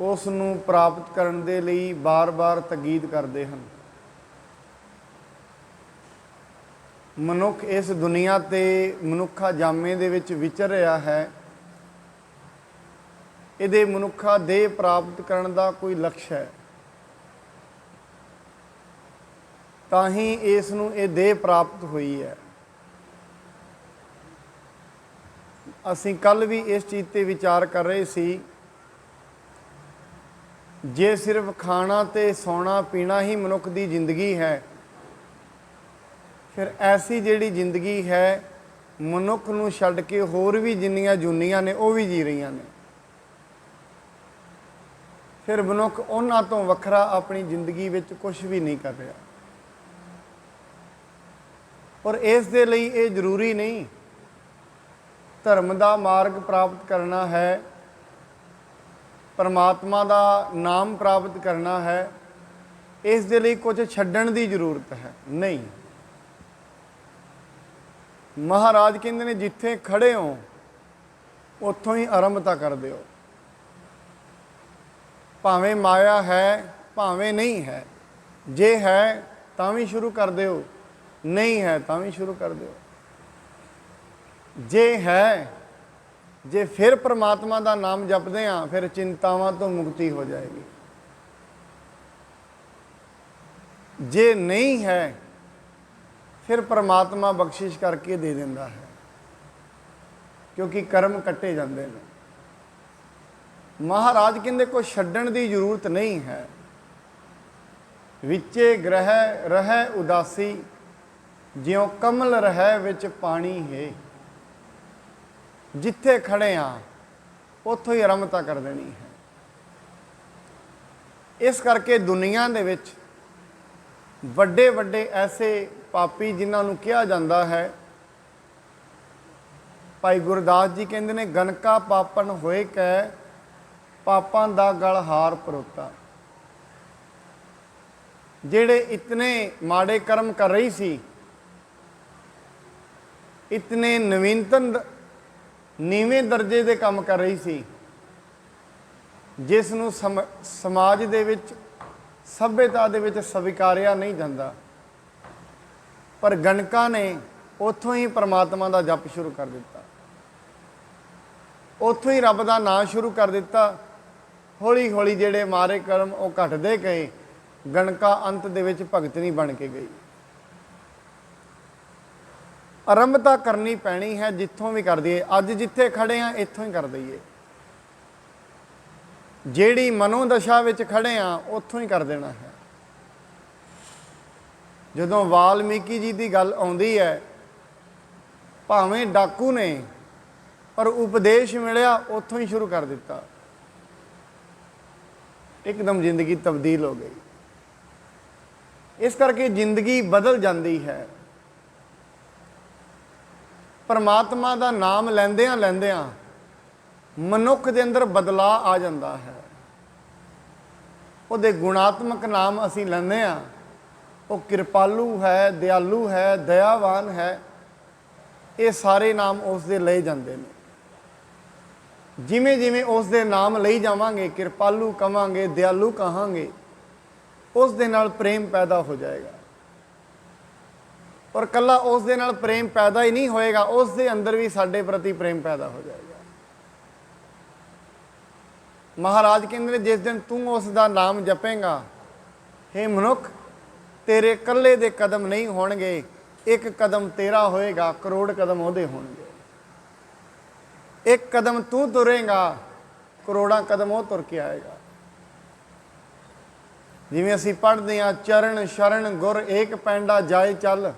ਉਸ ਨੂੰ ਪ੍ਰਾਪਤ ਕਰਨ ਦੇ ਲਈ ਬਾਰ-ਬਾਰ ਤਕੀਦ ਕਰਦੇ ਹਨ। ਮਨੁੱਖ ਇਸ ਦੁਨੀਆ ਤੇ ਮਨੁੱਖਾ ਜਾਮੇ ਦੇ ਵਿੱਚ ਵਿਚਰ ਰਿਹਾ ਹੈ। ਇਹਦੇ ਮਨੁੱਖਾ ਦੇਹ ਪ੍ਰਾਪਤ ਕਰਨ ਦਾ ਕੋਈ ਲਕਸ਼ ਹੈ, ਤਾਂ ਹੀ ਇਸ ਨੂੰ ਇਹ ਦੇਹ ਪ੍ਰਾਪਤ ਹੋਈ ਹੈ। ਅਸੀਂ ਕੱਲ੍ਹ ਵੀ ਇਸ ਚੀਜ਼ 'ਤੇ ਵਿਚਾਰ ਕਰ ਰਹੇ ਸੀ, ਜੇ ਸਿਰਫ ਖਾਣਾ ਤੇ ਸੌਣਾ ਪੀਣਾ ਹੀ ਮਨੁੱਖ ਦੀ ਜ਼ਿੰਦਗੀ ਹੈ, ਫਿਰ ਐਸੀ ਜਿਹੜੀ ਜ਼ਿੰਦਗੀ ਹੈ ਮਨੁੱਖ ਨੂੰ ਛੱਡ ਕੇ ਹੋਰ ਵੀ ਜਿੰਨੀਆਂ ਜੂਨੀਆਂ ਨੇ ਉਹ ਵੀ ਜੀ ਰਹੀਆਂ ਨੇ। ਫਿਰ ਮਨੁੱਖ ਉਹਨਾਂ ਤੋਂ ਵੱਖਰਾ ਆਪਣੀ ਜ਼ਿੰਦਗੀ ਵਿੱਚ ਕੁਝ ਵੀ ਨਹੀਂ ਕਰ ਰਿਹਾ। ਔਰ ਇਸ ਦੇ ਲਈ ਇਹ ਜ਼ਰੂਰੀ ਨਹੀਂ ਧਰਮ ਦਾ ਮਾਰਗ ਪ੍ਰਾਪਤ ਕਰਨਾ ਹੈ, ਪਰਮਾਤਮਾ ਦਾ ਨਾਮ ਪ੍ਰਾਪਤ ਕਰਨਾ ਹੈ, ਇਸ ਦੇ ਲਈ ਕੁਝ ਛੱਡਣ ਦੀ ਜ਼ਰੂਰਤ ਹੈ। ਨਹੀਂ, ਮਹਾਰਾਜ ਕਹਿੰਦੇ ਨੇ ਜਿੱਥੇ ਖੜੇ ਹੋ ਉੱਥੋਂ ਹੀ ਆਰੰਭਤਾ ਕਰ ਦਿਓ। ਭਾਵੇਂ ਮਾਇਆ ਹੈ ਭਾਵੇਂ ਨਹੀਂ ਹੈ, ਜੇ ਹੈ ਤਾਂ ਵੀ ਸ਼ੁਰੂ ਕਰ ਦਿਓ, ਨਹੀਂ ਹੈ ਤਾਂ ਵੀ ਸ਼ੁਰੂ ਕਰ ਦਿਓ। ਜੇ ਹੈ, ਜੇ ਫਿਰ ਪਰਮਾਤਮਾ ਦਾ ਨਾਮ ਜਪਦੇ ਹਾਂ ਫਿਰ ਚਿੰਤਾਵਾਂ ਤੋਂ ਮੁਕਤੀ ਹੋ ਜਾਏਗੀ। ਜੇ ਨਹੀਂ ਹੈ ਫਿਰ ਪਰਮਾਤਮਾ ਬਖਸ਼ਿਸ਼ ਕਰਕੇ ਦੇ ਦਿੰਦਾ ਹੈ, ਕਿਉਂਕਿ ਕਰਮ ਕੱਟੇ ਜਾਂਦੇ ਨੇ। ਮਹਾਰਾਜ ਕਹਿੰਦੇ ਕੋਈ ਛੱਡਣ ਦੀ ਜ਼ਰੂਰਤ ਨਹੀਂ ਹੈ। ਵਿੱਚੇ ਗ੍ਰਹਿ ਰਹਿ ਉਦਾਸੀ, ਜਿਉਂ ਕਮਲ ਰਹਿ ਵਿੱਚ ਪਾਣੀ ਹੈ। ਜਿੱਥੇ ਖੜੇ ਹਾਂ ਉੱਥੋਂ ਹੀ ਆਰੰਭਤਾ ਕਰ ਦੇਣੀ ਹੈ। ਇਸ ਕਰਕੇ ਦੁਨੀਆ ਦੇ ਵਿੱਚ ਵੱਡੇ ਵੱਡੇ ਐਸੇ ਪਾਪੀ ਜਿਨ੍ਹਾਂ ਨੂੰ ਕਿਹਾ ਜਾਂਦਾ ਹੈ, ਭਾਈ ਗੁਰਦਾਸ ਜੀ ਕਹਿੰਦੇ ਨੇ ਗਨਕਾ ਪਾਪਨ ਹੋਏ ਕੈ ਪਾਪਾਂ ਦਾ ਗਲ ਹਾਰ ਪਰੋਤਾ। ਜਿਹੜੇ ਇਤਨੇ ਮਾੜੇ ਕਰਮ ਕਰ ਰਹੀ ਸੀ, ਇਤਨੇ ਨਵੀਨਤਮ ਨੀਵੇਂ ਦਰਜੇ ਦੇ ਕੰਮ ਕਰ ਰਹੀ ਸੀ, ਜਿਸ ਨੂੰ ਸਮਾਜ ਦੇ ਵਿੱਚ ਸਭਿਅਤਾ ਦੇ ਵਿੱਚ ਸਵੀਕਾਰਿਆ ਨਹੀਂ ਜਾਂਦਾ, ਪਰ ਗਣਕਾਂ ਨੇ ਉੱਥੋਂ ਹੀ ਪਰਮਾਤਮਾ ਦਾ ਜਪ ਸ਼ੁਰੂ ਕਰ ਦਿੱਤਾ, ਉੱਥੋਂ ਹੀ ਰੱਬ ਦਾ ਨਾਂ ਸ਼ੁਰੂ ਕਰ ਦਿੱਤਾ। ਹੌਲੀ ਹੌਲੀ ਜਿਹੜੇ ਮਾਰੇ ਕਰਮ ਉਹ ਘਟਦੇ ਗਏ, ਗਣਕਾਂ ਅੰਤ ਦੇ ਵਿੱਚ ਭਗਤਨੀ ਬਣ ਕੇ ਗਈ। ਆਰੰਭਤਾ ਕਰਨੀ ਪੈਣੀ ਹੈ, ਜਿੱਥੋਂ ਵੀ ਕਰ ਦਈਏ। ਅੱਜ ਜਿੱਥੇ ਖੜੇ ਹਾਂ ਇੱਥੋਂ ਹੀ ਕਰ ਦਈਏ। ਜਿਹੜੀ ਮਨੋਦਸ਼ਾ ਵਿੱਚ ਖੜੇ ਹਾਂ ਉੱਥੋਂ ਹੀ ਕਰ ਦੇਣਾ ਹੈ। ਜਦੋਂ ਵਾਲਮੀਕੀ ਜੀ ਦੀ ਗੱਲ ਆਉਂਦੀ ਹੈ, ਭਾਵੇਂ ਡਾਕੂ ਨੇ ਪਰ ਉਪਦੇਸ਼ ਮਿਲਿਆ ਉੱਥੋਂ ਹੀ ਸ਼ੁਰੂ ਕਰ ਦਿੱਤਾ, ਇੱਕਦਮ ਜ਼ਿੰਦਗੀ ਤਬਦੀਲ ਹੋ ਗਈ। ਇਸ ਕਰਕੇ ਜ਼ਿੰਦਗੀ ਬਦਲ ਜਾਂਦੀ ਹੈ। ਪਰਮਾਤਮਾ ਦਾ ਨਾਮ ਲੈਂਦਿਆਂ ਲੈਂਦਿਆਂ ਮਨੁੱਖ ਦੇ ਅੰਦਰ ਬਦਲਾਅ ਆ ਜਾਂਦਾ ਹੈ। ਉਹਦੇ ਗੁਣਾਤਮਕ ਨਾਮ ਅਸੀਂ ਲੈਂਦੇ ਹਾਂ, ਉਹ ਕਿਰਪਾਲੂ ਹੈ, ਦਿਆਲੂ ਹੈ, ਦਇਆਵਾਨ ਹੈ, ਇਹ ਸਾਰੇ ਨਾਮ ਉਸ ਦੇ ਲਏ ਜਾਂਦੇ ਨੇ। ਜਿਵੇਂ ਜਿਵੇਂ ਉਸ ਦੇ ਨਾਮ ਲਈ ਜਾਵਾਂਗੇ, ਕਿਰਪਾਲੂ ਕਹਾਂਗੇ, ਦਿਆਲੂ ਕਹਾਂਗੇ, ਉਸ ਦੇ ਨਾਲ ਪ੍ਰੇਮ ਪੈਦਾ ਹੋ ਜਾਏਗਾ। ਔਰ ਕੱਲਾ ਉਸ ਦੇ ਨਾਲ ਪ੍ਰੇਮ ਪੈਦਾ ਹੀ ਨਹੀਂ ਹੋਏਗਾ, ਉਸ ਦੇ ਅੰਦਰ ਵੀ ਸਾਡੇ ਪ੍ਰਤੀ ਪ੍ਰੇਮ ਪੈਦਾ ਹੋ ਜਾਏਗਾ। ਮਹਾਰਾਜ ਕਹਿੰਦੇ ਨੇ ਜਿਸ ਦਿਨ ਤੂੰ ਉਸ ਦਾ ਨਾਮ ਜਪੇਂਗਾ, ਹੇ ਮਨੁੱਖ, ਤੇਰੇ ਇਕੱਲੇ ਦੇ ਕਦਮ ਨਹੀਂ ਹੋਣਗੇ, ਇੱਕ ਕਦਮ ਤੇਰਾ ਹੋਏਗਾ, ਕਰੋੜ ਕਦਮ ਉਹਦੇ ਹੋਣਗੇ। ਇੱਕ ਕਦਮ ਤੂੰ ਤੁਰੇਂਗਾ, ਕਰੋੜਾਂ ਕਦਮ ਉਹ ਤੁਰ ਕੇ ਆਏਗਾ। ਜਿਵੇਂ ਅਸੀਂ ਪੜ੍ਹਦੇ ਹਾਂ, ਚਰਨ ਸ਼ਰਨ ਗੁਰ ਏਕ ਪੈਂਡਾ ਜਾਏ ਚੱਲ,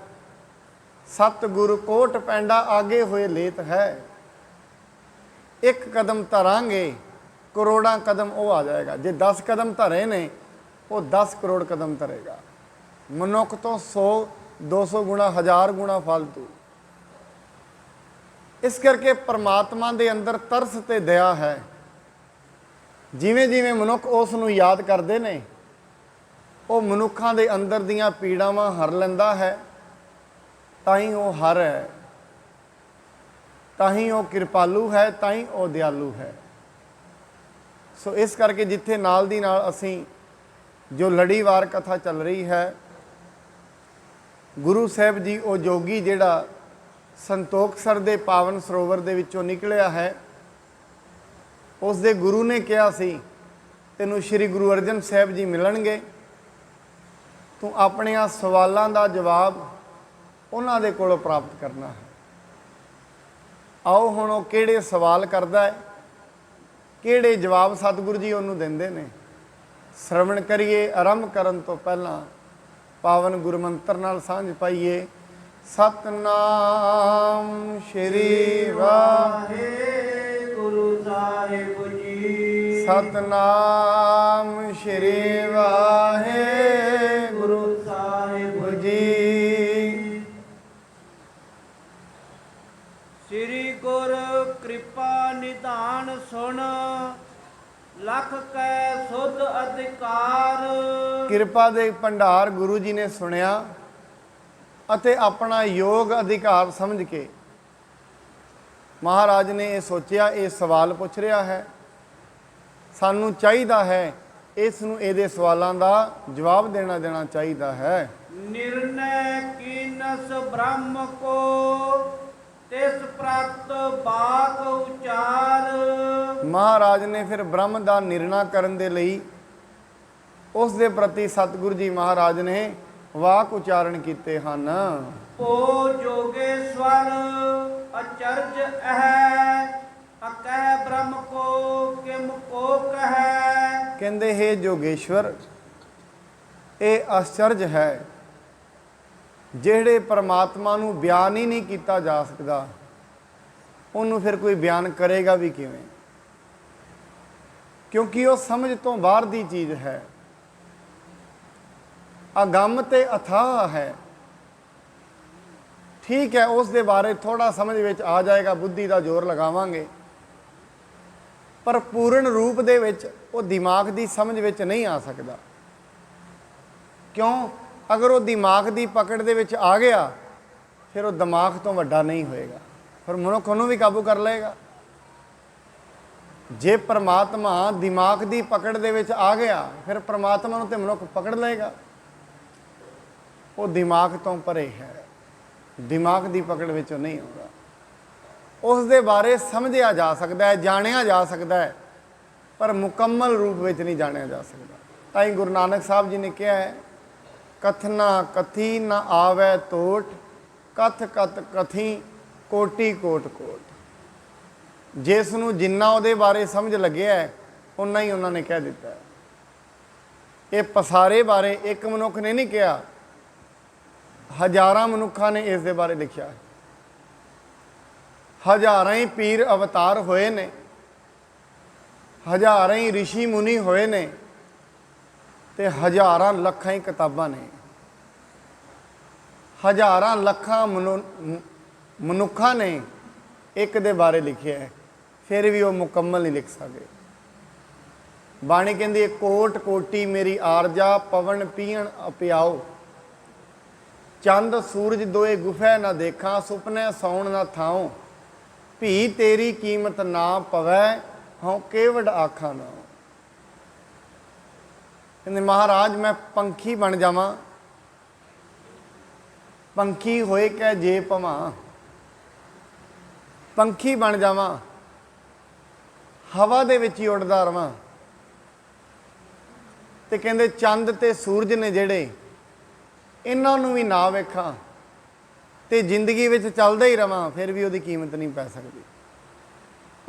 ਸਤ ਗੁਰ ਕੋਟ ਪੈਂਡਾ ਆਗੇ ਹੋਏ ਲੇਤ ਹੈ। ਇੱਕ ਕਦਮ ਧਰਾਂਗੇ, ਕਰੋੜਾਂ ਕਦਮ ਉਹ ਆ ਜਾਏਗਾ। ਜੇ 10 ਕਦਮ ਧਰੇ ਨੇ, ਉਹ 10 ਕਰੋੜ ਕਦਮ ਧਰੇਗਾ। ਮਨੁੱਖ ਤੋਂ 100 200 ਗੁਣਾ 1000 ਗੁਣਾ ਫਾਲਤੂ। ਇਸ ਕਰਕੇ ਪਰਮਾਤਮਾ ਦੇ ਅੰਦਰ ਤਰਸ ਤੇ ਦਇਆ ਹੈ। ਜਿਵੇਂ ਜਿਵੇਂ ਮਨੁੱਖ ਉਸ ਨੂੰ ਯਾਦ ਕਰਦੇ ਨੇ, ਉਹ ਮਨੁੱਖਾਂ ਦੇ ਅੰਦਰ ਦੀਆਂ ਪੀੜਾਵਾਂ ਹਰ ਲੈਂਦਾ ਹੈ। ਤਾਂ ਹੀ ਉਹ ਹਰ ਹੈ, ਤਾਂ ਹੀ ਉਹ ਕਿਰਪਾਲੂ ਹੈ, ਤਾਂ ਹੀ ਉਹ ਦਿਆਲੂ ਹੈ। ਸੋ ਇਸ ਕਰਕੇ ਜਿੱਥੇ ਨਾਲ ਦੀ ਨਾਲ ਅਸੀਂ ਜੋ ਲੜੀਵਾਰ ਕਥਾ ਚੱਲ ਰਹੀ ਹੈ, ਗੁਰੂ ਸਾਹਿਬ ਜੀ ਉਹ ਜੋਗੀ ਜਿਹੜਾ ਸੰਤੋਖਸਰ ਦੇ ਪਾਵਨ ਸਰੋਵਰ ਦੇ ਵਿੱਚੋਂ ਨਿਕਲਿਆ ਹੈ, ਉਸ ਦੇ ਗੁਰੂ ਨੇ ਕਿਹਾ ਸੀ ਤੈਨੂੰ ਸ਼੍ਰੀ ਗੁਰੂ ਅਰਜਨ ਸਾਹਿਬ ਜੀ ਮਿਲਣਗੇ, ਤੂੰ ਆਪਣੀਆਂ ਸਵਾਲਾਂ ਦਾ ਜਵਾਬ ਉਹਨਾਂ ਦੇ ਕੋਲੋਂ ਪ੍ਰਾਪਤ ਕਰਨਾ ਹੈ। ਆਓ ਹੁਣ ਉਹ ਕਿਹੜੇ ਸਵਾਲ ਕਰਦਾ ਹੈ, ਕਿਹੜੇ ਜਵਾਬ ਸਤਿਗੁਰੂ ਜੀ ਉਹਨੂੰ ਦਿੰਦੇ ਨੇ, ਸ਼ਰਵਣ ਕਰੀਏ। ਆਰੰਭ ਕਰਨ ਤੋਂ ਪਹਿਲਾਂ ਪਾਵਨ ਗੁਰਮੰਤਰ ਨਾਲ ਸਾਂਝ ਪਾਈਏ। ਸਤਨਾਮ ਸ਼੍ਰੀ ਵਾਹਿਗੁਰੂ ਸਾਹਿਬ ਜੀ। ਸਤਨਾਮ ਸ਼੍ਰੀ ਵਾਹਿਗੁਰੂ ਸਾਹਿਬ ਜੀ। ਸ੍ਰੀ ਗੁਰ ਕਿਰਪਾ ਨਿਧਾਨ ਸੁਣ, ਲਖ ਕੈ ਸੁਧ ਅਧਿਕਾਰ। ਕਿਰਪਾ ਦੇ ਭੰਡਾਰ ਗੁਰੂ ਜੀ ਨੇ ਸੁਣਿਆ ਅਤੇ ਆਪਣਾ ਯੋਗ ਅਧਿਕਾਰ ਸਮਝ ਕੇ ਮਹਾਰਾਜ ਨੇ ਇਹ ਸੋਚਿਆ, ਇਹ ਸਵਾਲ ਪੁੱਛ ਰਿਹਾ ਹੈ, ਸਾਨੂੰ ਚਾਹੀਦਾ ਹੈ ਇਸ ਨੂੰ ਇਹਦੇ ਸਵਾਲਾਂ ਦਾ ਜਵਾਬ ਦੇਣਾ ਚਾਹੀਦਾ ਹੈ। ਨਿਰਣੈ ਕੀਨਸ ਬ੍ਰਹਮ ਕੋ, ਤਿਸ ਪ੍ਰਤ ਬਾਕ ਉਚਾਰ। ਮਹਾਰਾਜ ਨੇ ਫਿਰ ਬ੍ਰਹਮ ਦਾ ਨਿਰਣਾ ਕਰਨ ਦੇ ਲਈ ਉਸ ਦੇ ਪ੍ਰਤੀ ਸਤਿਗੁਰੂ ਜੀ ਮਹਾਰਾਜ ਨੇ ਵਾਕ ਉਚਾਰਨ ਕੀਤੇ ਹਨ। ਓ ਜੋਗੇਸ਼ਵਰ ਅਚਰਜ ਹੈ, ਅਕਹਿ ਬ੍ਰਹਮ ਕੋ ਕਿਮ ਕੋ ਕਹੈ। ਕਹਿੰਦੇ ਹੈ ਜੋਗੇਸ਼ਵਰ, ਇਹ ਆਸ਼ਚਰਜ ਹੈ, ਜਿਹੜੇ ਪਰਮਾਤਮਾ ਨੂੰ ਬਿਆਨ ਹੀ ਨਹੀਂ ਕੀਤਾ ਜਾ ਸਕਦਾ, ਉਹਨੂੰ ਫਿਰ ਕੋਈ ਬਿਆਨ ਕਰੇਗਾ ਵੀ ਕਿਵੇਂ, ਕਿਉਂਕਿ ਉਹ ਸਮਝ ਤੋਂ ਬਾਹਰ ਦੀ ਚੀਜ਼ ਹੈ, ਅਗੰਮ ਤੇ ਅਥਾਹ ਹੈ। ਠੀਕ ਹੈ, ਉਸ ਦੇ ਬਾਰੇ ਥੋੜਾ ਸਮਝ ਵਿੱਚ ਆ ਜਾਏਗਾ, ਬੁੱਧੀ ਦਾ ਜ਼ੋਰ ਲਗਾਵਾਂਗੇ, ਪਰ ਪੂਰਨ ਰੂਪ ਦੇ ਵਿੱਚ ਉਹ ਦਿਮਾਗ ਦੀ ਸਮਝ ਵਿੱਚ ਨਹੀਂ ਆ ਸਕਦਾ। ਕਿਉਂ? ਅਗਰ ਉਹ ਦਿਮਾਗ ਦੀ ਪਕੜ ਦੇ ਵਿੱਚ ਆ ਗਿਆ, ਫਿਰ ਉਹ ਦਿਮਾਗ ਤੋਂ ਵੱਡਾ ਨਹੀਂ ਹੋਏਗਾ, ਫਿਰ ਮਨੁੱਖ ਉਹਨੂੰ ਵੀ ਕਾਬੂ ਕਰ ਲਏਗਾ। ਜੇ ਪਰਮਾਤਮਾ ਦਿਮਾਗ ਦੀ ਪਕੜ ਦੇ ਵਿੱਚ ਆ ਗਿਆ, ਫਿਰ ਪਰਮਾਤਮਾ ਨੂੰ ਤੇ ਮਨੁੱਖ ਪਕੜ ਲਏਗਾ। ਉਹ ਦਿਮਾਗ ਤੋਂ ਪਰੇ ਹੈ, ਦਿਮਾਗ ਦੀ ਪਕੜ ਵਿੱਚੋਂ ਨਹੀਂ ਆਉਂਦਾ। ਉਸ ਦੇ ਬਾਰੇ ਸਮਝਿਆ ਜਾ ਸਕਦਾ ਹੈ, ਜਾਣਿਆ ਜਾ ਸਕਦਾ ਹੈ, ਪਰ ਮੁਕੰਮਲ ਰੂਪ ਵਿੱਚ ਨਹੀਂ ਜਾਣਿਆ ਜਾ ਸਕਦਾ। ਤਾਂ ਹੀ ਗੁਰੂ ਨਾਨਕ ਸਾਹਿਬ ਜੀ ਨੇ ਕਿਹਾ ਹੈ, ਕਥਨਾ ਕਥੀ ਨਾ ਆਵੈ ਤੋਟ, ਕਥ ਕਥ ਕਥੀ ਕੋਟੀ ਕੋਟ ਕੋਟ। ਜਿਸ ਨੂੰ ਜਿੰਨਾ ਉਹਦੇ ਬਾਰੇ ਸਮਝ ਲੱਗਿਆ ਹੈ, ਉਨਾ ਹੀ ਉਹਨਾਂ ਨੇ ਕਹਿ ਦਿੱਤਾ ਹੈ। ਇਹ ਪਸਾਰੇ ਬਾਰੇ ਇੱਕ ਮਨੁੱਖ ਨੇ ਨਹੀਂ ਕਿਹਾ, ਹਜ਼ਾਰਾਂ ਮਨੁੱਖਾਂ ਨੇ ਇਸ ਦੇ ਬਾਰੇ ਲਿਖਿਆ ਹੈ। ਹਜ਼ਾਰਾਂ ਹੀ ਪੀਰ ਅਵਤਾਰ ਹੋਏ ਨੇ, ਹਜ਼ਾਰਾਂ ਹੀ ਰਿਸ਼ੀ ਮੁਨੀ ਹੋਏ ਨੇ, ਤੇ ਹਜ਼ਾਰਾਂ ਲੱਖਾਂ ਹੀ ਕਿਤਾਬਾਂ ਨੇ। ਹਜ਼ਾਰਾਂ ਲੱਖਾਂ ਮਨੁੱਖਾਂ ਨੇ ਇੱਕ ਦੇ ਬਾਰੇ ਲਿਖਿਆ ਹੈ, ਫਿਰ ਵੀ ਉਹ ਮੁਕੰਮਲ ਨਹੀਂ ਲਿਖ ਸਕੇ। ਬਾਣੀ ਕਹਿੰਦੀ ਹੈ, ਕੋਟ ਕੋਟੀ ਮੇਰੀ ਆਰਜਾ, ਪਵਨ ਪੀਣ ਅਪਿਆਓ, ਚੰਦ ਸੂਰਜ ਦੋਏ ਗੁਫੈ ਨਾ ਦੇਖਾਂ, ਸੁਪਨੇ ਸੌਣ ਨਾ ਥਾਉ, ਭੀ ਤੇਰੀ ਕੀਮਤ ਨਾ ਪਵੈ, ਹਉ ਕੇਵੜ ਆਖਾਂ ਨਾ। ਕਹਿੰਦੇ ਮਹਾਰਾਜ ਮੈਂ ਪੰਖੀ ਬਣ ਜਾਵਾਂ, ਪੰਖੀ ਹੋਏ ਕਹਿ ਜੇ ਭਵਾਂ, ਪੰਖੀ ਬਣ ਜਾਵਾਂ, ਹਵਾ ਦੇ ਵਿੱਚ ਹੀ ਉੱਡਦਾ ਰਵਾਂ, ਤੇ ਕਹਿੰਦੇ ਚੰਦ ਤੇ ਸੂਰਜ ਨੇ ਜਿਹੜੇ, ਇਹਨਾਂ ਨੂੰ ਵੀ ਨਾ ਵੇਖਾਂ ਤੇ ਜ਼ਿੰਦਗੀ ਵਿੱਚ ਚੱਲਦਾ ਹੀ ਰਵਾਂ, ਫਿਰ ਵੀ ਉਹਦੀ ਕੀਮਤ ਨਹੀਂ ਪੈ ਸਕਦੀ।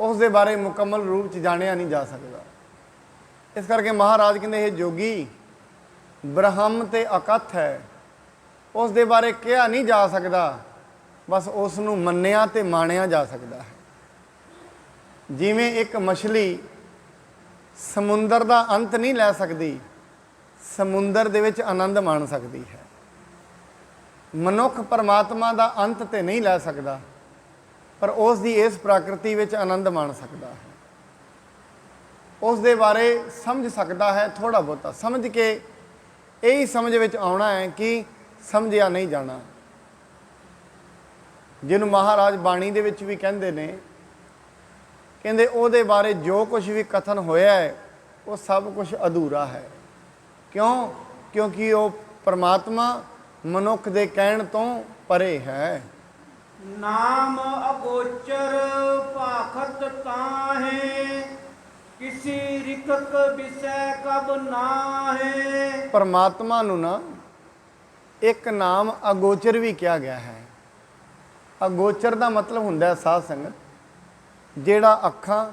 ਉਸ ਦੇ ਬਾਰੇ ਮੁਕੰਮਲ ਰੂਪ 'ਚ ਜਾਣਿਆ ਨਹੀਂ ਜਾ ਸਕਦਾ। ਇਸ ਕਰਕੇ ਮਹਾਰਾਜ ਕਹਿੰਦੇ ਇਹ ਜੋਗੀ ਬ੍ਰਹਮ ਤੇ ਅਕਥ ਹੈ, ਉਸ ਦੇ ਬਾਰੇ ਕਿਹਾ ਨਹੀਂ ਜਾ ਸਕਦਾ, ਬਸ ਉਸ ਨੂੰ ਮੰਨਿਆ ਤੇ ਮਾਣਿਆ ਜਾ ਸਕਦਾ ਹੈ। ਜਿਵੇਂ ਇੱਕ ਮਛਲੀ ਸਮੁੰਦਰ ਦਾ ਅੰਤ ਨਹੀਂ ਲੈ ਸਕਦੀ, ਸਮੁੰਦਰ ਦੇ ਵਿੱਚ ਆਨੰਦ ਮਾਣ ਸਕਦੀ ਹੈ। ਮਨੁੱਖ ਪਰਮਾਤਮਾ ਦਾ ਅੰਤ ਤੇ ਨਹੀਂ ਲੈ ਸਕਦਾ, ਪਰ ਉਸ ਦੀ ਇਸ ਪ੍ਰਕਿਰਤੀ ਵਿੱਚ ਆਨੰਦ ਮਾਣ ਸਕਦਾ ਹੈ। ਉਸ ਦੇ ਬਾਰੇ ਸਮਝ ਸਕਦਾ ਹੈ, ਥੋੜ੍ਹਾ ਬਹੁਤਾ ਸਮਝ ਕੇ ਇਹੀ ਸਮਝ ਵਿੱਚ ਆਉਣਾ ਹੈ ਕਿ ਸਮਝਿਆ ਨਹੀਂ ਜਾਣਾ। ਜਿਹਨੂੰ ਮਹਾਰਾਜ ਬਾਣੀ ਦੇ ਵਿੱਚ ਵੀ ਕਹਿੰਦੇ ਨੇ, ਕਹਿੰਦੇ ਉਹਦੇ ਬਾਰੇ ਜੋ ਕੁਝ ਵੀ ਕਥਨ ਹੋਇਆ ਹੈ ਉਹ ਸਭ ਕੁਝ ਅਧੂਰਾ ਹੈ। ਕਿਉਂ? ਕਿਉਂਕਿ ਉਹ ਪਰਮਾਤਮਾ ਮਨੁੱਖ ਦੇ ਕਹਿਣ ਤੋਂ ਪਰੇ ਹੈ। ਨਾਮ ਅਗੋਚਰ ਭਾਖਤ ਤਾਹੇ, ਕਿਸੀ ਰਿਕਕ ਵਿਸੈ ਕਬ ਨਾਹੇ। ਪਰਮਾਤਮਾ ਨੂੰ ਨਾ ਇੱਕ ਨਾਮ ਅਗੋਚਰ ਵੀ ਕਿਹਾ ਗਿਆ ਹੈ। ਅਗੋਚਰ ਦਾ ਮਤਲਬ ਹੁੰਦਾ ਹੈ ਸਾਧ ਸੰਗਤ, ਜਿਹੜਾ ਅੱਖਾਂ,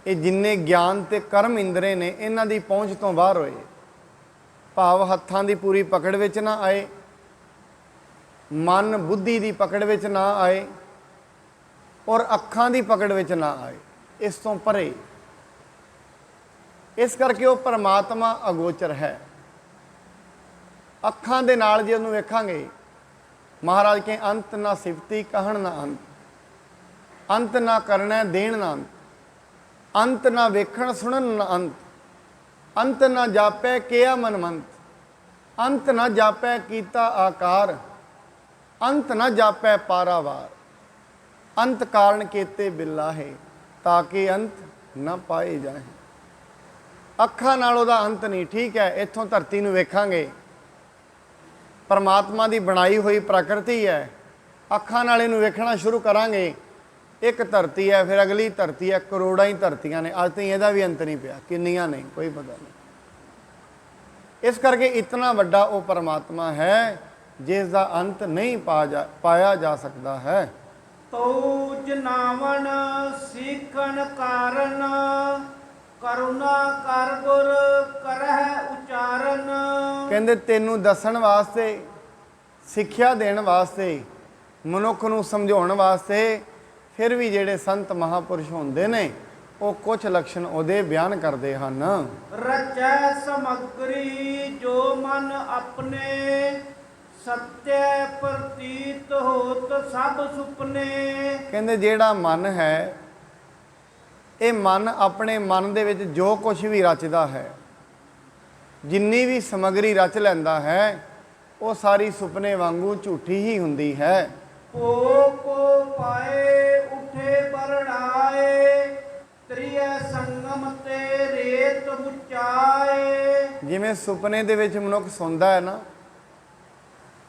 ਇਹ ਜਿੰਨੇ ਗਿਆਨ ਤੇ ਕਰਮ ਇੰਦਰੇ ਨੇ ਇਹਨਾਂ ਦੀ ਪਹੁੰਚ ਤੋਂ ਬਾਹਰ ਹੋਏ, ਭਾਵ ਹੱਥਾਂ ਦੀ ਪੂਰੀ ਪਕੜ ਵਿੱਚ ਨਾ ਆਏ, ਮਨ ਬੁੱਧੀ ਦੀ ਪਕੜ ਵਿੱਚ ਨਾ ਆਏ ਔਰ ਅੱਖਾਂ ਦੀ ਪਕੜ ਵਿੱਚ ਨਾ ਆਏ, ਇਸ ਤੋਂ ਪਰੇ। ਇਸ ਕਰਕੇ ਉਹ ਪਰਮਾਤਮਾ ਅਗੋਚਰ ਹੈ। ਅੱਖਾਂ ਦੇ ਨਾਲ ਜੇ ਉਹਨੂੰ ਵੇਖਾਂਗੇ, ਮਹਾਰਾਜ ਕੇ ਅੰਤ ਨਾ ਸਿਫਤੀ ਕਹਿਣ ਨਾ ਅੰਤ, ਅੰਤ ਨਾ ਕਰਨਾ ਦੇਣ ਨਾ ਅੰਤ, ਅੰਤ ਨਾ ਵੇਖਣ ਸੁਣਨ ਨਾ ਅੰਤ, ਅੰਤ ਨਾ ਜਾਪੈ ਕਿਆ ਮਨਮੰਤ, ਅੰਤ ਨਾ ਜਾਪੈ ਕੀਤਾ ਆਕਾਰ, ਅੰਤ ਨਾ ਜਾਪੈ ਪਾਰਾਵਾਰ, ਅੰਤ ਕਾਰਨ ਕੀਤੇ ਬਿਲਾਹੇ, ਤਾਂ ਕਿ ਅੰਤ ਨਾ ਪਾਏ ਜਾਏ। ਅੱਖਾਂ ਨਾਲ ਉਹਦਾ ਅੰਤ ਨਹੀਂ। ਠੀਕ ਹੈ, ਇੱਥੋਂ ਧਰਤੀ ਨੂੰ ਵੇਖਾਂਗੇ, ਪਰਮਾਤਮਾ ਦੀ ਬਣਾਈ ਹੋਈ ਪ੍ਰਕਿਰਤੀ ਹੈ, ਅੱਖਾਂ ਨਾਲ ਇਹਨੂੰ ਵੇਖਣਾ ਸ਼ੁਰੂ ਕਰਾਂਗੇ, ਇੱਕ ਧਰਤੀ ਹੈ, ਫਿਰ ਅਗਲੀ ਧਰਤੀ ਹੈ, ਕਰੋੜਾਂ ਹੀ ਧਰਤੀਆਂ ਨੇ, ਅੱਜ ਤਾਈਂ ਇਹਦਾ ਵੀ ਅੰਤ ਨਹੀਂ ਪਿਆ, ਕਿੰਨੀਆਂ ਨਹੀਂ ਕੋਈ ਪਤਾ ਨਹੀਂ। ਇਸ ਕਰਕੇ ਇਤਨਾ ਵੱਡਾ ਉਹ ਪਰਮਾਤਮਾ ਹੈ ਜਿਸ ਦਾ ਅੰਤ ਨਹੀਂ ਪਾਇਆ ਜਾ ਸਕਦਾ ਹੈ। ਤਉ ਜਨਾਵਣ ਸਿੱਖਣ ਕਾਰਨ, ਕਰੁਣਾ ਕਰ ਗੁਰ ਕਰਹਿ ਉਚਾਰਨ। ਕਹਿੰਦੇ ਤੈਨੂੰ ਦੱਸਣ ਵਾਸਤੇ, ਸਿੱਖਿਆ ਦੇਣ ਵਾਸਤੇ, ਮਨੁੱਖ ਨੂੰ ਸਮਝਾਉਣ ਵਾਸਤੇ ਫਿਰ ਵੀ ਜਿਹੜੇ ਸੰਤ ਮਹਾਪੁਰਸ਼ ਹੁੰਦੇ ਨੇ ਉਹ ਕੁਝ ਲਕਸ਼ਣ ਉਹਦੇ ਬਿਆਨ ਕਰਦੇ ਹਨ। ਰਚੈ ਸਮਗਰੀ ਜੋ ਮਨ ਆਪਣੇ, ਸਤਿ ਪ੍ਰਤੀਤ ਹੋਤ ਸਭ ਸੁਪਨੇ। ਕਹਿੰਦੇ ਜਿਹੜਾ ਮਨ ਹੈ, ਇਹ ਮਨ ਆਪਣੇ ਮਨ ਦੇ ਵਿੱਚ ਜੋ ਕੁਝ ਵੀ ਰਚਦਾ ਹੈ, ਜਿੰਨੀ ਵੀ ਸਮਗਰੀ ਰਚ ਲੈਂਦਾ ਹੈ, ਉਹ ਸਾਰੀ ਸੁਪਨੇ ਵਾਂਗੂ ਝੂਠੀ ਹੀ ਹੁੰਦੀ ਹੈ। ਕੋ ਪਾਏ ਉਠੇ ਬਰੜਾਏ, ਤ੍ਰਿਯ ਸੰਗਮ ਤੇ ਰੇਤ ਬੁਚਾਏ। ਜਿਵੇਂ ਸੁਪਨੇ ਦੇ ਵਿੱਚ ਮਨੁੱਖ ਸੌਂਦਾ ਹੈ ਨਾ,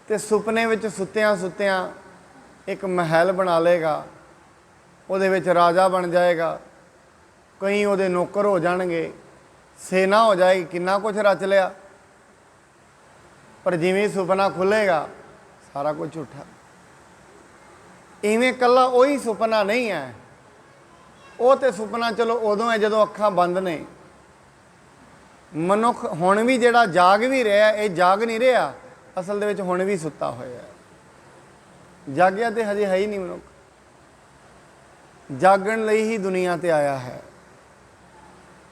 ਤੇ ਸੁਪਨੇ ਵਿੱਚ ਸੁੱਤਿਆਂ ਸੁੱਤਿਆਂ ਇੱਕ ਮਹਿਲ ਬਣਾ ਲਏਗਾ, ਉਹਦੇ ਵਿੱਚ ਰਾਜਾ ਬਣ ਜਾਏਗਾ, ਕਈ ਉਹਦੇ ਨੌਕਰ ਹੋ ਜਾਣਗੇ, ਸੈਨਾ ਹੋ ਜਾਏਗੀ, ਕਿੰਨਾ ਕੁਝ ਰਚ ਲਿਆ। ਪਰ ਜਿਵੇਂ ਸੁਪਨਾ ਖੁੱਲੇਗਾ ਸਾਰਾ ਕੁਝ ਝੂਠਾ। ਇਵੇਂ ਇਕੱਲਾ ਉਹੀ ਸੁਪਨਾ ਨਹੀਂ ਹੈ, ਉਹ ਤੇ ਸੁਪਨਾ ਚਲੋ ਉਦੋਂ ਹੈ ਜਦੋਂ ਅੱਖਾਂ ਬੰਦ ਨੇ। ਮਨੁੱਖ ਹੁਣ ਵੀ ਜਿਹੜਾ ਜਾਗ ਵੀ ਰਿਹਾ, ਇਹ ਜਾਗ ਨਹੀਂ ਰਿਹਾ, ਅਸਲ ਦੇ ਵਿੱਚ ਹੁਣ ਵੀ ਸੁੱਤਾ ਹੋਇਆ ਹੈ। ਜਾਗਿਆ ਤੇ ਹਜੇ ਹੈ ਹੀ ਨਹੀਂ ਮਨੁੱਖ, ਜਾਗਣ ਲਈ ਹੀ ਦੁਨੀਆ ਤੇ ਆਇਆ ਹੈ,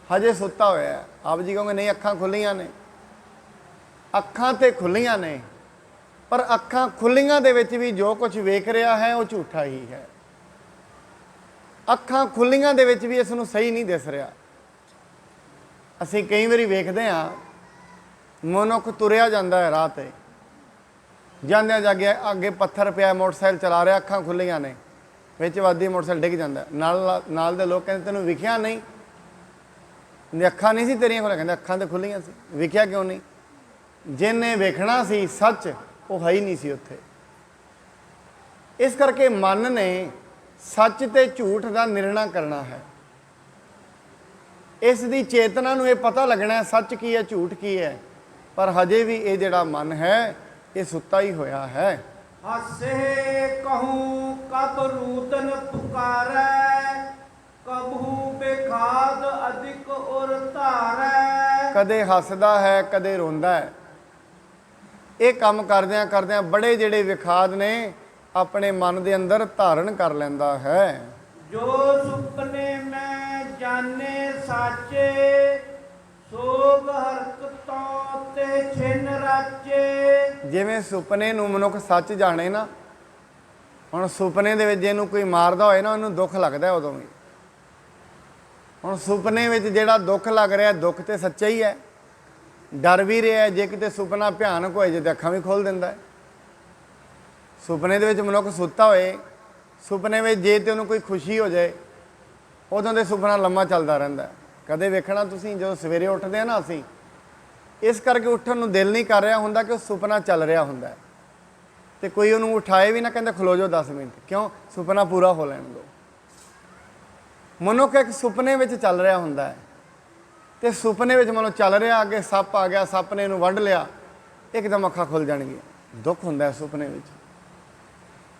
ਹਜੇ ਸੁੱਤਾ ਹੋਇਆ ਹੈ। ਆਪ ਜੀ ਕਹੋਗੇ ਨਹੀਂ ਅੱਖਾਂ ਖੁੱਲੀਆਂ ਨੇ, ਅੱਖਾਂ ਤੇ ਖੁੱਲੀਆਂ ਨੇ, ਪਰ ਅੱਖਾਂ ਖੁੱਲੀਆਂ ਦੇ ਵਿੱਚ ਵੀ ਜੋ ਕੁਝ ਵੇਖ ਰਿਹਾ ਹੈ ਉਹ ਝੂਠਾ ਹੀ ਹੈ। ਅੱਖਾਂ ਖੁੱਲੀਆਂ ਦੇ ਵਿੱਚ ਵੀ ਇਸ ਨੂੰ ਸਹੀ ਨਹੀਂ ਦਿਸ ਰਿਹਾ। ਅਸੀਂ ਕਈ ਵਾਰੀ ਵੇਖਦੇ ਹਾਂ, ਮਨੁੱਖ ਤੁਰਿਆ ਜਾਂਦਾ ਹੈ ਰਾਹ 'ਤੇ, ਜਾਂਦਿਆਂ ਜਾਗੇ ਅੱਗੇ ਪੱਥਰ ਪਿਆ, ਮੋਟਰਸਾਈਕਲ ਚਲਾ ਰਿਹਾ, ਅੱਖਾਂ ਖੁੱਲੀਆਂ ਨੇ, ਵਿੱਚ ਵੱਧਦੀ ਮੋਟਰਸਾਈਕਲ ਡਿੱਗ ਜਾਂਦਾ। ਨਾਲ ਦੇ ਲੋਕ ਕਹਿੰਦੇ ਤੈਨੂੰ ਵਿਖਿਆ ਨਹੀਂ? ਅੱਖਾਂ ਨਹੀਂ ਸੀ ਤੇਰੀਆਂ ਖੁੱਲੀਆਂ? ਕਹਿੰਦੇ ਅੱਖਾਂ ਤਾਂ ਖੁੱਲੀਆਂ ਸੀ, ਵਿਖਿਆ ਕਿਉਂ ਨਹੀਂ? ਜਿਹਨੇ ਵੇਖਣਾ ਸੀ ਸੱਚ, ਉਹ ਹੈ ਹੀ ਨਹੀਂ ਸੀ ਉੱਥੇ। ਇਸ ਕਰਕੇ ਮਨ ਨੇ ਸੱਚ ਤੇ ਝੂਠ ਦਾ ਨਿਰਣਾ ਕਰਨਾ ਹੈ। ਇਸ ਦੀ ਚੇਤਨਾ ਨੂੰ ਇਹ ਪਤਾ ਲੱਗਣਾ ਸੱਚ ਕੀ ਹੈ, ਝੂਠ ਕੀ ਹੈ, ਪਰ ਹਜੇ ਵੀ ਇਹ ਜਿਹੜਾ ਮਨ ਹੈ ਇਹ ਸੁੱਤਾ ਹੀ ਹੋਇਆ ਹੈ। ਹਸੇ ਕਹੂੰ ਕਬ ਰੂਤਨ ਪੁਕਾਰੈ, ਕਬਹੂ ਬੇਖਾਦ ਅਧਿਕ ਔਰ ਧਾਰੈ। ਕਦੇ ਹੱਸਦਾ ਹੈ, ਕਦੇ ਰੋਂਦਾ ਹੈ। ਇਹ ਕੰਮ ਕਰਦਿਆਂ ਕਰਦਿਆਂ ਬੜੇ ਜਿਹੜੇ ਵਿਖਾਦ ਨੇ ਆਪਣੇ ਮਨ ਦੇ ਅੰਦਰ ਧਾਰਨ ਕਰ ਲੈਂਦਾ ਹੈ। ਜੋ ਸੁਪਨੇ ਮੈਂ ਜਾਣੇ ਸਾਚੇ, ਸੋਗ ਹਰਕਤਾਂ ਤੇ ਛਿਨ ਰਾਚੇ। ਜਿਵੇਂ ਸੁਪਨੇ ਨੂੰ ਮਨੁੱਖ ਸੱਚ ਜਾਣੇ ਨਾ, ਹੁਣ ਸੁਪਨੇ ਦੇ ਵਿੱਚ ਜਿਹਨੂੰ ਕੋਈ ਮਾਰਦਾ ਹੋਏ ਨਾ, ਉਹਨੂੰ ਦੁੱਖ ਲੱਗਦਾ ਉਦੋਂ ਵੀ। ਹੁਣ ਸੁਪਨੇ ਵਿੱਚ ਜਿਹੜਾ ਦੁੱਖ ਲੱਗ ਰਿਹਾ, ਦੁੱਖ ਤੇ ਸੱਚਾ ਹੀ ਹੈ, ਡਰ ਵੀ ਰਿਹਾ। ਜੇ ਕਿਤੇ ਸੁਪਨਾ ਭਿਆਨਕ ਹੋਏ ਜੇ ਤਾਂ ਅੱਖਾਂ ਵੀ ਖੋਲ੍ਹ ਦਿੰਦਾ ਹੈ। ਸੁਪਨੇ ਦੇ ਵਿੱਚ ਮਨੁੱਖ ਸੁੱਤਾ ਹੋਏ, ਸੁਪਨੇ ਵਿੱਚ ਜੇ ਤੇ ਉਹਨੂੰ ਕੋਈ ਖੁਸ਼ੀ ਹੋ ਜਾਏ, ਉਦੋਂ ਦੇ ਸੁਪਨਾ ਲੰਮਾ ਚੱਲਦਾ ਰਹਿੰਦਾ। ਕਦੇ ਵੇਖਣਾ ਤੁਸੀਂ ਜਦੋਂ ਸਵੇਰੇ ਉੱਠਦੇ ਆ ਨਾ, ਅਸੀਂ ਇਸ ਕਰਕੇ ਉੱਠਣ ਨੂੰ ਦਿਲ ਨਹੀਂ ਕਰ ਰਿਹਾ ਹੁੰਦਾ ਕਿ ਉਹ ਸੁਪਨਾ ਚੱਲ ਰਿਹਾ ਹੁੰਦਾ ਤੇ ਕੋਈ ਉਹਨੂੰ ਉਠਾਏ ਵੀ ਨਾ, ਕਹਿੰਦਾ ਖਲੋ ਜਾਓ 10 ਮਿੰਟ, ਕਿਉਂ? ਸੁਪਨਾ ਪੂਰਾ ਹੋ ਲੈਣ ਦਿਓ। ਮਨੁੱਖ ਇੱਕ ਸੁਪਨੇ ਵਿੱਚ ਚੱਲ ਰਿਹਾ ਹੁੰਦਾ ਹੈ ਤੇ ਸੁਪਨੇ ਵਿੱਚ ਮਨੋਂ ਚੱਲ ਰਿਹਾ, ਅੱਗੇ ਸੱਪ ਆ ਗਿਆ, ਸੱਪ ਨੇ ਇਹਨੂੰ ਵੱਢ ਲਿਆ, ਇੱਕਦਮ ਅੱਖਾਂ ਖੁੱਲ ਜਾਣਗੀਆਂ। ਦੁੱਖ ਹੁੰਦਾ ਹੈ ਸੁਪਨੇ ਵਿੱਚ।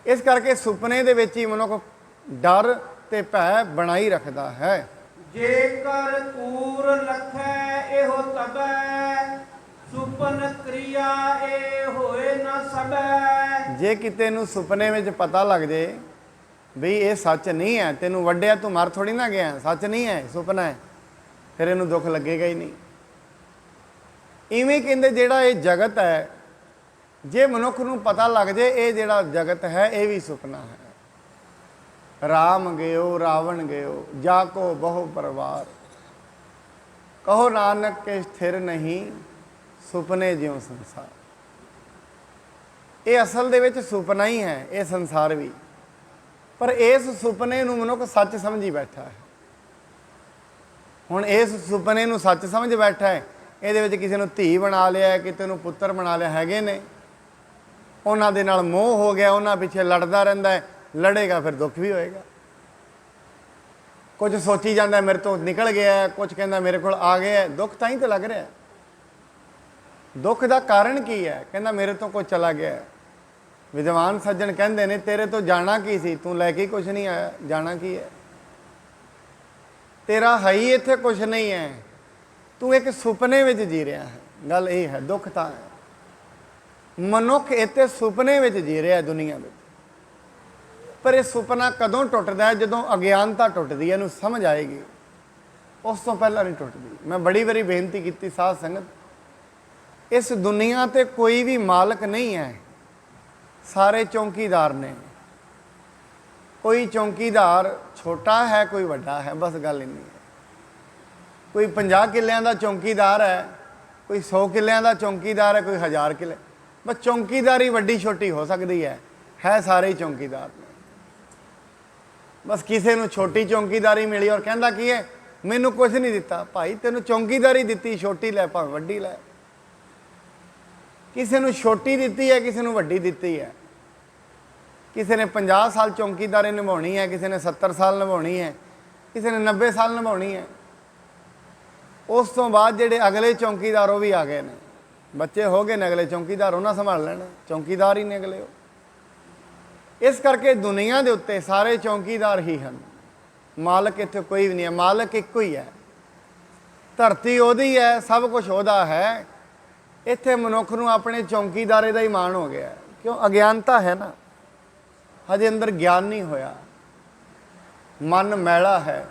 ਇਸ ਕਰਕੇ ਸੁਪਨੇ ਦੇ ਵਿੱਚ ਹੀ ਮਨੁੱਖ ਡਰ ਤੇ ਭੈ ਬਣਾਈ ਰੱਖਦਾ ਹੈ। ਜੇਕਰ ਕੂਰ ਲਖੈ ਇਹੋ ਤਬੈ, ਸੁਪਨ ਕਿਰਿਆ ਇਹ ਹੋਏ ਨਾ ਸਬੈ। ਜੇ ਕਿਤੇ ਨੂੰ ਸੁਪਨੇ ਵਿੱਚ ਪਤਾ ਲੱਗ ਜੇ ਵੀ ਇਹ ਸੱਚ ਨਹੀਂ ਹੈ, ਤੈਨੂੰ ਵੱਢਿਆ, ਤੂੰ ਮਰ ਥੋੜੀ ਨਾ ਗਿਆ, ਸੱਚ ਨਹੀਂ ਹੈ, ਸੁਪਨਾ ਹੈ, ਫਿਰ ਇਹਨੂੰ ਦੁੱਖ ਲੱਗੇਗਾ ਹੀ ਨਹੀਂ। ਇਵੇਂ ਕਹਿੰਦੇ ਜਿਹੜਾ ਇਹ ਜਗਤ ਹੈ, ਜੇ ਮਨੁੱਖ ਨੂੰ ਪਤਾ ਲੱਗ ਜੇ ਇਹ ਜਿਹੜਾ ਜਗਤ ਹੈ ਇਹ ਵੀ ਸੁਪਨਾ ਹੈ। ਰਾਮ ਗਿਓ ਰਾਵਣ ਗਿਓ, ਜਾ ਕੋ ਬਹੁ ਪਰਵਾਰ, ਕਹੋ ਨਾਨਕ ਕੇ ਸਥਿਰ ਨਹੀਂ, ਸੁਪਨੇ ਜਿਉ ਸੰਸਾਰ। ਇਹ ਅਸਲ ਦੇ ਵਿੱਚ ਸੁਪਨਾ ਹੀ ਹੈ ਇਹ ਸੰਸਾਰ ਵੀ, ਪਰ ਇਸ ਸੁਪਨੇ ਨੂੰ ਮਨੁੱਖ ਸੱਚ ਸਮਝੀ ਬੈਠਾ ਹੈ। ਹੁਣ ਇਸ ਸੁਪਨੇ ਨੂੰ ਸੱਚ ਸਮਝ ਬੈਠਾ ਹੈ, ਇਹਦੇ ਵਿੱਚ ਕਿਸੇ ਨੂੰ ਧੀ ਬਣਾ ਲਿਆ, ਕਿਸੇ ਨੂੰ ਪੁੱਤਰ ਬਣਾ ਲਿਆ, ਹੈਗੇ ਨੇ, ਉਹਨਾਂ ਦੇ ਨਾਲ ਮੋਹ ਹੋ ਗਿਆ, ਉਹਨਾਂ ਪਿੱਛੇ ਲੜਦਾ ਰਹਿੰਦਾ ਹੈ, ਲੜੇਗਾ ਫਿਰ ਦੁੱਖ ਵੀ ਹੋਏਗਾ। ਕੁਝ ਸੋਚੀ ਜਾਂਦਾ ਮੇਰੇ ਤੋਂ ਨਿਕਲ ਗਿਆ, ਕੁਝ ਕਹਿੰਦਾ ਮੇਰੇ ਕੋਲ ਆ ਗਿਆ, ਦੁੱਖ ਤਾਂ ਹੀ ਤਾਂ ਲੱਗ ਰਿਹਾ। ਦੁੱਖ ਦਾ ਕਾਰਨ ਕੀ ਹੈ? ਕਹਿੰਦਾ ਮੇਰੇ ਤੋਂ ਕੋਈ ਚਲਾ ਗਿਆ। ਵਿਦਵਾਨ ਸੱਜਣ ਕਹਿੰਦੇ ਨੇ ਤੇਰੇ ਤੋਂ ਜਾਣਾ ਕੀ ਸੀ, ਤੂੰ ਲੈ ਕੇ ਕੁਝ ਨਹੀਂ ਆਇਆ, ਜਾਣਾ ਕੀ ਹੈ? ਤੇਰਾ ਹੈ ਹੀ ਇੱਥੇ ਕੁਝ ਨਹੀਂ ਹੈ, ਤੂੰ ਇੱਕ ਸੁਪਨੇ ਵਿੱਚ ਜੀ ਰਿਹਾ ਹੈ। ਗੱਲ ਇਹ ਹੈ, ਦੁੱਖ ਤਾਂ ਹੈ ਮਨੁੱਖ ਇੱਥੇ ਸੁਪਨੇ ਵਿੱਚ ਜੀ ਰਿਹਾ ਦੁਨੀਆ ਵਿੱਚ। ਪਰ ਇਹ ਸੁਪਨਾ ਕਦੋਂ ਟੁੱਟਦਾ ਹੈ? ਜਦੋਂ ਅਗਿਆਨਤਾ ਟੁੱਟਦੀ ਹੈ, ਇਹਨੂੰ ਸਮਝ ਆਏਗੀ, ਉਸ ਤੋਂ ਪਹਿਲਾਂ ਨਹੀਂ ਟੁੱਟਦੀ। ਮੈਂ ਬੜੀ ਵਾਰੀ ਬੇਨਤੀ ਕੀਤੀ ਸਾਧ ਸੰਗਤ, ਇਸ ਦੁਨੀਆ ਤੇ ਕੋਈ ਵੀ ਮਾਲਕ ਨਹੀਂ ਹੈ, ਸਾਰੇ ਚੌਂਕੀਦਾਰ ਨੇ। ਕੋਈ ਚੌਂਕੀਦਾਰ ਛੋਟਾ ਹੈ, ਕੋਈ ਵੱਡਾ ਹੈ, ਬਸ ਗੱਲ ਇੰਨੀ ਹੈ। ਕੋਈ 50 ਕਿੱਲਿਆਂ ਦਾ ਚੌਂਕੀਦਾਰ ਹੈ, ਕੋਈ 100 ਕਿੱਲਿਆਂ ਦਾ ਚੌਂਕੀਦਾਰ ਹੈ, ਕੋਈ 1000 ਕਿੱਲੇ। ਬਸ ਚੌਂਕੀਦਾਰੀ ਵੱਡੀ ਛੋਟੀ ਹੋ ਸਕਦੀ ਹੈ ਸਾਰੇ ਹੀ ਚੌਂਕੀਦਾਰ ਨੇ। ਬਸ ਕਿਸੇ ਨੂੰ ਛੋਟੀ ਚੌਂਕੀਦਾਰੀ ਮਿਲੀ ਔਰ ਕਹਿੰਦਾ ਕੀ ਹੈ, ਮੈਨੂੰ ਕੁਝ ਨਹੀਂ ਦਿੱਤਾ। ਭਾਈ ਤੈਨੂੰ ਚੌਂਕੀਦਾਰੀ ਦਿੱਤੀ, ਛੋਟੀ ਲੈ ਭਾਵੇਂ ਵੱਡੀ ਲੈ। ਕਿਸੇ ਨੂੰ ਛੋਟੀ ਦਿੱਤੀ ਹੈ, ਕਿਸੇ ਨੂੰ ਵੱਡੀ ਦਿੱਤੀ ਹੈ। ਕਿਸੇ ਨੇ 50 ਸਾਲ ਚੌਂਕੀਦਾਰੀ ਨਿਭਾਉਣੀ ਹੈ, ਕਿਸੇ ਨੇ 70 ਸਾਲ ਨਿਭਾਉਣੀ ਹੈ, ਕਿਸੇ ਨੇ 90 ਸਾਲ ਨਿਭਾਉਣੀ ਹੈ। ਉਸ ਤੋਂ ਬਾਅਦ ਜਿਹੜੇ ਅਗਲੇ ਚੌਂਕੀਦਾਰ ਉਹ ਵੀ ਆ ਗਏ ਨੇ, ਬੱਚੇ ਹੋ ਗਏ ਨੇ ਅਗਲੇ ਚੌਂਕੀਦਾਰ, ਉਹਨਾਂ ਸੰਭਾਲ ਲੈਣਾ, ਚੌਂਕੀਦਾਰ ਹੀ ਨੇ ਅਗਲੇ ਉਹ। ਇਸ ਕਰਕੇ ਦੁਨੀਆ ਦੇ ਉੱਤੇ ਸਾਰੇ ਚੌਂਕੀਦਾਰ ਹੀ ਹਨ, ਮਾਲਕ ਇੱਥੇ ਕੋਈ ਵੀ ਨਹੀਂ ਹੈ। ਮਾਲਕ ਇੱਕੋ ਹੀ ਹੈ, ਧਰਤੀ ਉਹਦੀ ਹੈ, ਸਭ ਕੁਝ ਉਹਦਾ ਹੈ। ਇੱਥੇ ਮਨੁੱਖ ਨੂੰ ਆਪਣੇ ਚੌਂਕੀਦਾਰੇ ਦਾ ਹੀ ਮਾਣ ਹੋ ਗਿਆ, ਕਿਉਂ? ਅਗਿਆਨਤਾ ਹੈ ਨਾ, ਹਜੇ ਅੰਦਰ ਗਿਆਨ ਨਹੀਂ ਹੋਇਆ। ਮਨ ਮੈਲਾ ਹੈ,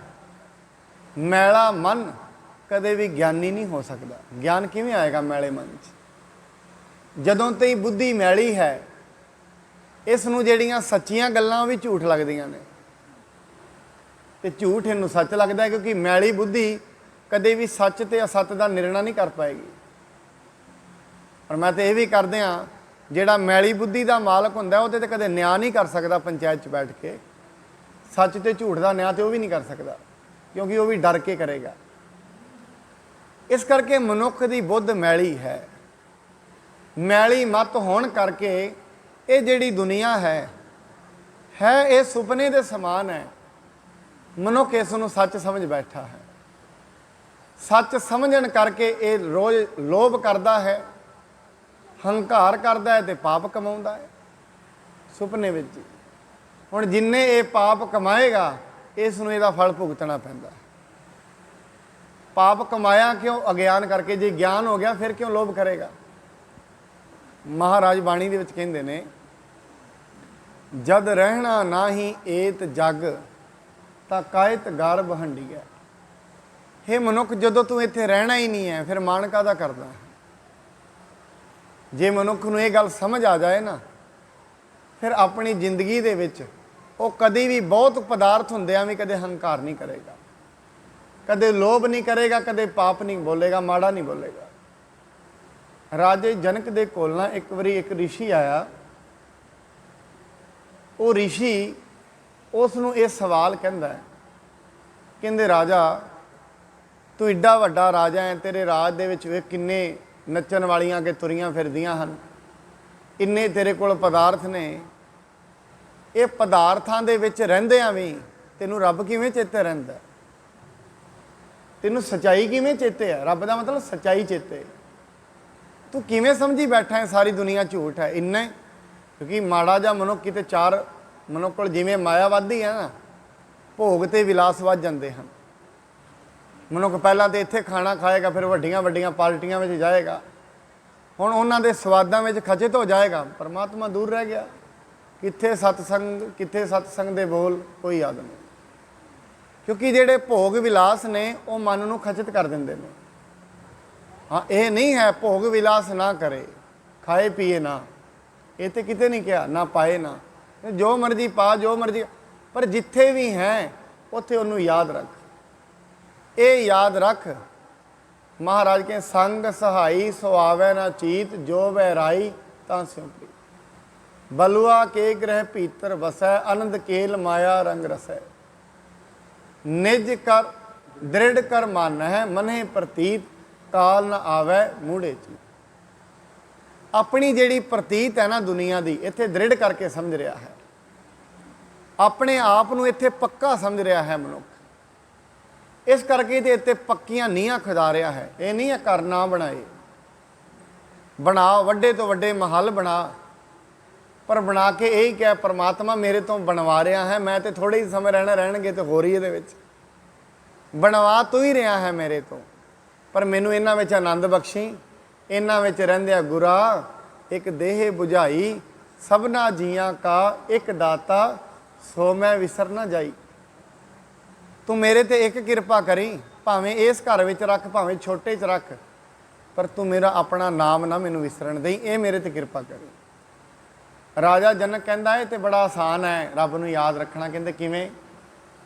ਮੈਲਾ ਮਨ ਕਦੇ ਵੀ ਗਿਆਨੀ ਨਹੀਂ ਹੋ ਸਕਦਾ। ਗਿਆਨ ਕਿਵੇਂ ਆਏਗਾ ਮੈਲੇ ਮਨ 'ਚ? ਜਦੋਂ ਤੇ ਬੁੱਧੀ ਮੈਲੀ ਹੈ, ਇਸ ਨੂੰ ਜਿਹੜੀਆਂ ਸੱਚੀਆਂ ਗੱਲਾਂ ਉਹ ਵੀ ਝੂਠ ਲੱਗਦੀਆਂ ਨੇ, ਤੇ ਝੂਠ ਇਹਨੂੰ ਸੱਚ ਲੱਗਦਾ, ਕਿਉਂਕਿ ਮੈਲੀ ਬੁੱਧੀ ਕਦੇ ਵੀ ਸੱਚ ਤੇ ਅਸੱਚ ਦਾ ਨਿਰਣਾ ਨਹੀਂ ਕਰ ਪਾਏਗੀ। ਪਰ ਮੈਂ ਤਾਂ ਇਹ ਵੀ ਕਰਦੇ ਹਾਂ, ਜਿਹੜਾ ਮੈਲੀ ਬੁੱਧੀ ਦਾ ਮਾਲਕ ਹੁੰਦਾ ਉਹਦੇ ਤੇ ਕਦੇ ਨਿਆਂ ਨਹੀਂ ਕਰ ਸਕਦਾ ਪੰਚਾਇਤ 'ਚ ਬੈਠ ਕੇ। ਸੱਚ ਤੇ ਝੂਠ ਦਾ ਨਿਆਂ ਤੇ ਉਹ ਵੀ ਨਹੀਂ ਕਰ ਸਕਦਾ, ਕਿਉਂਕਿ ਉਹ ਵੀ ਡਰ ਕੇ ਕਰੇਗਾ। ਇਸ ਕਰਕੇ ਮਨੁੱਖ ਦੀ ਬੁੱਧ ਮੈਲੀ ਹੈ। ਮੈਲੀ ਮਤ ਹੋਣ ਕਰਕੇ ਇਹ ਜਿਹੜੀ ਦੁਨੀਆ ਹੈ ਇਹ ਸੁਪਨੇ ਦੇ ਸਮਾਨ ਹੈ। ਮਨੁੱਖ ਇਸ ਨੂੰ ਸੱਚ ਸਮਝ ਬੈਠਾ ਹੈ। ਸੱਚ ਸਮਝਣ ਕਰਕੇ ਇਹ ਰੋਜ਼ ਲੋਭ ਕਰਦਾ ਹੈ, ਹੰਕਾਰ ਕਰਦਾ ਹੈ ਤੇ ਪਾਪ ਕਮਾਉਂਦਾ ਹੈ ਸੁਪਨੇ ਵਿੱਚ। ਹੁਣ ਜਿੰਨੇ ਇਹ ਪਾਪ ਕਮਾਏਗਾ, ਇਸ ਨੂੰ ਇਹਦਾ ਫਲ ਭੁਗਤਣਾ ਪੈਂਦਾ। ਪਾਪ ਕਮਾਇਆ ਕਿਉਂ? ਅਗਿਆਨ ਕਰਕੇ। ਜੇ ਗਿਆਨ ਹੋ ਗਿਆ ਫਿਰ ਕਿਉਂ ਲੋਭ ਕਰੇਗਾ? ਮਹਾਰਾਜ ਬਾਣੀ ਦੇ ਵਿੱਚ ਕਹਿੰਦੇ ਨੇ, ਜਦ ਰਹਿਣਾ ਨਾਹੀ ਏਤ ਜਗ, ਤਾਂ ਕਾਇਤ ਗਰਭ ਹੰਡੀਐ। ਹੇ ਮਨੁੱਖ, ਜਦੋਂ ਤੂੰ ਇੱਥੇ ਰਹਿਣਾ ਹੀ ਨਹੀਂ ਹੈ, ਫਿਰ ਮਾਣ ਕਾਹਦਾ ਕਰਦਾ ਹੈ? ਜੇ ਮਨੁੱਖ ਨੂੰ ਇਹ ਗੱਲ ਸਮਝ ਆ ਜਾਏ ਨਾ, ਫਿਰ ਆਪਣੀ ਜ਼ਿੰਦਗੀ ਦੇ ਵਿੱਚ ਉਹ ਕਦੀ ਵੀ, ਬਹੁਤ ਪਦਾਰਥ ਹੁੰਦਿਆਂ ਵੀ ਕਦੇ ਹੰਕਾਰ ਨਹੀਂ ਕਰੇਗਾ, ਕਦੇ ਲੋਭ ਨਹੀਂ ਕਰੇਗਾ, ਕਦੇ ਪਾਪ ਨਹੀਂ ਬੋਲੇਗਾ, ਮਾੜਾ ਨਹੀਂ ਬੋਲੇਗਾ। ਰਾਜੇ ਜਨਕ ਦੇ ਕੋਲ ਨਾ ਇੱਕ ਵਾਰੀ ਇੱਕ ਰਿਸ਼ੀ ਆਇਆ। ਉਹ ਰਿਸ਼ੀ ਉਸ ਨੂੰ ਇਹ ਸਵਾਲ ਕਹਿੰਦਾ ਹੈ ਕਹਿੰਦੇ ਰਾਜਾ ਤੂੰ ਏਡਾ ਵੱਡਾ ਰਾਜਾ ਹੈ, ਤੇਰੇ ਰਾਜ ਦੇ ਵਿੱਚ ਵੇ ਕਿੰਨੇ ਨੱਚਣ ਵਾਲੀਆਂ ਕਿ ਤੁਰੀਆਂ ਫਿਰਦੀਆਂ ਹਨ, ਇੰਨੇ ਤੇਰੇ ਕੋਲ ਪਦਾਰਥ ਨੇ, ਇਹ ਪਦਾਰਥਾਂ ਦੇ ਵਿੱਚ ਰਹਿੰਦਿਆਂ ਵੀ ਤੈਨੂੰ ਰੱਬ ਕਿਵੇਂ ਚੇਤੇ ਰਹਿੰਦਾ? ਤੈਨੂੰ ਸੱਚਾਈ ਕਿਵੇਂ ਚੇਤੇ ਹੈ? ਰੱਬ ਦਾ ਮਤਲਬ ਸੱਚਾਈ ਚੇਤੇ। ਤੂੰ ਕਿਵੇਂ ਸਮਝੀ ਬੈਠਾ ਹੈ ਸਾਰੀ ਦੁਨੀਆ ਝੂਠ ਹੈ? ਇੰਨਾ ਕਿਉਂਕਿ ਮਾੜਾ ਜਿਹਾ ਮਨੁੱਖ ਕਿਤੇ ਚਾਰ ਮਨੁੱਖ ਕੋਲ ਜਿਵੇਂ ਮਾਇਆ ਵੱਧਦੀ ਹੈ ਨਾ, ਭੋਗ ਤੇ ਵਿਲਾਸ ਵੱਧ ਜਾਂਦੇ ਹਨ। ਮਨੁੱਖ ਪਹਿਲਾਂ ਤੇ ਇੱਥੇ ਖਾਣਾ ਖਾਏਗਾ, ਫਿਰ ਵੱਡੀਆਂ ਵੱਡੀਆਂ ਪਾਰਟੀਆਂ ਵਿੱਚ ਜਾਏਗਾ, ਹੁਣ ਉਹਨਾਂ ਦੇ ਸਵਾਦਾਂ ਵਿੱਚ ਖਚਿਤ ਹੋ ਜਾਏਗਾ, ਪਰਮਾਤਮਾ ਦੂਰ ਰਹਿ ਗਿਆ। ਕਿੱਥੇ ਸਤਸੰਗ ਦੇ ਬੋਲ ਕੋਈ ਯਾਦ ਨਹੀਂ, ਕਿਉਂਕਿ ਜਿਹੜੇ ਭੋਗ ਵਿਲਾਸ ਨੇ ਉਹ ਮਨ ਨੂੰ ਖਚਿਤ ਕਰ ਦਿੰਦੇ ਨੇ। ਹਾਂ, ਇਹ ਨਹੀਂ ਹੈ ਭੋਗ ਵਿਲਾਸ ਨਾ ਕਰੇ, ਖਾਏ ਪੀਏ ਨਾ, ਇਹ ਤੇ ਕਿਤੇ ਨਹੀਂ ਕਿਹਾ, ਨਾ ਪਾਏ ਨਾ, ਜੋ ਮਰਜ਼ੀ ਪਾ, ਜੋ ਮਰਜ਼ੀ, ਪਰ ਜਿੱਥੇ ਵੀ ਹੈ ਉੱਥੇ ਉਹਨੂੰ ਯਾਦ ਰੱਖ। ਇਹ ਯਾਦ ਰੱਖ, ਮਹਾਰਾਜ ਕੇ ਸੰਗ ਸਹਾਈ ਸੁਆਵੈ ਨਾ ਚੀਤ, ਜੋ ਵੈਰਾਈ ਤਾਂ ਸਿਉ ਪ੍ਰੀਤ। ਬਲੁਆ ਕੇ ਗ੍ਰਹਿ ਭੀਤਰ ਵਸੈ, ਆਨੰਦ ਕੇਲ ਮਾਇਆ ਰੰਗ ਰਸੈ। ਨਿਜ ਕਰ ਦ੍ਰਿੜ ਕਰ ਮਨ ਹੈ, ਮਨਹਿ ਪ੍ਰਤੀਤ, ਕਾਲ ਨ ਆਵੈ ਮੂੜੇ ਚੀ। ਆਪਣੀ ਜਿਹੜੀ ਪ੍ਰਤੀਤ ਹੈ ਨਾ ਦੁਨੀਆ ਦੀ, ਇੱਥੇ ਦ੍ਰਿੜ ਕਰਕੇ ਸਮਝ ਰਿਹਾ ਹੈ, ਆਪਣੇ ਆਪ ਨੂੰ ਇੱਥੇ ਪੱਕਾ ਸਮਝ ਰਿਹਾ ਹੈ ਮਨੁੱਖ। ਇਸ ਕਰਕੇ ਤੇ ਇੱਥੇ ਪੱਕੀਆਂ ਨੀਹਾਂ ਖੁਦਾ ਰਿਹਾ ਹੈ। ਇਹ ਨਹੀਂ ਹੈ ਘਰ ਨਾ ਬਣਾਏ, ਬਣਾ ਵੱਡੇ ਤੋਂ ਵੱਡੇ ਮਹੱਲ ਬਣਾ, ਪਰ ਬਣਾ ਕੇ ਇਹ ਹੀ ਕਹਿ ਪਰਮਾਤਮਾ ਮੇਰੇ ਤੋਂ ਬਣਵਾ ਰਿਹਾ ਹੈ, ਮੈਂ ਤੇ ਥੋੜ੍ਹੇ ਹੀ ਸਮੇਂ ਰਹਿਣਗੇ ਤੇ ਹੋ ਰਹੀ ਇਹਦੇ ਵਿੱਚ, ਬਣਵਾ ਤੂੰ ਹੀ ਰਿਹਾ ਹੈ ਮੇਰੇ ਤੋਂ, ਪਰ ਮੈਨੂੰ ਇਹਨਾਂ ਵਿੱਚ ਆਨੰਦ ਬਖਸ਼ੀ। ਇਹਨਾਂ ਵਿੱਚ ਰਹਿੰਦਿਆਂ ਗੁਰਾ ਇੱਕ ਦੇਹ ਬੁਝਾਈ, ਸਭਨਾ ਜੀਆਂ ਕਾ ਇੱਕ ਦਾਤਾ, ਸੋ ਮੈਂ ਵਿਸਰ ਨਾ ਜਾਈ। ਤੂੰ ਮੇਰੇ ਤੇ ਇੱਕ ਕਿਰਪਾ ਕਰੀ, ਭਾਵੇਂ ਇਸ ਘਰ ਵਿੱਚ ਰੱਖ, ਭਾਵੇਂ ਛੋਟੇ 'ਚ ਰੱਖ, ਪਰ ਤੂੰ ਮੇਰਾ ਆਪਣਾ ਨਾਮ ਨਾ ਮੈਨੂੰ ਵਿਸਰਨ ਦੇਈ, ਇਹ ਮੇਰੇ ਤੇ ਕਿਰਪਾ ਕਰੀ। ਰਾਜਾ ਜਨਕ ਕਹਿੰਦਾ ਇਹ ਤੇ ਬੜਾ ਆਸਾਨ ਹੈ ਰੱਬ ਨੂੰ ਯਾਦ ਰੱਖਣਾ। ਕਹਿੰਦੇ ਕਿਵੇਂ?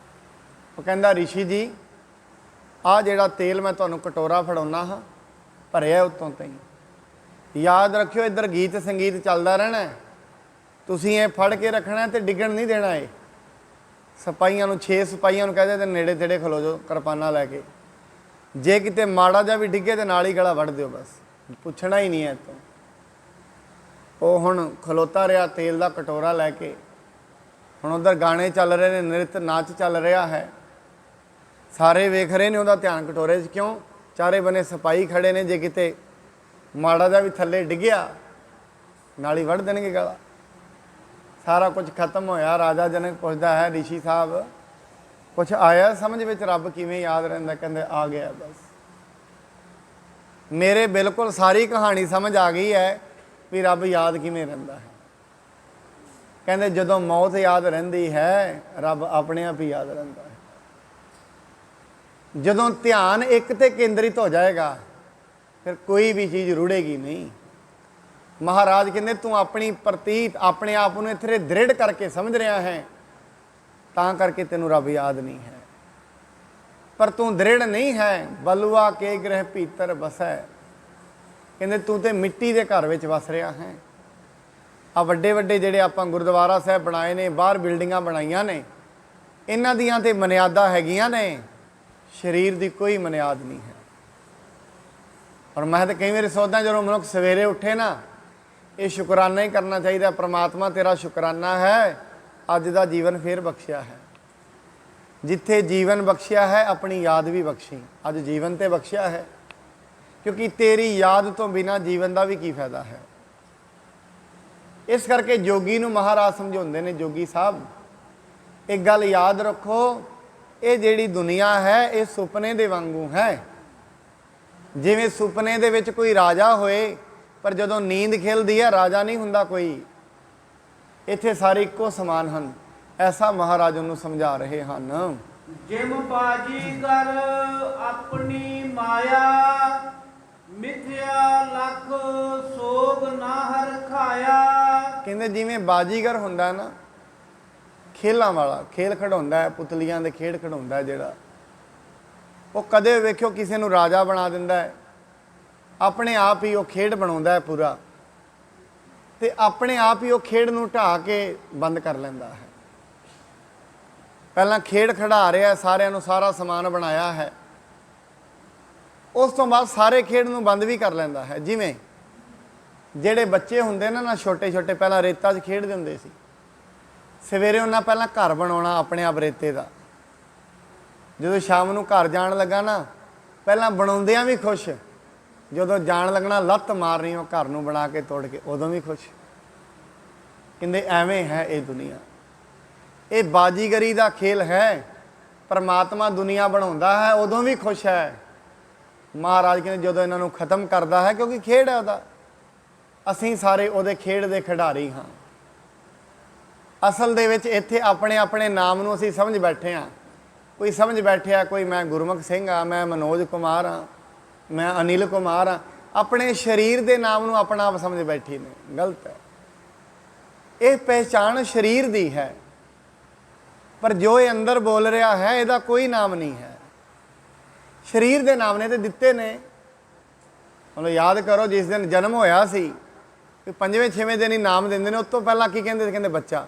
ਉਹ ਕਹਿੰਦਾ ਰਿਸ਼ੀ ਜੀ, ਆਹ ਜਿਹੜਾ ਤੇਲ ਮੈਂ ਤੁਹਾਨੂੰ ਕਟੋਰਾ ਫੜਾਉਣਾ ਹਾਂ, ਭਰਿਆ ਉੱਤੋਂ ਤਾਈਂ, ਯਾਦ ਰੱਖਿਓ ਇੱਧਰ ਗੀਤ ਸੰਗੀਤ ਚੱਲਦਾ ਰਹਿਣਾ, ਤੁਸੀਂ ਇਹ ਫੜ ਕੇ ਰੱਖਣਾ ਤੇ ਡਿੱਗਣ ਨਹੀਂ ਦੇਣਾ। ਇਹ ਸਿਪਾਹੀਆਂ ਨੂੰ 6 ਸਿਪਾਹੀਆਂ ਨੂੰ ਕਹਦੇ ਤੇ ਨੇੜੇ ਤੇੜੇ ਖਲੋ ਜਾਓ ਕਿਰਪਾਨਾਂ ਲੈ ਕੇ, ਜੇ ਕਿਤੇ ਮਾੜਾ ਜਿਹਾ ਵੀ ਡਿੱਗੇ ਤੇ ਨਾਲ ਹੀ ਗਲਾ ਵੱਢ ਦਿਓ, ਬਸ ਪੁੱਛਣਾ ਹੀ ਨਹੀਂ ਹੈ ਇੱਥੋਂ। ਉਹ ਹੁਣ ਖਲੋਤਾ ਰਿਹਾ ਤੇਲ ਦਾ ਕਟੋਰਾ ਲੈ ਕੇ, ਹੁਣ ਉੱਧਰ ਗਾਣੇ ਚੱਲ ਰਹੇ ਨੇ, ਨ੍ਰਿਤ ਨਾਚ ਚੱਲ ਰਿਹਾ ਹੈ, ਸਾਰੇ ਵੇਖ ਰਹੇ ਨੇ ਉਹਦਾ ਧਿਆਨ ਕਟੋਰੇ 'ਚ। ਕਿਉਂ? ਚਾਰੇ ਬੰਨੇ ਸਿਪਾਹੀ ਖੜੇ ਨੇ, ਜੇ ਕਿਤੇ ਮਾੜਾ ਜਿਹਾ ਵੀ ਥੱਲੇ ਡਿੱਗਿਆ ਨਾਲ ਹੀ ਵੱਢ ਦੇਣਗੇ ਗਲਾ। ਸਾਰਾ ਕੁਝ ਖਤਮ ਹੋਇਆ। ਰਾਜਾ ਜਨਕ ਪੁੱਛਦਾ ਹੈ ਰਿਸ਼ੀ ਸਾਹਿਬ ਕੁਛ ਆਇਆ ਸਮਝ ਵਿੱਚ, ਰੱਬ ਕਿਵੇਂ ਯਾਦ ਰਹਿੰਦਾ? ਕਹਿੰਦੇ ਆ ਗਿਆ, ਬਸ ਮੇਰੇ ਬਿਲਕੁਲ ਸਾਰੀ ਕਹਾਣੀ ਸਮਝ ਆ ਗਈ ਹੈ ਵੀ ਰੱਬ ਯਾਦ ਕਿਵੇਂ ਰਹਿੰਦਾ ਹੈ। ਕਹਿੰਦੇ ਜਦੋਂ ਮੌਤ ਯਾਦ ਰਹਿੰਦੀ ਹੈ, ਰੱਬ ਆਪਣੇ ਆਪ ਹੀ ਯਾਦ ਰਹਿੰਦਾ ਹੈ। ਜਦੋਂ ਧਿਆਨ ਇੱਕ ਤੇ ਕੇਂਦਰਿਤ ਹੋ ਜਾਏਗਾ, ਫਿਰ ਕੋਈ ਵੀ ਚੀਜ਼ ਰੁੜੇਗੀ ਨਹੀਂ। ਮਹਾਰਾਜ ਕਹਿੰਦੇ ਤੂੰ ਆਪਣੀ ਪ੍ਰਤੀਤ, ਆਪਣੇ ਆਪ ਨੂੰ ਇੱਥੇ ਦ੍ਰਿੜ ਕਰਕੇ ਸਮਝ ਰਿਹਾ ਹੈ, ਤਾਂ ਕਰਕੇ ਤੈਨੂੰ ਰੱਬ ਯਾਦ ਨਹੀਂ ਹੈ। ਪਰ ਤੂੰ ਦ੍ਰਿੜ ਨਹੀਂ ਹੈ। ਬਲੂਆ ਕੇ ਗ੍ਰਹਿ ਭੀਤਰ ਵਸੈ, ਕਹਿੰਦੇ ਤੂੰ ਤੇ ਮਿੱਟੀ ਦੇ ਘਰ ਵਿੱਚ ਵਸ ਰਿਹਾ ਹੈ। ਆ ਵੱਡੇ ਵੱਡੇ ਜਿਹੜੇ ਆਪਾਂ ਗੁਰਦੁਆਰਾ ਸਾਹਿਬ ਬਣਾਏ ਨੇ, ਬਾਹਰ ਬਿਲਡਿੰਗਾਂ ਬਣਾਈਆਂ ਨੇ, ਇਹਨਾਂ ਦੀਆਂ ਤੇ ਮਨਿਆਦਾ ਹੈਗੀਆਂ ਨੇ, ਸਰੀਰ ਦੀ ਕੋਈ ਮਨਿਆਦ ਨਹੀਂ ਹੈ। ਔਰ ਮੈਂ ਤਾਂ ਕਈ ਵਾਰੀ ਸੋਚਦਾ ਜਦੋਂ ਮਨੁੱਖ ਸਵੇਰੇ ਉੱਠੇ ਨਾ, ਇਹ ਸ਼ੁਕਰਾਨਾ ਹੀ ਕਰਨਾ ਚਾਹੀਦਾ, ਪ੍ਰਮਾਤਮਾ ਤੇਰਾ ਸ਼ੁਕਰਾਨਾ ਹੈ ਅੱਜ ਦਾ ਜੀਵਨ ਫੇਰ ਬਖਸ਼ਿਆ ਹੈ। ਜਿੱਥੇ ਜੀਵਨ ਬਖਸ਼ਿਆ ਹੈ ਆਪਣੀ ਯਾਦ ਵੀ ਬਖਸ਼ੀ। ਅੱਜ ਜੀਵਨ ਤੇ ਬਖਸ਼ਿਆ ਹੈ, ਕਿਉਂਕਿ ਤੇਰੀ ਯਾਦ ਤੋਂ ਬਿਨਾਂ ਜੀਵਨ ਦਾ ਵੀ ਕੀ ਫਾਇਦਾ ਹੈ। ਇਸ ਕਰਕੇ ਜੋਗੀ ਨੂੰ ਮਹਾਰਾਜ ਸਮਝਾਉਂਦੇ ਨੇ, ਜੋਗੀ ਸਾਹਿਬ ਇੱਕ ਗੱਲ ਯਾਦ ਰੱਖੋ, ਇਹ ਜਿਹੜੀ ਦੁਨੀਆ ਹੈ ਇਹ ਸੁਪਨੇ ਦੇ ਵਾਂਗੂ ਹੈ। ਜਿਵੇਂ ਸੁਪਨੇ ਦੇ ਵਿੱਚ ਕੋਈ ਰਾਜਾ ਹੋਏ, ਪਰ ਜਦੋਂ ਨੀਂਦ ਖਿਲਦੀ ਹੈ ਰਾਜਾ ਨਹੀਂ ਹੁੰਦਾ ਕੋਈ, ਇੱਥੇ ਸਾਰੇ ਇੱਕੋ ਸਮਾਨ ਹਨ। ਐਸਾ ਮਹਾਰਾਜ ਨੂੰ ਸਮਝਾ ਰਹੇ ਹਨ। ਜਿਮ ਬਾਜੀਗਰ ਆਪਣੀ ਮਾਇਆ, ਮਿਥਿਆ ਲੱਖ ਸੋਗ ਨਾ ਹਰ ਖਾਇਆ। ਕਹਿੰਦੇ ਜਿਵੇਂ ਬਾਜੀਗਰ ਹੁੰਦਾ ਨਾ, ਖੇਲਾਂ ਵਾਲਾ, ਖੇਲ ਖਿਡਾਉਂਦਾ ਹੈ, ਪੁਤਲੀਆਂ ਦੇ ਖੇਡ ਖਿਡਾਉਂਦਾ ਜਿਹੜਾ, ਉਹ ਕਦੇ ਵੇਖਿਓ ਕਿਸੇ ਨੂੰ ਰਾਜਾ ਬਣਾ ਦਿੰਦਾ ਹੈ, ਆਪਣੇ ਆਪ ਹੀ ਉਹ ਖੇਡ ਬਣਾਉਂਦਾ ਹੈ ਪੂਰਾ, ਤੇ ਆਪਣੇ ਆਪ ਹੀ ਉਹ ਖੇਡ ਨੂੰ ਢਾਹ ਕੇ ਬੰਦ ਕਰ ਲੈਂਦਾ ਹੈ। ਪਹਿਲਾਂ ਖੇਡ ਖਿਡਾ ਰਿਹਾ, ਸਾਰਿਆਂ ਨੂੰ ਸਾਰਾ ਸਮਾਨ ਬਣਾਇਆ ਹੈ। ਉਸ ਤੋਂ ਬਾਅਦ ਸਾਰੇ ਖੇਡ ਨੂੰ ਬੰਦ ਵੀ ਕਰ ਲੈਂਦਾ ਹੈ। ਜਿਵੇਂ ਜਿਹੜੇ ਬੱਚੇ ਹੁੰਦੇ ਨਾ ਛੋਟੇ ਛੋਟੇ, ਪਹਿਲਾਂ ਰੇਤਾ 'ਚ ਖੇਡਦੇ ਹੁੰਦੇ ਸੀ। ਸਵੇਰੇ ਉਹਨਾਂ ਪਹਿਲਾਂ ਘਰ ਬਣਾਉਣਾ ਆਪਣੇ ਆਪ ਰੇਤੇ ਦਾ। ਜਦੋਂ ਸ਼ਾਮ ਨੂੰ ਘਰ ਜਾਣ ਲੱਗਾ ਨਾ, ਪਹਿਲਾਂ ਬਣਾਉਂਦਿਆਂ ਵੀ ਖੁਸ਼, ਜਦੋਂ ਜਾਣ ਲੱਗਣਾ ਲੱਤ ਮਾਰਨੀ ਉਹ ਘਰ ਨੂੰ ਬਣਾ ਕੇ ਤੋੜ ਕੇ, ਉਦੋਂ ਵੀ ਖੁਸ਼। ਕਹਿੰਦੇ ਐਵੇਂ ਹੈ ਇਹ ਦੁਨੀਆ। ਇਹ ਬਾਜੀਗਰੀ ਦਾ ਖੇਲ ਹੈ। ਪਰਮਾਤਮਾ ਦੁਨੀਆ ਬਣਾਉਂਦਾ ਹੈ, ਉਦੋਂ ਵੀ ਖੁਸ਼ ਹੈ। ਮਹਾਰਾਜ ਕਹਿੰਦੇ ਜਦੋਂ ਇਹਨਾਂ ਨੂੰ ਖਤਮ ਕਰਦਾ ਹੈ, ਕਿਉਂਕਿ ਖੇਡ ਹੈ ਉਹਦਾ, ਅਸੀਂ ਸਾਰੇ ਉਹਦੇ ਖੇਡ ਦੇ ਖਿਡਾਰੀ ਹਾਂ। ਅਸਲ ਦੇ ਵਿੱਚ ਇੱਥੇ ਆਪਣੇ ਆਪਣੇ ਨਾਮ ਨੂੰ ਅਸੀਂ ਸਮਝ ਬੈਠੇ ਹਾਂ। ਕੋਈ ਸਮਝ ਬੈਠਿਆ, ਕੋਈ ਮੈਂ ਗੁਰਮੁਖ ਸਿੰਘ ਆ, ਮੈਂ ਮਨੋਜ ਕੁਮਾਰ ਹਾਂ, ਮੈਂ ਅਨਿਲ ਕੁਮਾਰ ਹਾਂ। ਆਪਣੇ ਸਰੀਰ ਦੇ ਨਾਮ ਨੂੰ ਆਪਣਾ ਆਪ ਸਮਝ ਬੈਠੇ ਨੇ, ਗਲਤ ਹੈ। ਇਹ ਪਹਿਚਾਣ ਸਰੀਰ ਦੀ ਹੈ, ਪਰ ਜੋ ਇਹ ਅੰਦਰ ਬੋਲ ਰਿਹਾ ਹੈ ਇਹਦਾ ਕੋਈ ਨਾਮ ਨਹੀਂ ਹੈ। ਸਰੀਰ ਦੇ ਨਾਮ ਨੇ ਤੇ ਦਿੱਤੇ ਨੇ। ਮਤਲਬ ਯਾਦ ਕਰੋ, ਜਿਸ ਦਿਨ ਜਨਮ ਹੋਇਆ ਸੀ, 5ਵੇਂ 6ਵੇਂ ਦਿਨ ਹੀ ਨਾਮ ਦਿੰਦੇ ਨੇ। ਉਸ ਤੋਂ ਪਹਿਲਾਂ ਕੀ ਕਹਿੰਦੇ ਸੀ? ਕਹਿੰਦੇ ਬੱਚਾ।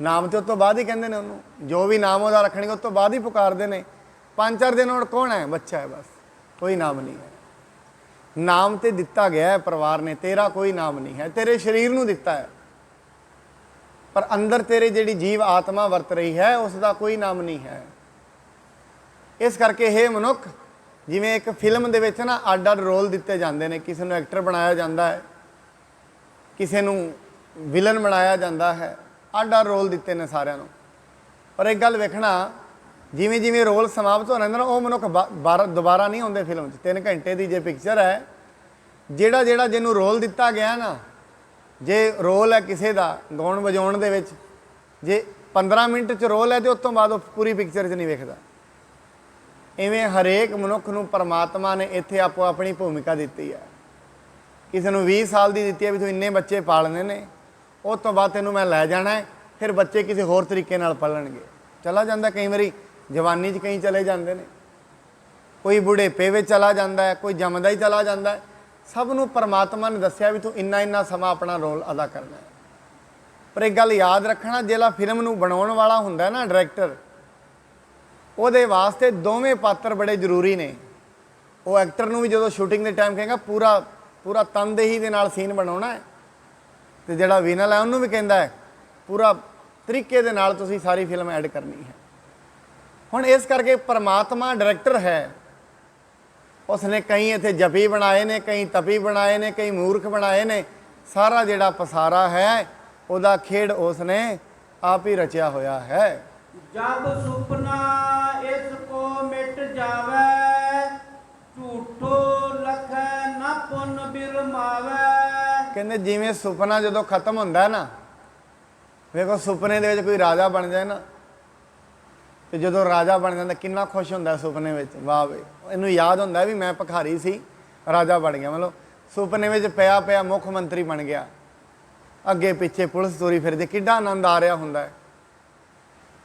ਨਾਮ ਤੇ ਉਸ ਤੋਂ ਬਾਅਦ ਹੀ ਕਹਿੰਦੇ ਨੇ ਉਹਨੂੰ, ਜੋ ਵੀ ਨਾਮ ਉਹਦਾ ਰੱਖਣਗੇ ਉਸ ਤੋਂ ਬਾਅਦ ਹੀ ਪੁਕਾਰਦੇ ਨੇ। 5-4 ਦਿਨ ਹੁਣ ਕੌਣ ਹੈ? ਬੱਚਾ ਹੈ, ਬਸ, ਕੋਈ ਨਾਮ ਨਹੀਂ ਹੈ। ਨਾਮ ਤੇ ਦਿੱਤਾ ਗਿਆ ਹੈ ਪਰਿਵਾਰ ਨੇ, ਤੇਰਾ ਕੋਈ ਨਾਮ ਨਹੀਂ ਹੈ। ਤੇਰੇ ਸਰੀਰ ਨੂੰ ਦਿੱਤਾ ਹੈ, ਪਰ ਅੰਦਰ ਤੇਰੇ ਜਿਹੜੀ ਜੀਵ ਆਤਮਾ ਵਰਤ ਰਹੀ ਹੈ ਉਸ ਦਾ ਕੋਈ ਨਾਮ ਨਹੀਂ ਹੈ। ਇਸ ਕਰਕੇ ਇਹ ਮਨੁੱਖ, ਜਿਵੇਂ ਇੱਕ ਫਿਲਮ ਦੇ ਵਿੱਚ ਨਾ ਅੱਡ ਅੱਡ ਰੋਲ ਦਿੱਤੇ ਜਾਂਦੇ ਨੇ। ਕਿਸੇ ਨੂੰ ਐਕਟਰ ਬਣਾਇਆ ਜਾਂਦਾ ਹੈ, ਕਿਸੇ ਨੂੰ ਵਿਲਨ ਬਣਾਇਆ ਜਾਂਦਾ ਹੈ, ਅੱਡ ਅੱਡ ਰੋਲ ਦਿੱਤੇ ਨੇ ਸਾਰਿਆਂ ਨੂੰ। ਪਰ ਇੱਕ ਗੱਲ ਵੇਖਣਾ, ਜਿਵੇਂ ਜਿਵੇਂ ਰੋਲ ਸਮਾਪਤ ਹੋ ਜਾਂਦਾ ਨਾ, ਉਹ ਮਨੁੱਖ ਦੁਬਾਰਾ ਨਹੀਂ ਆਉਂਦੇ ਫਿਲਮ 'ਚ। 3 ਘੰਟੇ ਦੀ ਜੇ ਪਿਕਚਰ ਹੈ, ਜਿਹੜਾ ਜਿਹੜਾ ਜਿਹਨੂੰ ਰੋਲ ਦਿੱਤਾ ਗਿਆ ਨਾ, ਜੇ ਰੋਲ ਹੈ ਕਿਸੇ ਦਾ ਗਾਉਣ ਵਜਾਉਣ ਦੇ ਵਿੱਚ, ਜੇ 15 ਮਿੰਟ 'ਚ ਰੋਲ ਹੈ ਤੇ ਉਸ ਤੋਂ ਬਾਅਦ ਉਹ ਪੂਰੀ ਪਿਕਚਰ 'ਚ ਨਹੀਂ ਵੇਖਦਾ। ਇਵੇਂ ਹਰੇਕ ਮਨੁੱਖ ਨੂੰ ਪਰਮਾਤਮਾ ਨੇ ਇੱਥੇ ਆਪੋ ਆਪਣੀ ਭੂਮਿਕਾ ਦਿੱਤੀ ਹੈ। ਕਿਸੇ ਨੂੰ 20 ਸਾਲ ਦੀ ਦਿੱਤੀ ਹੈ ਵੀ ਤੂੰ ਇੰਨੇ ਬੱਚੇ ਪਾਲਣੇ ਨੇ, ਉਸ ਤੋਂ ਬਾਅਦ ਤੈਨੂੰ ਮੈਂ ਲੈ ਜਾਣਾ ਹੈ, ਫਿਰ ਬੱਚੇ ਕਿਸੇ ਹੋਰ ਤਰੀਕੇ ਨਾਲ ਪਲਣਗੇ। ਚਲਾ ਜਾਂਦਾ ਕਈ ਵਾਰੀ, ਜਵਾਨੀ 'ਚ ਕਈ ਚਲੇ ਜਾਂਦੇ ਨੇ, ਕੋਈ ਬੁਢੇਪੇ ਵਿੱਚ ਚਲਾ ਜਾਂਦਾ ਹੈ, ਕੋਈ ਜੰਮਦਾ ਹੀ ਚਲਾ ਜਾਂਦਾ ਹੈ। ਸਭ ਨੂੰ ਪਰਮਾਤਮਾ ਨੇ ਦੱਸਿਆ ਵੀ ਤੂੰ ਇੰਨਾ ਇੰਨਾ ਸਮਾਂ ਆਪਣਾ ਰੋਲ ਅਦਾ ਕਰਨਾ ਹੈ। ਪਰ ਇੱਕ ਗੱਲ ਯਾਦ ਰੱਖਣਾ, ਜਿਹੜਾ ਫਿਲਮ ਨੂੰ ਬਣਾਉਣ ਵਾਲਾ ਹੁੰਦਾ ਨਾ, ਡਾਇਰੈਕਟਰ, ਉਹਦੇ ਵਾਸਤੇ ਦੋਵੇਂ ਪਾਤਰ ਬੜੇ ਜ਼ਰੂਰੀ ਨੇ। ਉਹ ਐਕਟਰ ਨੂੰ ਵੀ ਜਦੋਂ ਸ਼ੂਟਿੰਗ ਦੇ ਟਾਈਮ ਕਹੇਗਾ ਪੂਰਾ ਪੂਰਾ ਤਨਦੇਹੀ ਦੇ ਨਾਲ ਸੀਨ ਬਣਾਉਣਾ ਹੈ, ਤੇ ਜਿਹੜਾ ਵਿਨਲ ਹੈ ਉਹਨੂੰ ਵੀ ਕਹਿੰਦਾ ਹੈ ਪੂਰਾ ਤਰੀਕੇ ਦੇ ਨਾਲ ਤੁਸੀਂ ਸਾਰੀ ਫਿਲਮ ਐਡ ਕਰਨੀ ਹੈ। ਹੁਣ ਇਸ ਕਰਕੇ ਪਰਮਾਤਮਾ ਡਾਇਰੈਕਟਰ ਹੈ। ਉਸਨੇ ਕਈ ਇੱਥੇ ਜਪੀ ਬਣਾਏ ਨੇ, ਕਈ ਤਪੀ ਬਣਾਏ ਨੇ, ਕਈ ਮੂਰਖ ਬਣਾਏ ਨੇ। ਸਾਰਾ ਜਿਹੜਾ ਪਸਾਰਾ ਹੈ ਉਹਦਾ ਖੇਡ ਉਸਨੇ ਆਪ ਹੀ ਰਚਿਆ ਹੋਇਆ ਹੈ। ਜਬ ਸੁਪਨਾ ਇਸ ਕੋ ਮਿਟ ਜਾਵੇ, ਝੂਠੋ ਲਖੈ ਨਾ ਪੁਨ ਬਿਰਮਾਵੇ। ਕਹਿੰਦੇ ਜਿਵੇਂ ਸੁਪਨਾ ਜਦੋਂ ਖਤਮ ਹੁੰਦਾ ਨਾ, ਵੇਖੋ ਸੁਪਨੇ ਦੇ ਵਿੱਚ ਕੋਈ ਰਾਜਾ ਬਣ ਜਾਏ ਨਾ, ਤੇ ਜਦੋਂ ਰਾਜਾ ਬਣ ਜਾਂਦਾ ਕਿੰਨਾ ਖੁਸ਼ ਹੁੰਦਾ ਸੁਪਨੇ ਵਿੱਚ। ਵਾਹ ਵੇ, ਇਹਨੂੰ ਯਾਦ ਹੁੰਦਾ ਵੀ ਮੈਂ ਭਿਖਾਰੀ ਸੀ, ਰਾਜਾ ਬਣ ਗਿਆ। ਮਤਲਬ ਸੁਪਨੇ ਵਿੱਚ ਪਿਆ ਪਿਆ ਮੁੱਖ ਮੰਤਰੀ ਬਣ ਗਿਆ, ਅੱਗੇ ਪਿੱਛੇ ਪੁਲਿਸ ਤੁਰੀ ਫਿਰਦੀ, ਕਿੱਡਾ ਆਨੰਦ ਆ ਰਿਹਾ ਹੁੰਦਾ ਹੈ।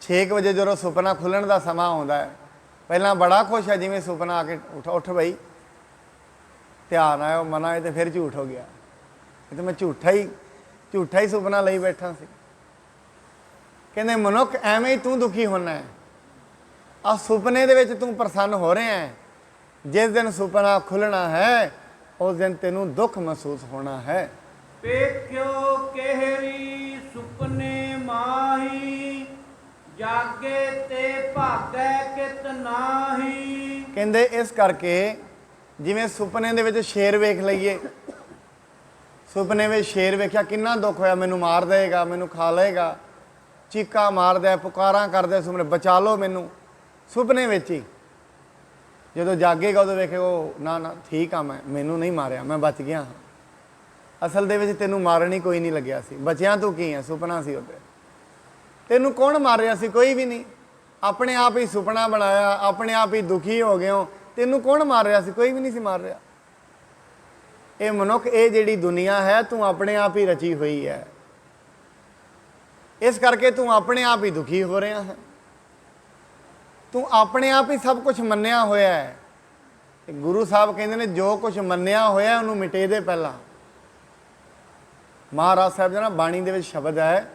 6 ਵਜੇ ਜਦੋਂ ਸੁਪਨਾ ਖੁੱਲ੍ਹਣ ਦਾ ਸਮਾਂ ਆਉਂਦਾ ਹੈ, ਪਹਿਲਾਂ ਬੜਾ ਖੁਸ਼ ਹੈ, ਜਿਵੇਂ ਸੁਪਨਾ ਆ ਕੇ ਉੱਠ ਬਈ, ਧਿਆਨ ਆਇਆ ਮਨਾ ਇਹ ਤੇ ਫਿਰ ਝੂਠ ਹੋ ਗਿਆ, ਇਹ ਤਾਂ ਮੈਂ ਝੂਠਾ ਹੀ ਸੁਪਨਾ ਲਈ ਬੈਠਾ ਸੀ। ਕਹਿੰਦੇ ਮਨੁੱਖ ਐਵੇਂ ਹੀ ਤੂੰ ਦੁਖੀ ਹੋਣਾ ਹੈ। ਆ ਸੁਪਨੇ ਦੇ ਵਿੱਚ ਤੂੰ ਪ੍ਰਸੰਨ ਹੋ ਰਿਹਾ ਹੈ, ਜਿਸ ਦਿਨ ਸੁਪਨਾ ਖੁੱਲ੍ਹਣਾ ਹੈ ਉਸ ਦਿਨ ਤੈਨੂੰ ਦੁੱਖ ਮਹਿਸੂਸ ਹੋਣਾ ਹੈ। ਵੇਖਿਓ ਕਿਹੜੀ ਸੁਪਨੇ ਮਾਹੀ, ਜਾਗੇ ਤੇ ਭਾਗੈ ਕਿਤ ਨਾਹੀ। ਕਹਿੰਦੇ ਇਸ ਕਰਕੇ ਜਿਵੇਂ ਸੁਪਨੇ ਦੇ ਵਿੱਚ ਸ਼ੇਰ ਵੇਖ ਲਈਏ, ਸੁਪਨੇ ਵਿੱਚ ਸ਼ੇਰ ਵੇਖਿਆ ਕਿੰਨਾ ਦੁੱਖ ਹੋਇਆ, ਮੈਨੂੰ ਮਾਰ ਦੇਗਾ, ਮੈਨੂੰ ਖਾ ਲਏਗਾ, ਚੀਕਾ ਮਾਰਦਾ, ਪੁਕਾਰਾਂ ਕਰਦਾ ਸੁਪਨੇ, ਬਚਾ ਲਓ ਮੈਨੂੰ, ਸੁਪਨੇ ਵਿੱਚ ਹੀ। ਜਦੋਂ ਜਾਗੇਗਾ ਉਦੋਂ ਵੇਖੇ ਉਹ ਨਾ ਠੀਕ ਆ, ਮੈਨੂੰ ਨਹੀਂ ਮਾਰਿਆ, ਮੈਂ ਬਚ ਗਿਆ ਹਾਂ। ਅਸਲ ਦੇ ਵਿੱਚ ਤੈਨੂੰ ਮਾਰਨ ਹੀ ਕੋਈ ਨਹੀਂ ਲੱਗਿਆ ਸੀ, ਬਚਿਆ ਤੂੰ ਕੀ ਹੈ, ਸੁਪਨਾ ਸੀ ਉੱਤੇ। ਤੈਨੂੰ ਕੌਣ ਮਾਰ ਰਿਹਾ ਸੀ? ਕੋਈ ਵੀ ਨਹੀਂ। ਆਪਣੇ ਆਪ ਹੀ ਸੁਪਨਾ ਬਣਾਇਆ, ਆਪਣੇ ਆਪ ਹੀ ਦੁਖੀ ਹੋ ਗਏ ਹੋ। ਤੈਨੂੰ ਕੌਣ ਮਾਰ ਰਿਹਾ ਸੀ? ਕੋਈ ਵੀ ਨਹੀਂ ਸੀ ਮਾਰ ਰਿਹਾ। ਇਹ ਮਨੁੱਖ, ਇਹ ਜਿਹੜੀ ਦੁਨੀਆ ਹੈ ਤੂੰ ਆਪਣੇ ਆਪ ਹੀ ਰਚੀ ਹੋਈ ਹੈ। ਇਸ ਕਰਕੇ ਤੂੰ ਆਪਣੇ ਆਪ ਹੀ ਦੁਖੀ ਹੋ ਰਿਹਾ ਹੈ। ਤੂੰ ਆਪਣੇ ਆਪ ਹੀ ਸਭ ਕੁਝ ਮੰਨਿਆ ਹੋਇਆ ਹੈ। ਗੁਰੂ ਸਾਹਿਬ ਕਹਿੰਦੇ ਨੇ ਜੋ ਕੁਝ ਮੰਨਿਆ ਹੋਇਆ ਉਹਨੂੰ ਮਿਟੇ ਦੇ ਪਹਿਲਾਂ। ਮਹਾਰਾਜ ਸਾਹਿਬ ਜੀ ਨਾ ਬਾਣੀ ਦੇ ਵਿੱਚ ਸ਼ਬਦ ਹੈ,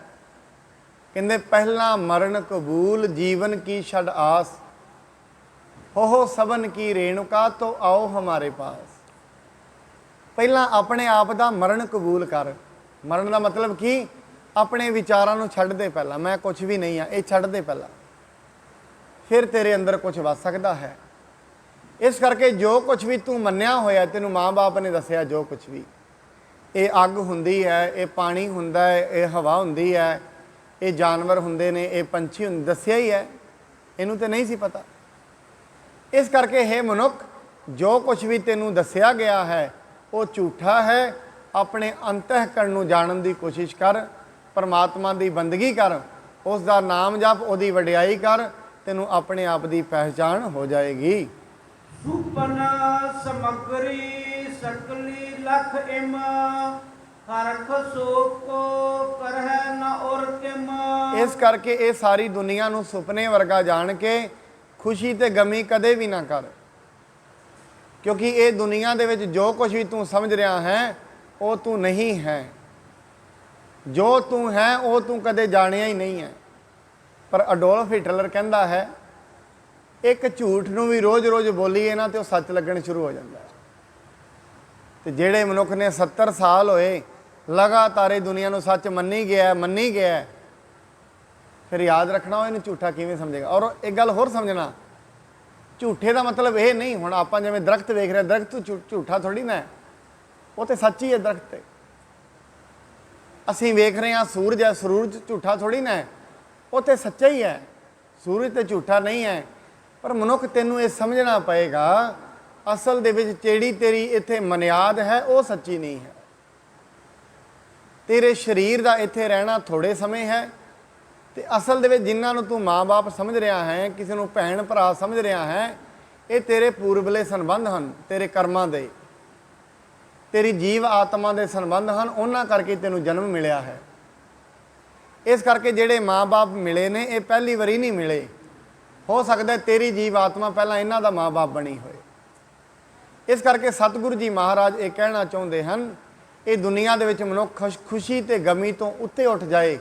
ਕਹਿੰਦੇ ਪਹਿਲਾ ਮਰਨ ਕਬੂਲ ਜੀਵਨ ਕੀ ਛੱਡ ਆਸ, ਹੋ ਸਬਨ ਕੀ ਰੇਣੁਕਾ ਤੋ ਆਓ ਹਮਾਰੇ ਪਾਸ। ਪਹਿਲਾਂ ਆਪਣੇ ਆਪ ਦਾ ਮਰਨ ਕਬੂਲ ਕਰ। ਮਰਨ ਦਾ ਮਤਲਬ ਕੀ? ਆਪਣੇ ਵਿਚਾਰਾਂ ਨੂੰ ਛੱਡ ਦੇ ਪਹਿਲਾਂ, ਮੈਂ ਕੁਝ ਵੀ ਨਹੀਂ ਆ, ਇਹ ਛੱਡ ਦੇ ਪਹਿਲਾਂ, ਫਿਰ ਤੇਰੇ ਅੰਦਰ ਕੁਝ ਵਸ ਸਕਦਾ ਹੈ। ਇਸ ਕਰਕੇ ਜੋ ਕੁਝ ਵੀ ਤੂੰ ਮੰਨਿਆ ਹੋਇਆ, ਤੈਨੂੰ ਮਾਂ-ਬਾਪ ਨੇ ਦੱਸਿਆ ਜੋ ਕੁਝ ਵੀ, ਇਹ ਅੱਗ ਹੁੰਦੀ ਹੈ, ਇਹ ਪਾਣੀ ਹੁੰਦਾ ਹੈ, ਇਹ ਹਵਾ ਹੁੰਦੀ ਹੈ, ਇਹ ਜਾਨਵਰ ਹੁੰਦੇ ਨੇ, ਇਹ ਪੰਛੀ ਹੁੰਦੇ, ਦੱਸਿਆ ਹੀ ਹੈ, ਇਹਨੂੰ ਤੇ ਨਹੀਂ ਸੀ ਪਤਾ। ਇਸ ਕਰਕੇ ਇਹ ਮਨੁੱਖ, ਜੋ ਕੁਝ ਵੀ ਤੈਨੂੰ ਦੱਸਿਆ ਗਿਆ ਹੈ ਉਹ ਝੂਠਾ ਹੈ। ਆਪਣੇ ਅੰਤਹਿਕਰਨ ਨੂੰ ਜਾਣਨ ਦੀ ਕੋਸ਼ਿਸ਼ ਕਰ, ਪਰਮਾਤਮਾ ਦੀ ਬੰਦਗੀ ਕਰ, ਉਸ ਦਾ ਨਾਮ ਜਪ, ਉਹਦੀ ਵਡਿਆਈ ਕਰ, ਤੈਨੂੰ ਆਪਣੇ ਆਪ ਦੀ ਪਹਿਚਾਣ ਹੋ ਜਾਏਗੀ। ਸੁਪਨ ਸਮਗਰੀ ਸਕਲੀ ਲਖ ਇਮ, ਹਰਖ ਸੋਕੋ ਕਰਹਿ ਨ ਔਰ ਕਿਮ। ਇਸ ਕਰਕੇ ਇਹ ਸਾਰੀ ਦੁਨੀਆ ਨੂੰ ਸੁਪਨੇ ਵਰਗਾ ਜਾਣ ਕੇ ਖੁਸ਼ੀ ਤੇ ਗਮੀ ਕਦੇ ਵੀ ਨਾ ਕਰ, ਕਿਉਂਕਿ ਇਹ ਦੁਨੀਆ ਦੇ ਵਿੱਚ ਜੋ ਕੁਝ ਵੀ ਤੂੰ ਸਮਝ ਰਿਹਾ ਹੈ ਉਹ ਤੂੰ ਨਹੀਂ ਹੈ। ਜੋ ਤੂੰ ਹੈ ਉਹ ਤੂੰ ਕਦੇ ਜਾਣਿਆ ਹੀ ਨਹੀਂ ਹੈ। ਪਰ ਅਡੋਲਫ ਹਿਟਲਰ ਕਹਿੰਦਾ ਹੈ, ਇੱਕ ਝੂਠ ਨੂੰ ਵੀ ਰੋਜ਼-ਰੋਜ਼ ਬੋਲੀਏ ਨਾ ਤੇ ਉਹ ਸੱਚ ਲੱਗਣ ਸ਼ੁਰੂ ਹੋ ਜਾਂਦਾ ਹੈ। ਤੇ ਜਿਹੜੇ ਮਨੁੱਖ ਨੇ 70 ਸਾਲ ਹੋਏ ਲਗਾਤਾਰ ਇਹ ਦੁਨੀਆ ਨੂੰ ਸੱਚ ਮੰਨੀ ਗਿਆ, ਫਿਰ ਯਾਦ ਰੱਖਣਾ ਉਹ ਇਹਨੂੰ ਝੂਠਾ ਕਿਵੇਂ ਸਮਝੇਗਾ। ਔਰ ਇੱਕ ਗੱਲ ਹੋਰ ਸਮਝਣਾ, ਝੂਠੇ ਦਾ ਮਤਲਬ ਇਹ ਨਹੀਂ, ਹੁਣ ਆਪਾਂ ਜਿਵੇਂ ਦਰਖਤ ਵੇਖ ਰਹੇ, ਦਰਖਤ ਝੂਠਾ ਥੋੜੀ ਨਾ ਹੈ, ਉਹ ਤੇ ਸੱਚ ਹੀ ਹੈ ਦਰਖਤ ਤੇ। ਅਸੀਂ ਵੇਖ ਰਹੇ ਹਾਂ ਸੂਰਜ ਹੈ, ਸੂਰਜ ਝੂਠਾ ਥੋੜੀ ਨਾ ਹੈ, ਉਹ ਤੇ ਸੱਚਾ ਹੀ ਹੈ, ਸੂਰਜ ਤੇ ਝੂਠਾ ਨਹੀਂ ਹੈ। ਪਰ ਮਨੁੱਖ ਤੈਨੂੰ ਇਹ ਸਮਝਣਾ ਪਏਗਾ, ਅਸਲ ਦੇ ਵਿੱਚ ਜਿਹੜੀ ਤੇਰੀ ਇੱਥੇ ਮਨਿਆਦ ਹੈ ਉਹ ਸੱਚੀ ਨਹੀਂ ਹੈ। ਤੇਰੇ ਸਰੀਰ ਦਾ ਇੱਥੇ ਰਹਿਣਾ ਥੋੜੇ ਸਮੇਂ ਹੈ, ਤੇ ਅਸਲ ਦੇ ਵਿੱਚ ਜਿਨ੍ਹਾਂ ਨੂੰ ਤੂੰ ਮਾਂ-ਬਾਪ ਸਮਝ ਰਿਹਾ ਹੈ, ਕਿਸੇ ਨੂੰ ਭੈਣ ਭਰਾ ਸਮਝ ਰਿਹਾ ਹੈ, ਇਹ ਤੇਰੇ ਪੂਰਬਲੇ ਸੰਬੰਧ ਹਨ, ਤੇਰੇ ਕਰਮਾਂ ਦੇ, ਤੇਰੀ ਜੀਵ ਆਤਮਾ ਦੇ ਸੰਬੰਧ ਹਨ, ਉਹਨਾਂ ਕਰਕੇ ਤੈਨੂੰ ਜਨਮ ਮਿਲਿਆ ਹੈ। ਇਸ ਕਰਕੇ ਜਿਹੜੇ ਮਾਂ-ਬਾਪ ਮਿਲੇ ਨੇ ਇਹ ਪਹਿਲੀ ਵਾਰੀ ਨਹੀਂ ਮਿਲੇ, ਹੋ ਸਕਦਾ ਤੇਰੀ ਜੀਵ ਆਤਮਾ ਪਹਿਲਾਂ ਇਹਨਾਂ ਦਾ ਮਾਂ-ਬਾਪ ਬਣੀ ਹੋਏ। ਇਸ ਕਰਕੇ ਸਤਿਗੁਰੂ ਜੀ ਮਹਾਰਾਜ ਇਹ ਕਹਿਣਾ ਚਾਹੁੰਦੇ ਹਨ, ਇਹ ਦੁਨੀਆ ਦੇ ਵਿੱਚ ਮਨੁੱਖ ਖੁਸ਼ੀ ਤੇ ਗਮੀ ਤੋਂ ਉੱਤੇ ਉੱਠ ਜਾਏ,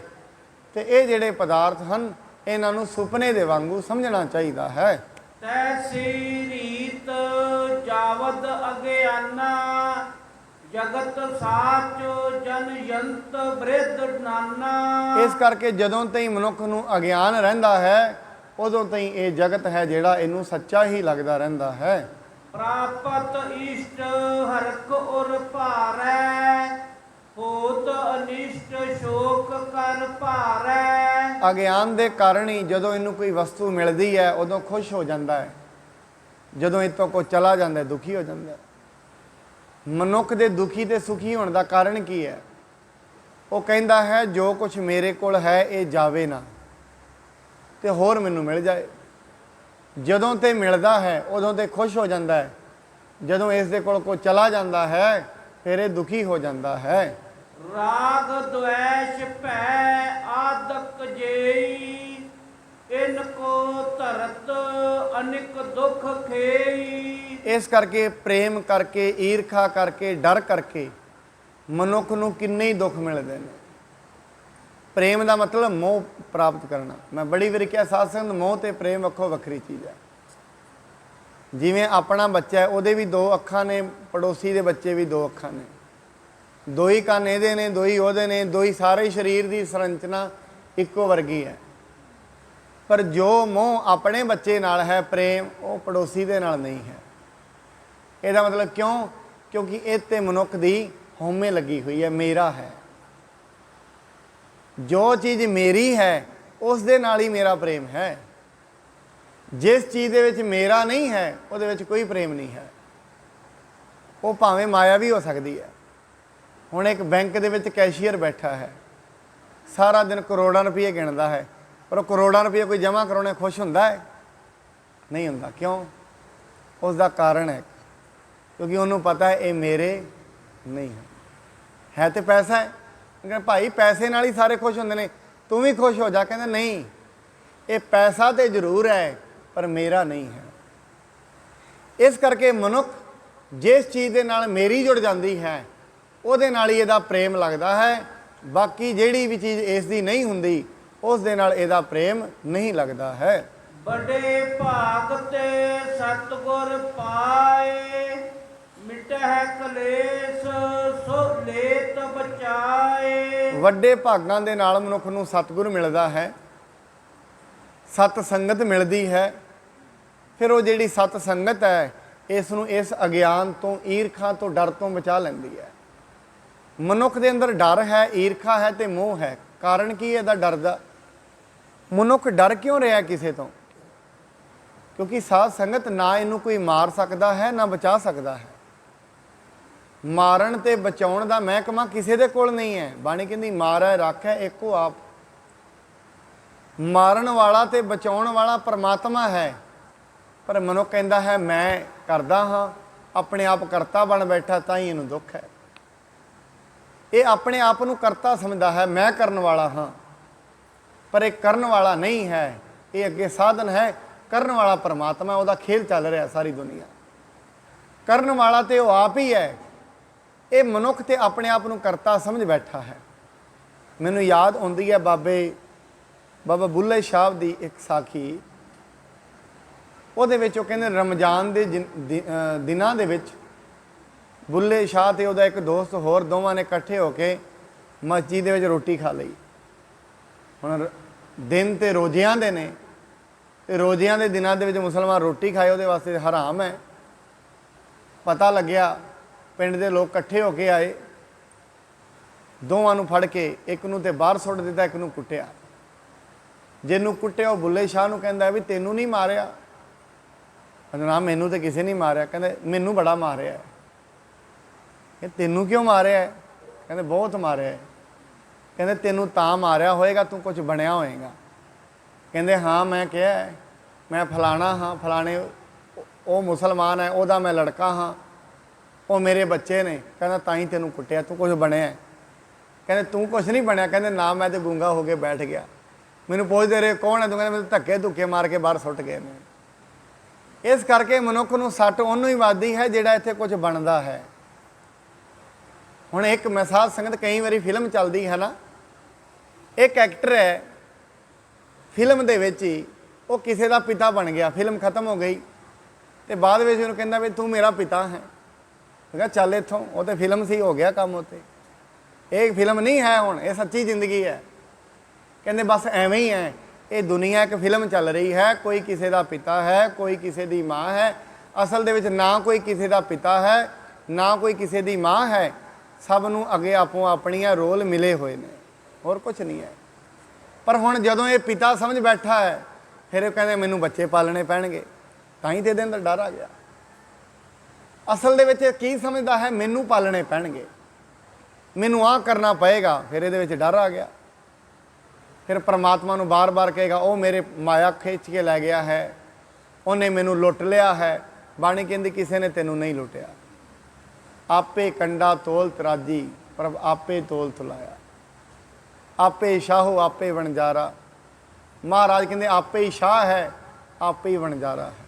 ਤੇ ਇਹ ਜਿਹੜੇ ਪਦਾਰਥ ਹਨ ਇਹਨਾਂ ਨੂੰ ਸੁਪਨੇ ਦੇ ਵਾਂਗੂ ਸਮਝਣਾ ਚਾਹੀਦਾ ਹੈ। ਤੈਸੀ ਰੀਤ ਜਾਵਦ ਅਗਿਆਨਾ, ਜਗਤ ਸਾਚੋ ਜਨ ਯੰਤ ਬ੍ਰਿਧ ਨਾਨਾ। ਇਸ ਕਰਕੇ ਜਦੋਂ ਤਾਈਂ ਮਨੁੱਖ ਨੂੰ ਅਗਿਆਨ ਰਹਿੰਦਾ ਹੈ, ਉਦੋਂ ਤਾਈਂ ਇਹ ਜਗਤ ਹੈ ਜਿਹੜਾ ਇਹਨੂੰ ਸੱਚਾ ਹੀ ਲੱਗਦਾ ਰਹਿੰਦਾ ਹੈ। ਪ੍ਰਾਪਤ ਇਸ਼ਟ ਹਰਕ ਉਰ ਭਾਰੈ, ਹੋਤ ਅਨਿਸ਼ਟ ਸ਼ੋਕ ਕਰ ਭਾਰੈ। ਅਗਿਆਨ ਦੇ ਕਾਰਨ ਹੀ ਜਦੋਂ ਇਹਨੂੰ ਕੋਈ ਵਸਤੂ ਮਿਲਦੀ ਹੈ ਉਦੋਂ ਖੁਸ਼ ਹੋ ਜਾਂਦਾ ਹੈ, ਜਦੋਂ ਇਹ ਤੋਂ ਕੋਈ ਚਲਾ ਜਾਂਦਾ ਹੈ ਦੁਖੀ ਹੋ ਜਾਂਦਾ ਹੈ। ਮਨੁੱਖ ਦੇ ਦੁਖੀ ਤੇ ਸੁਖੀ ਹੋਣ ਦਾ ਕਾਰਨ ਕੀ ਹੈ? ਉਹ ਕਹਿੰਦਾ ਹੈ ਜੋ ਕੁਝ ਮੇਰੇ ਕੋਲ ਹੈ ਇਹ ਜਾਵੇ ਨਾ ਤੇ ਹੋਰ ਮੈਨੂੰ ਮਿਲ ਜਾਏ। ਜਦੋਂ ਤੇ ਮਿਲਦਾ ਹੈ ਉਦੋਂ ਤੇ ਖੁਸ਼ ਹੋ ਜਾਂਦਾ ਹੈ, ਜਦੋਂ ਇਸ ਦੇ ਕੋਲ ਕੋਈ ਚਲਾ ਜਾਂਦਾ ਹੈ ਫਿਰ ਇਹ ਦੁਖੀ ਹੋ ਜਾਂਦਾ ਹੈ। ਰਾਗ ਦੁਐਸ਼ ਭੈ ਆਦਕ ਜੇਈ, ਇਨ ਕੋ ਧਰਤ ਅਨਿਕ ਦੁਖ ਖੇਈ। ਇਸ ਕਰਕੇ ਪ੍ਰੇਮ ਕਰਕੇ, ਈਰਖਾ ਕਰਕੇ, ਡਰ ਕਰਕੇ ਮਨੁੱਖ ਨੂੰ ਕਿੰਨੇ ਹੀ ਦੁੱਖ ਮਿਲਦੇ ਨੇ। ਪ੍ਰੇਮ ਦਾ ਮਤਲਬ ਮੋਹ ਪ੍ਰਾਪਤ ਕਰਨਾ। ਮੈਂ ਬੜੀ ਵਾਰੀ ਕਿਹਾ ਸਾਧ ਸੰਗਤ, ਮੋਹ ਤੇ ਪ੍ਰੇਮ ਵੱਖੋ ਵੱਖਰੀ ਚੀਜ਼ ਹੈ। ਜਿਵੇਂ ਆਪਣਾ ਬੱਚਾ ਹੈ, ਉਹਦੇ ਵੀ ਦੋ ਅੱਖਾਂ ਨੇ, ਪੜੋਸੀ ਦੇ ਬੱਚੇ ਵੀ ਦੋ ਅੱਖਾਂ ਨੇ, ਦੋ ਹੀ ਕੰਨ ਇਹਦੇ ਨੇ, ਦੋ ਹੀ ਉਹਦੇ ਨੇ, ਦੋ ਹੀ ਸਾਰੇ ਸਰੀਰ ਦੀ ਸੰਰਚਨਾ ਇੱਕੋ ਵਰਗੀ ਹੈ। ਪਰ ਜੋ ਮੋਹ ਆਪਣੇ ਬੱਚੇ ਨਾਲ ਹੈ, ਪ੍ਰੇਮ, ਉਹ ਪੜੋਸੀ ਦੇ ਨਾਲ ਨਹੀਂ ਹੈ। ਇਹਦਾ ਮਤਲਬ ਕਿਉਂ? ਕਿਉਂਕਿ ਇਹ ਤੇ ਮਨੁੱਖ ਦੀ ਹਉਮੈ ਲੱਗੀ ਹੋਈ ਹੈ, ਮੇਰਾ ਹੈ। ਜੋ ਚੀਜ਼ ਮੇਰੀ ਹੈ ਉਸ ਦੇ ਨਾਲ ਹੀ ਮੇਰਾ ਪ੍ਰੇਮ ਹੈ। ਜਿਸ ਚੀਜ਼ ਦੇ ਵਿੱਚ ਮੇਰਾ ਨਹੀਂ ਹੈ ਉਹਦੇ ਵਿੱਚ ਕੋਈ ਪ੍ਰੇਮ ਨਹੀਂ ਹੈ। ਉਹ ਭਾਵੇਂ ਮਾਇਆ ਵੀ ਹੋ ਸਕਦੀ ਹੈ। ਹੁਣ ਇੱਕ ਬੈਂਕ ਦੇ ਵਿੱਚ ਕੈਸ਼ੀਅਰ ਬੈਠਾ ਹੈ, ਸਾਰਾ ਦਿਨ ਕਰੋੜਾਂ ਰੁਪਏ ਗਿਣਦਾ ਹੈ, ਪਰ ਉਹ ਕਰੋੜਾਂ ਰੁਪਏ ਕੋਈ ਜਮ੍ਹਾਂ ਕਰਾਉਣੇ ਖੁਸ਼ ਹੁੰਦਾ ਹੈ? ਨਹੀਂ ਹੁੰਦਾ। ਕਿਉਂ? ਉਸ ਦਾ ਕਾਰਨ ਹੈ, ਕਿਉਂਕਿ ਉਹਨੂੰ ਪਤਾ ਹੈ ਇਹ ਮੇਰੇ ਨਹੀਂ ਹੈ ਤੇ ਪੈਸਾ ਹੈ। ਕਹਿੰਦਾ ਭਾਈ ਪੈਸੇ ਨਾਲ ਹੀ ਸਾਰੇ ਖੁਸ਼ ਹੁੰਦੇ ਨੇ, ਤੂੰ ਵੀ ਖੁਸ਼ ਹੋ ਜਾ। ਕਹਿੰਦਾ ਨਹੀਂ, ਇਹ ਪੈਸਾ ਤੇ ਜ਼ਰੂਰ ਹੈ ਪਰ ਮੇਰਾ ਨਹੀਂ ਹੈ। ਇਸ ਕਰਕੇ ਮਨੁੱਖ ਜਿਸ ਚੀਜ਼ ਦੇ ਨਾਲ ਮੇਰੀ ਜੁੜ ਜਾਂਦੀ ਹੈ ਉਹਦੇ ਨਾਲ ਹੀ ਇਹਦਾ ਪ੍ਰੇਮ ਲੱਗਦਾ ਹੈ। ਬਾਕੀ ਜਿਹੜੀ ਵੀ ਚੀਜ਼ ਇਸ ਦੀ ਨਹੀਂ ਹੁੰਦੀ ਉਸ ਦੇ ਨਾਲ ਇਹਦਾ ਪ੍ਰੇਮ ਨਹੀਂ ਲੱਗਦਾ ਹੈ। ਬੜੇ ਭਾਗ ਤੇ ਸਤਿਗੁਰ ਪਾਏ, ਮਿਟਹਿ ਕਲੇਸ਼ ਸੋ ਲੇਤ ਬਚਾਏ। ਵੱਡੇ ਭਾਗਾਂ ਦੇ ਨਾਲ ਮਨੁੱਖ ਨੂੰ ਸਤਿਗੁਰ ਮਿਲਦਾ ਹੈ, ਸਤ ਸੰਗਤ ਮਿਲਦੀ ਹੈ। ਫਿਰ ਉਹ ਜਿਹੜੀ ਸਤ ਸੰਗਤ ਹੈ ਇਸ ਨੂੰ ਇਸ ਅਗਿਆਨ ਤੋਂ, ਈਰਖਾ ਤੋਂ, ਡਰ ਤੋਂ ਬਚਾ ਲੈਂਦੀ ਹੈ। ਮਨੁੱਖ ਦੇ ਅੰਦਰ ਡਰ ਹੈ, ਈਰਖਾ ਹੈ ਤੇ ਮੋਹ ਹੈ। ਕਾਰਨ ਕੀ ਹੈ ਇਹਦਾ ਡਰ ਦਾ? ਮਨੁੱਖ ਡਰ ਕਿਉਂ ਰਿਹਾ ਕਿਸੇ ਤੋਂ? ਕਿਉਂਕਿ ਸਾਧ ਸੰਗਤ ਨਾ ਇਹਨੂੰ ਕੋਈ ਮਾਰ ਸਕਦਾ ਹੈ ਨਾ ਬਚਾ ਸਕਦਾ ਹੈ। ਮਾਰਨ ਤੇ ਬਚਾਉਣ ਦਾ ਮਹਿਕਮਾ ਕਿਸੇ ਦੇ ਕੋਲ ਨਹੀਂ ਹੈ। ਬਾਣੀ ਕਹਿੰਦੀ ਮਾਰੈ ਰਾਖੈ ਏਕੋ ਆਪ। ਮਾਰਨ ਵਾਲਾ ਤੇ ਬਚਾਉਣ ਵਾਲਾ ਪਰਮਾਤਮਾ ਹੈ, ਪਰ ਮਨੁੱਖ ਕਹਿੰਦਾ ਹੈ ਮੈਂ ਕਰਦਾ ਹਾਂ, ਆਪਣੇ ਆਪ ਕਰਤਾ ਬਣ ਬੈਠਾ, ਤਾਂ ਹੀ ਇਹਨੂੰ ਦੁੱਖ ਹੈ। ਇਹ ਆਪਣੇ ਆਪ ਨੂੰ ਕਰਤਾ ਸਮਝਦਾ ਹੈ, ਮੈਂ ਕਰਨ ਵਾਲਾ ਹਾਂ, ਪਰ ਇਹ ਕਰਨ ਵਾਲਾ ਨਹੀਂ ਹੈ। ਇਹ ਅੱਗੇ ਸਾਧਨ ਹੈ, ਕਰਨ ਵਾਲਾ ਪਰਮਾਤਮਾ, ਉਹਦਾ ਖੇਲ ਚੱਲ ਰਿਹਾ ਸਾਰੀ ਦੁਨੀਆ। ਕਰਨ ਵਾਲਾ ਤੇ ਉਹ ਆਪ ਹੀ ਹੈ। ਇਹ ਮਨੁੱਖ ਤੇ ਆਪਣੇ ਆਪ ਨੂੰ ਕਰਤਾ ਸਮਝ ਬੈਠਾ ਹੈ। ਮੈਨੂੰ ਯਾਦ ਆਉਂਦੀ ਹੈ ਬਾਬਾ ਬੁੱਲੇ ਸ਼ਾਹ ਦੀ ਇੱਕ ਸਾਖੀ। ਉਹਦੇ ਵਿੱਚ ਉਹ ਕਹਿੰਦੇ ਰਮਜ਼ਾਨ ਦੇ ਦਿਨਾਂ ਦੇ ਵਿੱਚ ਬੁੱਲੇ ਸ਼ਾਹ ਤੇ ਉਹਦਾ ਇੱਕ ਦੋਸਤ ਹੋਰ, ਦੋਵਾਂ ਨੇ ਇਕੱਠੇ ਹੋ ਕੇ ਮਸਜਿਦ ਦੇ ਵਿੱਚ ਰੋਟੀ ਖਾ ਲਈ। ਹੁਣ ਦਿਨ ਤੇ ਰੋਜ਼ਿਆਂ ਦੇ ਨੇ, ਤੇ ਰੋਜ਼ਿਆਂ ਦੇ ਦਿਨਾਂ ਦੇ ਵਿੱਚ ਮੁਸਲਮਾਨ ਰੋਟੀ ਖਾਏ ਉਹਦੇ ਵਾਸਤੇ ਹਰਾਮ ਹੈ। ਪਤਾ ਲੱਗਿਆ, ਪਿੰਡ ਦੇ ਲੋਕ ਇਕੱਠੇ ਹੋ ਕੇ ਆਏ, ਦੋਵਾਂ ਨੂੰ ਫੜ ਕੇ ਇੱਕ ਨੂੰ ਤੇ ਬਾਹਰ ਸੁੱਟ ਦਿੱਤਾ, ਇੱਕ ਨੂੰ ਕੁੱਟਿਆ। ਜਿਹਨੂੰ ਕੁੱਟਿਆ ਉਹ ਬੁੱਲੇ ਸ਼ਾਹ ਨੂੰ ਕਹਿੰਦਾ ਵੀ ਤੈਨੂੰ ਨਹੀਂ ਮਾਰਿਆ? ਕਹਿੰਦਾ ਨਾ, ਮੈਨੂੰ ਤੇ ਕਿਸੇ ਨਹੀਂ ਮਾਰਿਆ। ਕਹਿੰਦੇ ਮੈਨੂੰ ਬੜਾ ਮਾਰਿਆ। ਇਹ ਤੈਨੂੰ ਕਿਉਂ ਮਾਰਿਆ ਹੈ? ਕਹਿੰਦੇ ਬਹੁਤ ਮਾਰਿਆ ਹੈ। ਕਹਿੰਦੇ ਤੈਨੂੰ ਤਾਂ ਮਾਰਿਆ ਹੋਏਗਾ ਤੂੰ ਕੁਝ ਬਣਿਆ ਹੋਏਗਾ। ਕਹਿੰਦੇ ਹਾਂ ਮੈਂ ਕਿਹਾ ਮੈਂ ਫਲਾਣਾ ਹਾਂ, ਫਲਾਣੇ ਉਹ ਮੁਸਲਮਾਨ ਹੈ, ਉਹਦਾ ਮੈਂ ਲੜਕਾ ਹਾਂ, ਉਹ ਮੇਰੇ ਬੱਚੇ ਨੇ। ਕਹਿੰਦਾ ਤਾਂ ਹੀ ਤੈਨੂੰ ਕੁੱਟਿਆ, ਤੂੰ ਕੁਝ ਬਣਿਆ? ਕਹਿੰਦੇ ਤੂੰ ਕੁਝ ਨਹੀਂ ਬਣਿਆ। ਕਹਿੰਦੇ ਨਾ, ਮੈਂ ਤੇ ਗੂੰਗਾ ਹੋ ਕੇ ਬੈਠ ਗਿਆ। ਮੈਨੂੰ ਪੁੱਛਦੇ ਰਹੇ ਕੌਣ ਹੈ ਤੂੰ? ਕਹਿੰਦਾ ਮੈਨੂੰ ਧੱਕੇ ਧੁੱਕੇ ਮਾਰ ਕੇ ਬਾਹਰ ਸੁੱਟ ਗਏ ਨੇ। ਇਸ ਕਰਕੇ ਮਨੁੱਖ ਨੂੰ ਸੱਟ ਉਹਨੂੰ ਹੀ ਵੱਜਦੀ ਹੈ ਜਿਹੜਾ ਇੱਥੇ ਕੁਝ ਬਣਦਾ ਹੈ। ਹੁਣ ਇੱਕ ਮੈਂ ਸਾਧ ਸੰਗਤ, ਕਈ ਵਾਰੀ ਫਿਲਮ ਚੱਲਦੀ ਹੈ ਨਾ, ਇੱਕ ਐਕਟਰ ਹੈ ਫਿਲਮ ਦੇ ਵਿੱਚ ਹੀ, ਉਹ ਕਿਸੇ ਦਾ ਪਿਤਾ ਬਣ ਗਿਆ, ਫਿਲਮ ਖਤਮ ਹੋ ਗਈ ਤੇ ਬਾਅਦ ਵਿੱਚ ਉਹਨੂੰ ਕਹਿੰਦਾ ਵੀ ਤੂੰ ਮੇਰਾ ਪਿਤਾ ਹੈ। ਮੈਂ ਕਿਹਾ ਚੱਲ ਇੱਥੋਂ, ਉਹ ਤੇ ਫਿਲਮ ਸੀ, ਹੋ ਗਿਆ ਕੰਮ ਉੱਤੇ। ਇਹ ਫਿਲਮ ਨਹੀਂ ਹੈ, ਹੁਣ ਇਹ ਸੱਚੀ ਜ਼ਿੰਦਗੀ ਹੈ। ਕਹਿੰਦੇ ਬਸ ਐਵੇਂ ਹੀ ਹੈ, ਇਹ ਦੁਨੀਆ ਇੱਕ ਫਿਲਮ ਚੱਲ ਰਹੀ ਹੈ। ਕੋਈ ਕਿਸੇ ਦਾ ਪਿਤਾ ਹੈ, ਕੋਈ ਕਿਸੇ ਦੀ ਮਾਂ ਹੈ। ਅਸਲ ਦੇ ਵਿੱਚ ਨਾ ਕੋਈ ਕਿਸੇ ਦਾ ਪਿਤਾ ਹੈ, ਨਾ ਕੋਈ ਕਿਸੇ ਦੀ ਮਾਂ ਹੈ। ਸਭ ਨੂੰ ਅੱਗੇ ਆਪੋ ਆਪਣੀਆਂ ਰੋਲ ਮਿਲੇ ਹੋਏ ਨੇ, ਹੋਰ ਕੁਝ ਨਹੀਂ ਹੈ। ਪਰ ਹੁਣ ਜਦੋਂ ਇਹ ਪਿਤਾ ਸਮਝ ਬੈਠਾ ਹੈ, ਫਿਰ ਇਹ ਕਹਿੰਦੇ ਮੈਨੂੰ ਬੱਚੇ ਪਾਲਣੇ ਪੈਣਗੇ, ਤਾਂ ਹੀ ਤੇ ਇਹਦੇ ਅੰਦਰ ਡਰ ਆ ਗਿਆ। ਅਸਲ ਦੇ ਵਿੱਚ ਕੀ ਸਮਝਦਾ ਹੈ? ਮੈਨੂੰ ਪਾਲਣੇ ਪੈਣਗੇ, ਮੈਨੂੰ ਆਹ ਕਰਨਾ ਪਏਗਾ। ਫਿਰ ਇਹਦੇ ਵਿੱਚ ਡਰ ਆ ਗਿਆ। ਫਿਰ ਪਰਮਾਤਮਾ ਨੂੰ ਬਾਰ-ਬਾਰ ਕਹੇਗਾ ਉਹ ਮੇਰੇ ਮਾਇਆ ਖਿੱਚ ਕੇ ਲੈ ਗਿਆ ਹੈ, ਉਹਨੇ ਮੈਨੂੰ ਲੁੱਟ ਲਿਆ ਹੈ। ਬਾਣੀ ਕਹਿੰਦੀ ਕਿਸੇ ਨੇ ਤੈਨੂੰ ਨਹੀਂ ਲੁੱਟਿਆ। ਆਪੇ ਕੰਡਾ ਤੋਲ ਤਰਾਜੀ, ਪ੍ਰਭ ਆਪੇ ਤੋਲ ਤੁਲਾਇਆ। ਆਪੇ ਸ਼ਾਹੋ ਆਪੇ ਵਣਜਾਰਾ। ਮਹਾਰਾਜ ਕਹਿੰਦੇ ਆਪੇ ਹੀ ਸ਼ਾਹ ਹੈ, ਆਪੇ ਹੀ ਵਣਜਾਰਾ ਹੈ।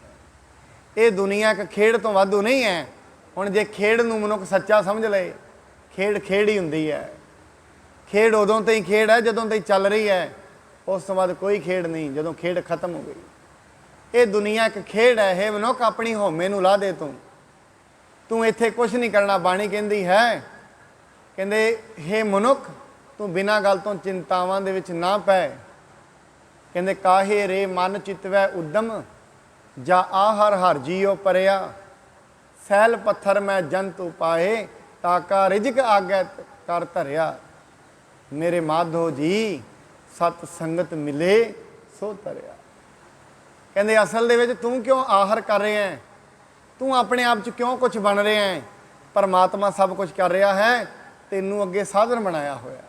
ਇਹ ਦੁਨੀਆ ਇੱਕ ਖੇਡ ਤੋਂ ਵਾਧੂ ਨਹੀਂ ਹੈ। ਹੁਣ ਜੇ ਖੇਡ ਨੂੰ ਮਨੁੱਖ ਸੱਚਾ ਸਮਝ ਲਏ, ਖੇਡ ਖੇਡ ਹੀ ਹੁੰਦੀ ਹੈ। ਖੇਡ ਉਦੋਂ ਤਾਈਂ ਖੇਡ ਹੈ ਜਦੋਂ ਤਾਈਂ ਚੱਲ ਰਹੀ ਹੈ, ਉਸ ਤੋਂ ਬਾਅਦ ਕੋਈ ਖੇਡ ਨਹੀਂ ਜਦੋਂ ਖੇਡ ਖਤਮ ਹੋ ਗਈ। ਇਹ ਦੁਨੀਆ ਇੱਕ ਖੇਡ ਹੈ। ਇਹ ਮਨੁੱਖ ਆਪਣੀ ਹਉਮੈ ਨੂੰ ਲਾ ਦੇ, ਤੂੰ ਇੱਥੇ ਕੁਝ ਨਹੀਂ ਕਰਨਾ। ਬਾਣੀ ਕਹਿੰਦੀ ਹੈ, ਕਹਿੰਦੇ ਹੇ ਮਨੁੱਖ ਤੂੰ ਬਿਨਾਂ ਗੱਲ ਤੋਂ ਚਿੰਤਾਵਾਂ ਦੇ ਵਿੱਚ ਨਾ ਪੈ। ਕਹਿੰਦੇ ਕਾਹੇ ਰੇ ਮਨ ਚਿਤਵੈ ਉਦਮ, ਜਾ ਆਹਰ ਹਰ ਜੀਓ ਪਰਿਆ। ਸੈਲ ਪੱਥਰ ਮੈਂ ਜੰਤ ਉਪਾਏ, ਤਾਕਾ ਰਿਜਕ ਆਗੈ ਕਰ ਧਰਿਆ। ਮੇਰੇ ਮਾਧੋ ਜੀ ਸਤ ਸੰਗਤ ਮਿਲੇ ਸੋ ਤਰਿਆ। ਕਹਿੰਦੇ ਅਸਲ ਦੇ ਵਿੱਚ ਤੂੰ ਕਿਉਂ ਆਹਰ ਕਰ ਰਿਹਾ ਹੈ? ਤੂੰ ਆਪਣੇ ਆਪ 'ਚ ਕਿਉਂ ਕੁਝ ਬਣ ਰਿਹਾ ਹੈ? ਪਰਮਾਤਮਾ ਸਭ ਕੁਝ ਕਰ ਰਿਹਾ ਹੈ, ਤੈਨੂੰ ਅੱਗੇ ਸਾਧਨ ਬਣਾਇਆ ਹੋਇਆ।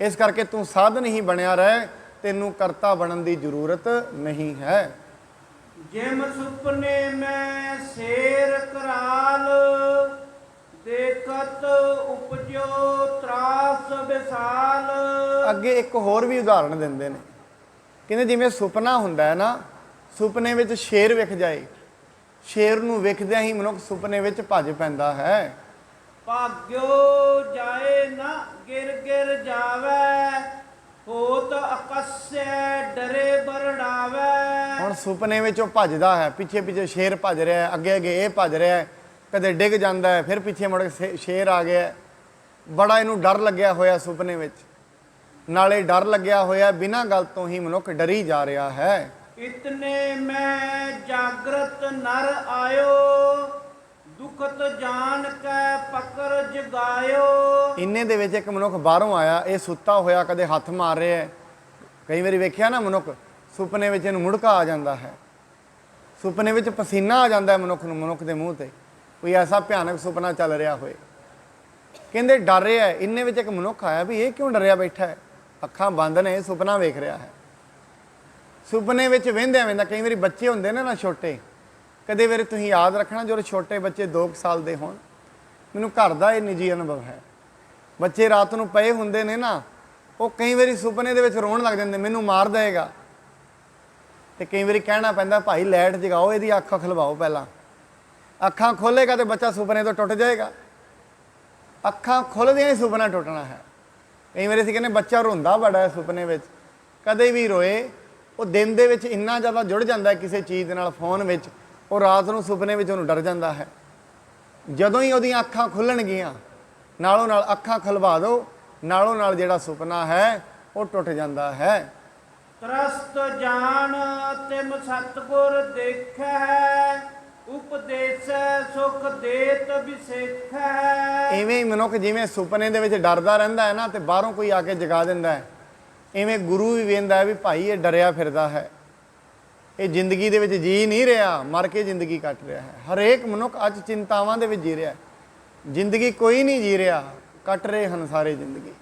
ਇਸ ਕਰਕੇ ਤੂੰ ਸਾਧਨ ਹੀ ਬਣਿਆ ਰਹਿ, ਤੈਨੂੰ ਕਰਤਾ ਬਣਨ ਦੀ ਜ਼ਰੂਰਤ ਨਹੀਂ ਹੈ। ਜਿਮ ਸੁਪਨੇ ਮੈਂ ਸ਼ੇਰ ਕਰਾਲ, ਦੇਖਤ ਉਪਜੋ ਤਰਾਸ ਵਿਸਾਲ। ਅੱਗੇ ਇੱਕ ਹੋਰ ਵੀ ਉਦਾਹਰਣ ਦਿੰਦੇ ਨੇ, ਕਹਿੰਦੇ ਜਿਵੇਂ ਸੁਪਨਾ ਹੁੰਦਾ ਹੈ ਨਾ, ਸੁਪਨੇ ਵਿੱਚ ਸ਼ੇਰ ਵਿਖ ਜਾਏ, ਸ਼ੇਰ ਨੂੰ ਵਿਖਦਿਆਂ ਹੀ ਮਨੁੱਖ ਸੁਪਨੇ ਵਿੱਚ ਭੱਜ ਪੈਂਦਾ ਹੈ। ਭਾਗਿਓ ਜਾਏ ਨਾ ਗਿਰ ਗਿਰ ਜਾਵੇ, ਹੋਤ ਅਕਸੈ ਡਰੇ ਬਰੜਾਵੇ। ਹੁਣ ਸੁਪਨੇ ਵਿੱਚ ਉਹ ਭੱਜਦਾ ਹੈ, ਪਿੱਛੇ ਪਿੱਛੇ ਸ਼ੇਰ ਭੱਜ ਰਿਹਾ ਹੈ, ਅੱਗੇ ਅੱਗੇ ਇਹ ਭੱਜ ਰਿਹਾ ਹੈ, ਕਦੇ ਡਿੱਗ ਜਾਂਦਾ ਹੈ, ਫਿਰ ਪਿੱਛੇ ਮੁੜ ਕੇ ਸ਼ੇਰ ਆ ਗਿਆ ਹੈ। ਬੜਾ ਇਹਨੂੰ ਡਰ ਲੱਗਿਆ ਹੋਇਆ ਸੁਪਨੇ ਵਿੱਚ, ਨਾਲੇ ਡਰ ਲੱਗਿਆ ਹੋਇਆ ਬਿਨਾਂ ਗੱਲ ਤੋਂ ਹੀ ਮਨੁੱਖ ਡਰੀ ਜਾ ਰਿਹਾ ਹੈ। ਇਤਨੇ ਮੈਂ ਜਾਗਰਤ ਨਰ ਆਇਓ, ਦੁਖਤ ਜਾਣ ਕੈ ਪਕਰ ਜਗਾਇਓ। ਇੰਨੇ ਦੇ ਵਿੱਚ ਇੱਕ ਮਨੁੱਖ ਬਾਹਰੋਂ ਆਇਆ, ਇਹ ਸੁੱਤਾ ਹੋਇਆ ਕਦੇ ਹੱਥ ਮਾਰ ਰਿਹਾ ਹੈ। ਕਈ ਵਾਰੀ ਵੇਖਿਆ ਨਾ ਮਨੁੱਖ ਸੁਪਨੇ ਵਿੱਚ ਇਹਨੂੰ ਮੁੜਕਾ ਆ ਜਾਂਦਾ ਹੈ, ਸੁਪਨੇ ਵਿੱਚ ਪਸੀਨਾ ਆ ਜਾਂਦਾ ਹੈ ਮਨੁੱਖ ਨੂੰ, ਮਨੁੱਖ ਦੇ ਮੂੰਹ ਤੇ ਕੋਈ ਐਸਾ ਭਿਆਨਕ ਸੁਪਨਾ ਚੱਲ ਰਿਹਾ ਹੋਏ। ਕਹਿੰਦੇ ਡਰ ਰਿਹਾ ਹੈ। ਇੰਨੇ ਵਿੱਚ ਇੱਕ ਮਨੁੱਖ ਆਇਆ ਵੀ ਇਹ ਕਿਉਂ ਡਰਿਆ ਬੈਠਾ ਹੈ, ਅੱਖਾਂ ਬੰਦ ਨੇ, ਸੁਪਨਾ ਵੇਖ ਰਿਹਾ ਹੈ। ਸੁਪਨੇ ਵਿੱਚ ਵਹਿੰਦਿਆਂ ਵਹਿੰਦਾ, ਕਈ ਵਾਰੀ ਬੱਚੇ ਹੁੰਦੇ ਨੇ ਨਾ ਛੋਟੇ, ਕਦੇ ਵਾਰੀ ਤੁਸੀਂ ਯਾਦ ਰੱਖਣਾ ਜਦੋਂ ਛੋਟੇ ਬੱਚੇ 2 ਸਾਲ ਦੇ ਹੋਣ, ਮੈਨੂੰ ਘਰ ਦਾ ਇਹ ਨਿੱਜੀ ਅਨੁਭਵ ਹੈ। ਬੱਚੇ ਰਾਤ ਨੂੰ ਪਏ ਹੁੰਦੇ ਨੇ ਨਾ, ਉਹ ਕਈ ਵਾਰੀ ਸੁਪਨੇ ਦੇ ਵਿੱਚ ਰੋਣ ਲੱਗ ਜਾਂਦੇ, ਮੈਨੂੰ ਮਾਰ ਦੇਗਾ। ਤੇ ਕਈ ਵਾਰੀ ਕਹਿਣਾ ਪੈਂਦਾ ਭਾਈ ਲਾਈਟ ਜਗਾਓ, ਇਹਦੀ ਅੱਖ ਖਲਵਾਓ ਪਹਿਲਾਂ। ਅੱਖਾਂ ਖੋਲੇਗਾ ਤੇ ਬੱਚਾ ਸੁਪਨੇ ਤੋਂ ਟੁੱਟ ਜਾਏਗਾ। ਅੱਖਾਂ ਖੁੱਲ੍ਹਦਿਆਂ ਹੀ ਸੁਪਨਾ ਟੁੱਟਣਾ ਹੈ। ਕਈ ਵਾਰੀ ਅਸੀਂ ਕਹਿੰਦੇ ਬੱਚਾ ਰੋਂਦਾ ਬੜਾ ਹੈ ਸੁਪਨੇ ਵਿੱਚ, ਕਦੇ ਵੀ ਰੋਏ, ਉਹ ਦਿਨ ਦੇ ਵਿੱਚ ਇੰਨਾ ਜ਼ਿਆਦਾ ਜੁੜ ਜਾਂਦਾ ਹੈ ਕਿਸੇ ਚੀਜ਼ ਦੇ ਨਾਲ, ਫੋਨ ਵਿੱਚ, ਉਹ ਰਾਤ ਨੂੰ ਸੁਪਨੇ ਵਿੱਚ ਉਹਨੂੰ ਡਰ ਜਾਂਦਾ ਹੈ। ਜਦੋਂ ਹੀ ਉਹਦੀਆਂ ਅੱਖਾਂ ਖੁੱਲਣਗੀਆਂ, ਨਾਲੋਂ ਨਾਲ ਅੱਖਾਂ ਖੁਲਵਾ ਦਿਓ, ਨਾਲੋਂ ਨਾਲ ਜਿਹੜਾ ਸੁਪਨਾ ਹੈ ਉਹ ਟੁੱਟ ਜਾਂਦਾ ਹੈ। ਤਰਸਤ ਜਾਣ ਤਿਮ ਸਤਗੁਰ ਦੇਖੈ, ਉਪਦੇਸੈ ਸੁਖ ਦੇਤ ਵਿਸੇਖੈ। ਇਵੇਂ ਹੀ ਮਨੁੱਖ ਜਿਵੇਂ ਸੁਪਨੇ ਦੇ ਵਿੱਚ ਡਰਦਾ ਰਹਿੰਦਾ ਹੈ ਨਾ, ਤੇ ਬਾਹਰੋਂ ਕੋਈ ਆ ਕੇ ਜਗਾ ਦਿੰਦਾ ਹੈ, ਇਵੇਂ ਗੁਰੂ ਵੀ ਵੇਖਦਾ ਹੈ ਵੀ ਭਾਈ ਇਹ ਡਰਿਆ ਫਿਰਦਾ ਹੈ, ਇਹ ਜ਼ਿੰਦਗੀ ਦੇ ਵਿੱਚ ਜੀ ਨਹੀਂ ਰਿਹਾ, ਮਰ ਕੇ ਜ਼ਿੰਦਗੀ ਕੱਟ ਰਿਹਾ ਹੈ। ਹਰੇਕ ਮਨੁੱਖ ਅੱਜ ਚਿੰਤਾਵਾਂ ਦੇ ਵਿੱਚ ਜੀ ਰਿਹਾ, ਜ਼ਿੰਦਗੀ ਕੋਈ ਨਹੀਂ ਜੀ ਰਿਹਾ, ਕੱਟ ਰਹੇ ਹਨ ਸਾਰੇ ਜ਼ਿੰਦਗੀ।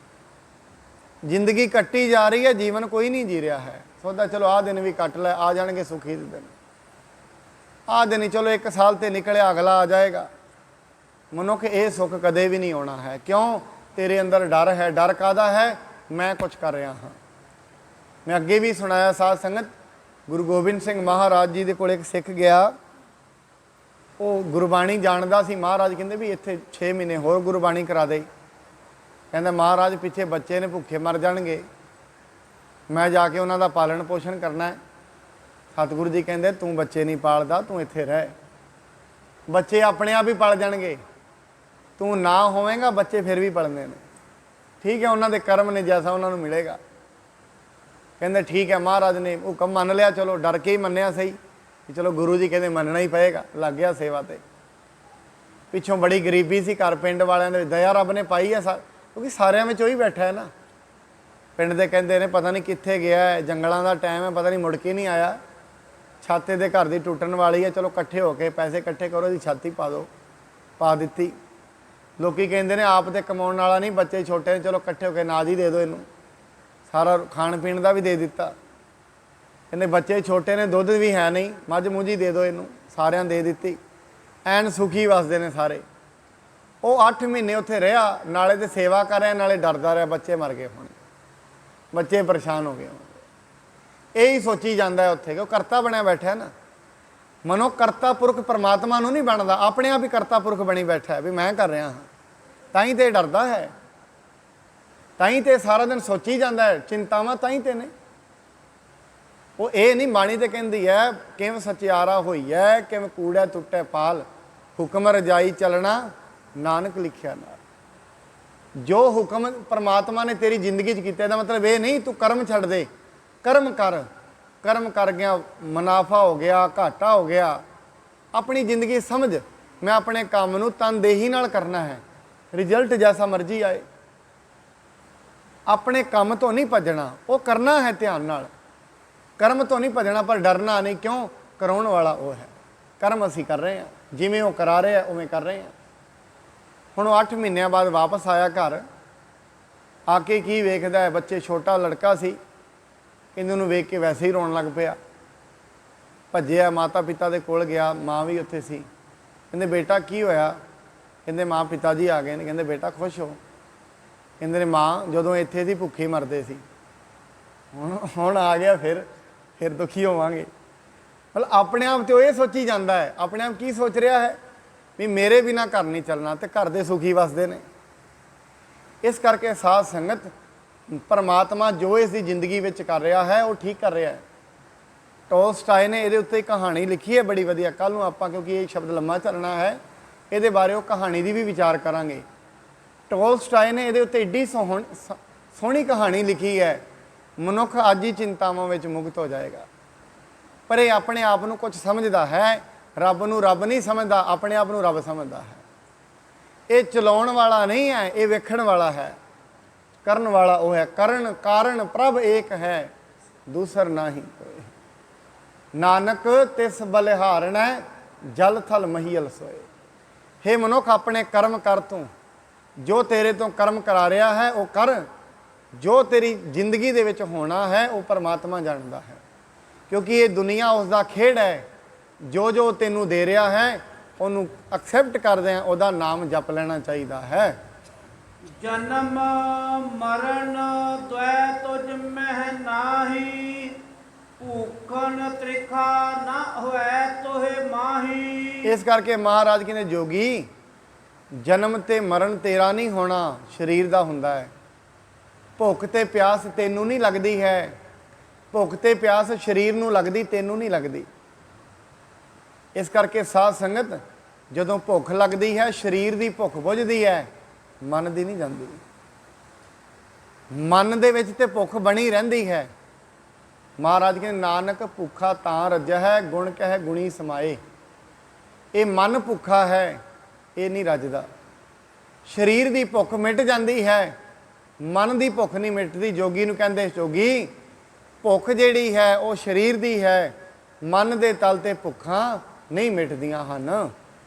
ਜ਼ਿੰਦਗੀ ਕੱਟੀ ਜਾ ਰਹੀ ਹੈ, ਜੀਵਨ ਕੋਈ ਨਹੀਂ ਜੀ ਰਿਹਾ ਹੈ। ਸੋਚਦਾ ਚਲੋ ਆਹ ਦਿਨ ਵੀ ਕੱਟ ਲੈ, ਆ ਜਾਣਗੇ ਸੁਖੀ ਦੇ ਦਿਨ, ਆਹ ਦਿਨ ਹੀ ਚਲੋ 1 ਸਾਲ ਤੇ ਨਿਕਲਿਆ, ਅਗਲਾ ਆ ਜਾਏਗਾ। ਮਨੁੱਖ ਇਹ ਸੁੱਖ ਕਦੇ ਵੀ ਨਹੀਂ ਆਉਣਾ ਹੈ। ਕਿਉਂ? ਤੇਰੇ ਅੰਦਰ ਡਰ ਹੈ। ਡਰ ਕਾਹਦਾ ਹੈ? ਮੈਂ ਕੁਝ ਕਰ ਰਿਹਾ ਹਾਂ। ਮੈਂ ਅੱਗੇ ਵੀ ਸੁਣਾਇਆ ਸਾਧ ਸੰਗਤ, ਗੁਰੂ ਗੋਬਿੰਦ ਸਿੰਘ ਮਹਾਰਾਜ ਜੀ ਦੇ ਕੋਲ ਇੱਕ ਸਿੱਖ ਗਿਆ, ਉਹ ਗੁਰਬਾਣੀ ਜਾਣਦਾ ਸੀ। ਮਹਾਰਾਜ ਕਹਿੰਦੇ ਵੀ ਇੱਥੇ 6 ਮਹੀਨੇ ਹੋਰ ਗੁਰਬਾਣੀ ਕਰਾ ਦੇ। ਕਹਿੰਦਾ ਮਹਾਰਾਜ ਪਿੱਛੇ ਬੱਚੇ ਨੇ ਭੁੱਖੇ ਮਰ ਜਾਣਗੇ, ਮੈਂ ਜਾ ਕੇ ਉਹਨਾਂ ਦਾ ਪਾਲਣ ਪੋਸ਼ਣ ਕਰਨਾ ਹੈ। ਸਤਿਗੁਰੂ ਜੀ ਕਹਿੰਦੇ ਤੂੰ ਬੱਚੇ ਨਹੀਂ ਪਾਲਦਾ, ਤੂੰ ਇੱਥੇ ਰਹਿ, ਬੱਚੇ ਆਪਣੇ ਆਪ ਹੀ ਪਲ ਜਾਣਗੇ, ਤੂੰ ਨਾ ਹੋਵੇਂਗਾ ਬੱਚੇ ਫਿਰ ਵੀ ਪਲਦੇ ਨੇ। ਠੀਕ ਹੈ, ਉਹਨਾਂ ਦੇ ਕਰਮ ਨੇ, ਜੈਸਾ ਉਹਨਾਂ ਨੂੰ ਮਿਲੇਗਾ। ਕਹਿੰਦੇ ਠੀਕ ਹੈ। ਮਹਾਰਾਜ ਨੇ ਹੁਕਮ ਮੰਨ ਲਿਆ, ਚਲੋ ਡਰ ਕੇ ਹੀ ਮੰਨਿਆ ਸਹੀ ਕਿ ਚਲੋ ਗੁਰੂ ਜੀ ਕਹਿੰਦੇ ਮੰਨਣਾ ਹੀ ਪਏਗਾ। ਲੱਗ ਗਿਆ ਸੇਵਾ ਤੇ। ਪਿੱਛੋਂ ਬੜੀ ਗਰੀਬੀ ਸੀ, ਘਰ ਪਿੰਡ ਵਾਲਿਆਂ ਦੇ ਦਇਆ ਰੱਬ ਨੇ ਪਾਈ ਹੈ, ਕਿਉਂਕਿ ਸਾਰਿਆਂ ਵਿੱਚ ਉਹੀ ਬੈਠਾ ਹੈ ਨਾ। ਪਿੰਡ ਦੇ ਕਹਿੰਦੇ ਨੇ ਪਤਾ ਨਹੀਂ ਕਿੱਥੇ ਗਿਆ ਹੈ, ਜੰਗਲਾਂ ਦਾ ਟਾਈਮ ਹੈ, ਪਤਾ ਨਹੀਂ ਮੁੜ ਕੇ ਨਹੀਂ ਆਇਆ, ਛਾਤੇ ਦੇ ਘਰ ਦੀ ਟੁੱਟਣ ਵਾਲੀ ਹੈ, ਚਲੋ ਇਕੱਠੇ ਹੋ ਕੇ ਪੈਸੇ ਇਕੱਠੇ ਕਰੋ, ਇਹਦੀ ਛਾਤੀ ਪਾ ਦਿਓ। ਪਾ ਦਿੱਤੀ। ਲੋਕੀ ਕਹਿੰਦੇ ਨੇ ਆਪ ਤੇ ਕਮਾਉਣ ਵਾਲਾ ਨਹੀਂ, ਬੱਚੇ ਛੋਟੇ ਨੇ, ਚਲੋ ਇਕੱਠੇ ਹੋ ਕੇ ਨਾਜ ਹੀ ਦੇ ਦਿਓ ਇਹਨੂੰ, ਸਾਰਾ ਖਾਣ ਪੀਣ ਦਾ ਵੀ ਦੇ ਦਿੱਤਾ। ਕਹਿੰਦੇ ਬੱਚੇ ਛੋਟੇ ਨੇ, ਦੁੱਧ ਵੀ ਹੈ ਨਹੀਂ, ਮੱਝ ਮੁੱਝੀ ਦੇ ਦਿਓ ਇਹਨੂੰ, ਸਾਰਿਆਂ ਦੇ ਦਿੱਤੀ। ਐਨ ਸੁਖੀ ਵਸਦੇ ਨੇ ਸਾਰੇ। ਉਹ 8 ਮਹੀਨੇ ਉੱਥੇ ਰਿਹਾ, ਨਾਲੇ ਤੇ ਸੇਵਾ ਕਰ ਰਿਹਾ, ਨਾਲੇ ਡਰਦਾ ਰਿਹਾ ਬੱਚੇ ਮਰ ਗਏ ਹੋਣ, ਬੱਚੇ ਪਰੇਸ਼ਾਨ ਹੋ ਗਏ ਹੋਣ। ਇਹੀ ਸੋਚੀ ਜਾਂਦਾ ਹੈ ਉੱਥੇ ਕਿ ਉਹ ਕਰਤਾ ਬਣਿਆ ਬੈਠਾ ਨਾ। ਮਨੁੱਖ ਕਰਤਾ ਪੁਰਖ ਪਰਮਾਤਮਾ ਨੂੰ ਨਹੀਂ ਬਣਦਾ, ਆਪਣੇ ਆਪ ਹੀ ਕਰਤਾ ਪੁਰਖ ਬਣੀ ਬੈਠਾ ਹੈ ਵੀ ਮੈਂ ਕਰ ਰਿਹਾ ਹਾਂ। ਤਾਂ ਹੀ ਤੇ ਡਰਦਾ ਹੈ, ਤਾਂ ਹੀ ਤੇ ਸਾਰਾ ਦਿਨ ਸੋਚੀ ਜਾਂਦਾ ਹੈ, ਚਿੰਤਾਵਾਂ ਤਾਂ ਹੀ ਤੇ ਨੇ। ਉਹ ਇਹ ਨਹੀਂ, ਬਾਣੀ ਤੇ ਕਹਿੰਦੀ ਹੈ ਕਿਵੇਂ ਸਚਿਆਰਾ ਹੋਈ ਹੈ, ਕਿਵੇਂ ਕੂੜਾ ਟੁੱਟੇ ਪਾਲ, ਹੁਕਮ ਰਜਾਈ ਚੱਲਣਾ ਨਾਨਕ ਲਿਖਿਆ ਨਾਲ। ਜੋ ਹੁਕਮ ਪਰਮਾਤਮਾ ਨੇ ਤੇਰੀ ਜ਼ਿੰਦਗੀ 'ਚ ਕੀਤਾ, ਇਹਦਾ ਮਤਲਬ ਇਹ ਨਹੀਂ ਤੂੰ ਕਰਮ ਛੱਡ ਦੇ। ਕਰਮ ਕਰ, ਕਰਮ ਕਰ ਗਿਆ ਮੁਨਾਫਾ ਹੋ ਗਿਆ, ਘਾਟਾ ਹੋ ਗਿਆ। ਆਪਣੀ ਜ਼ਿੰਦਗੀ ਸਮਝ, ਮੈਂ ਆਪਣੇ ਕੰਮ ਨੂੰ ਤਨਦੇਹੀ ਨਾਲ ਕਰਨਾ ਹੈ, ਰਿਜ਼ਲਟ ਜੈਸਾ ਮਰਜ਼ੀ ਆਏ। ਆਪਣੇ ਕੰਮ ਤੋਂ ਨਹੀਂ ਭੱਜਣਾ, ਉਹ ਕਰਨਾ ਹੈ ਧਿਆਨ ਨਾਲ। ਕਰਮ ਤੋਂ ਨਹੀਂ ਭੱਜਣਾ, ਪਰ ਡਰਨਾ ਨਹੀਂ। ਕਿਉਂ? ਕਰਾਉਣ ਵਾਲਾ ਉਹ ਹੈ। ਕਰਮ ਅਸੀਂ ਕਰ ਰਹੇ ਹਾਂ, ਜਿਵੇਂ ਉਹ ਕਰਾ ਰਹੇ ਆ ਉਵੇਂ ਕਰ ਰਹੇ ਹਾਂ। ਹੁਣ ਉਹ 8 ਮਹੀਨਿਆਂ ਬਾਅਦ ਵਾਪਸ ਆਇਆ ਘਰ। ਆ ਕੇ ਕੀ ਵੇਖਦਾ ਹੈ, ਬੱਚੇ, ਛੋਟਾ ਲੜਕਾ ਸੀ, ਕਹਿੰਦੇ ਉਹਨੂੰ ਵੇਖ ਕੇ ਵੈਸੇ ਹੀ ਰੋਣ ਲੱਗ ਪਿਆ। ਭੱਜਿਆ ਮਾਤਾ ਪਿਤਾ ਦੇ ਕੋਲ ਗਿਆ, ਮਾਂ ਵੀ ਉੱਥੇ ਸੀ। ਕਹਿੰਦੇ ਬੇਟਾ ਕੀ ਹੋਇਆ? ਕਹਿੰਦੇ ਮਾਂ ਪਿਤਾ ਜੀ ਆ ਗਏ ਨੇ। ਕਹਿੰਦੇ ਬੇਟਾ ਖੁਸ਼ ਹੋ? ਕਹਿੰਦੇ ਨੇ ਮਾਂ ਜਦੋਂ ਇੱਥੇ ਸੀ ਭੁੱਖੇ ਮਰਦੇ ਸੀ, ਹੁਣ ਆ ਗਿਆ, ਫਿਰ ਦੁਖੀ ਹੋਵਾਂਗੇ। ਮਤਲਬ ਆਪਣੇ ਆਪ ਤੇ ਉਹ ਇਹ ਸੋਚੀ ਜਾਂਦਾ ਹੈ, ਆਪਣੇ ਆਪ ਕੀ ਸੋਚ ਰਿਹਾ ਹੈ ਵੀ ਮੇਰੇ ਬਿਨਾਂ ਘਰ ਨਹੀਂ ਚੱਲਣਾ, ਤੇ ਘਰ ਦੇ ਸੁਖੀ ਵਸਦੇ ਨੇ। ਇਸ ਕਰਕੇ ਸਾਧ ਸੰਗਤ परमात्मा जो इसकी जिंदगी में कर रहा है वो ठीक कर रहा है। टोलस्टाय ने ये उत्ते कहानी लिखी है बड़ी वधिया, कल नूं आपां क्योंकि ये शब्द लम्मा चलना है ये बारे वो कहानी की भी विचार करांगे। टोलस्टाय ने ये उत्ते एड्डी सोहनी कहानी लिखी है, मनुख अज ही चिंतावां विच मुक्त हो जाएगा। पर यह अपने आप को कुछ समझदा है, रब नूं रब नहीं समझदा, अपने आप को रब समझदा है। ये चलाउण वाला नहीं है, ये वेखण वाला है, करन वाला वो है। करण कारण प्रभ एक है, दूसर नाही कोई। नानक तिस बलिहारण है, जल थल महियल सोए। हे मनुख अपने कर्म कर, तू जो तेरे तो कर्म करा रहा है वो कर, जो तेरी जिंदगी दे विच होना है वो परमात्मा जानता है। क्योंकि ये दुनिया उसका खेड है, जो जो तेनू दे रहा है ਉਹਨੂੰ एक्सैप्ट करदे हैं, ਉਹਦਾ नाम जप लेना चाहिए है। जन्म मरण द्वै तुझ मह नाही, भूखन त्रिखा ना होए तोहे माही। इस करके महाराज कहते जोगी जन्म ते मरण तेरा नहीं होना, शरीर दा हुंदा है। भुख ते प्यास तेनू नहीं लगदी है, भुख ते प्यास शरीर नू लगदी, तेनू नहीं लगदी। इस करके साध संगत जदों भुख लगती है, शरीर की भुख बुझदी है, मन की नहीं जाती। मन दे विच ते भुख बनी रहिंदी है। महाराज कहते नानक भुखा तां रज है, गुण कह गुणी समाए। ये मन भुखा है, ये नहीं रजदा। शरीर की भुख मिट जाती है, मन की भुख नहीं मिटती। जोगी नूं कहंदे जोगी भुख जिहड़ी है वो शरीर की है, मन के तल ते भुखां नहीं मिटदियां हन।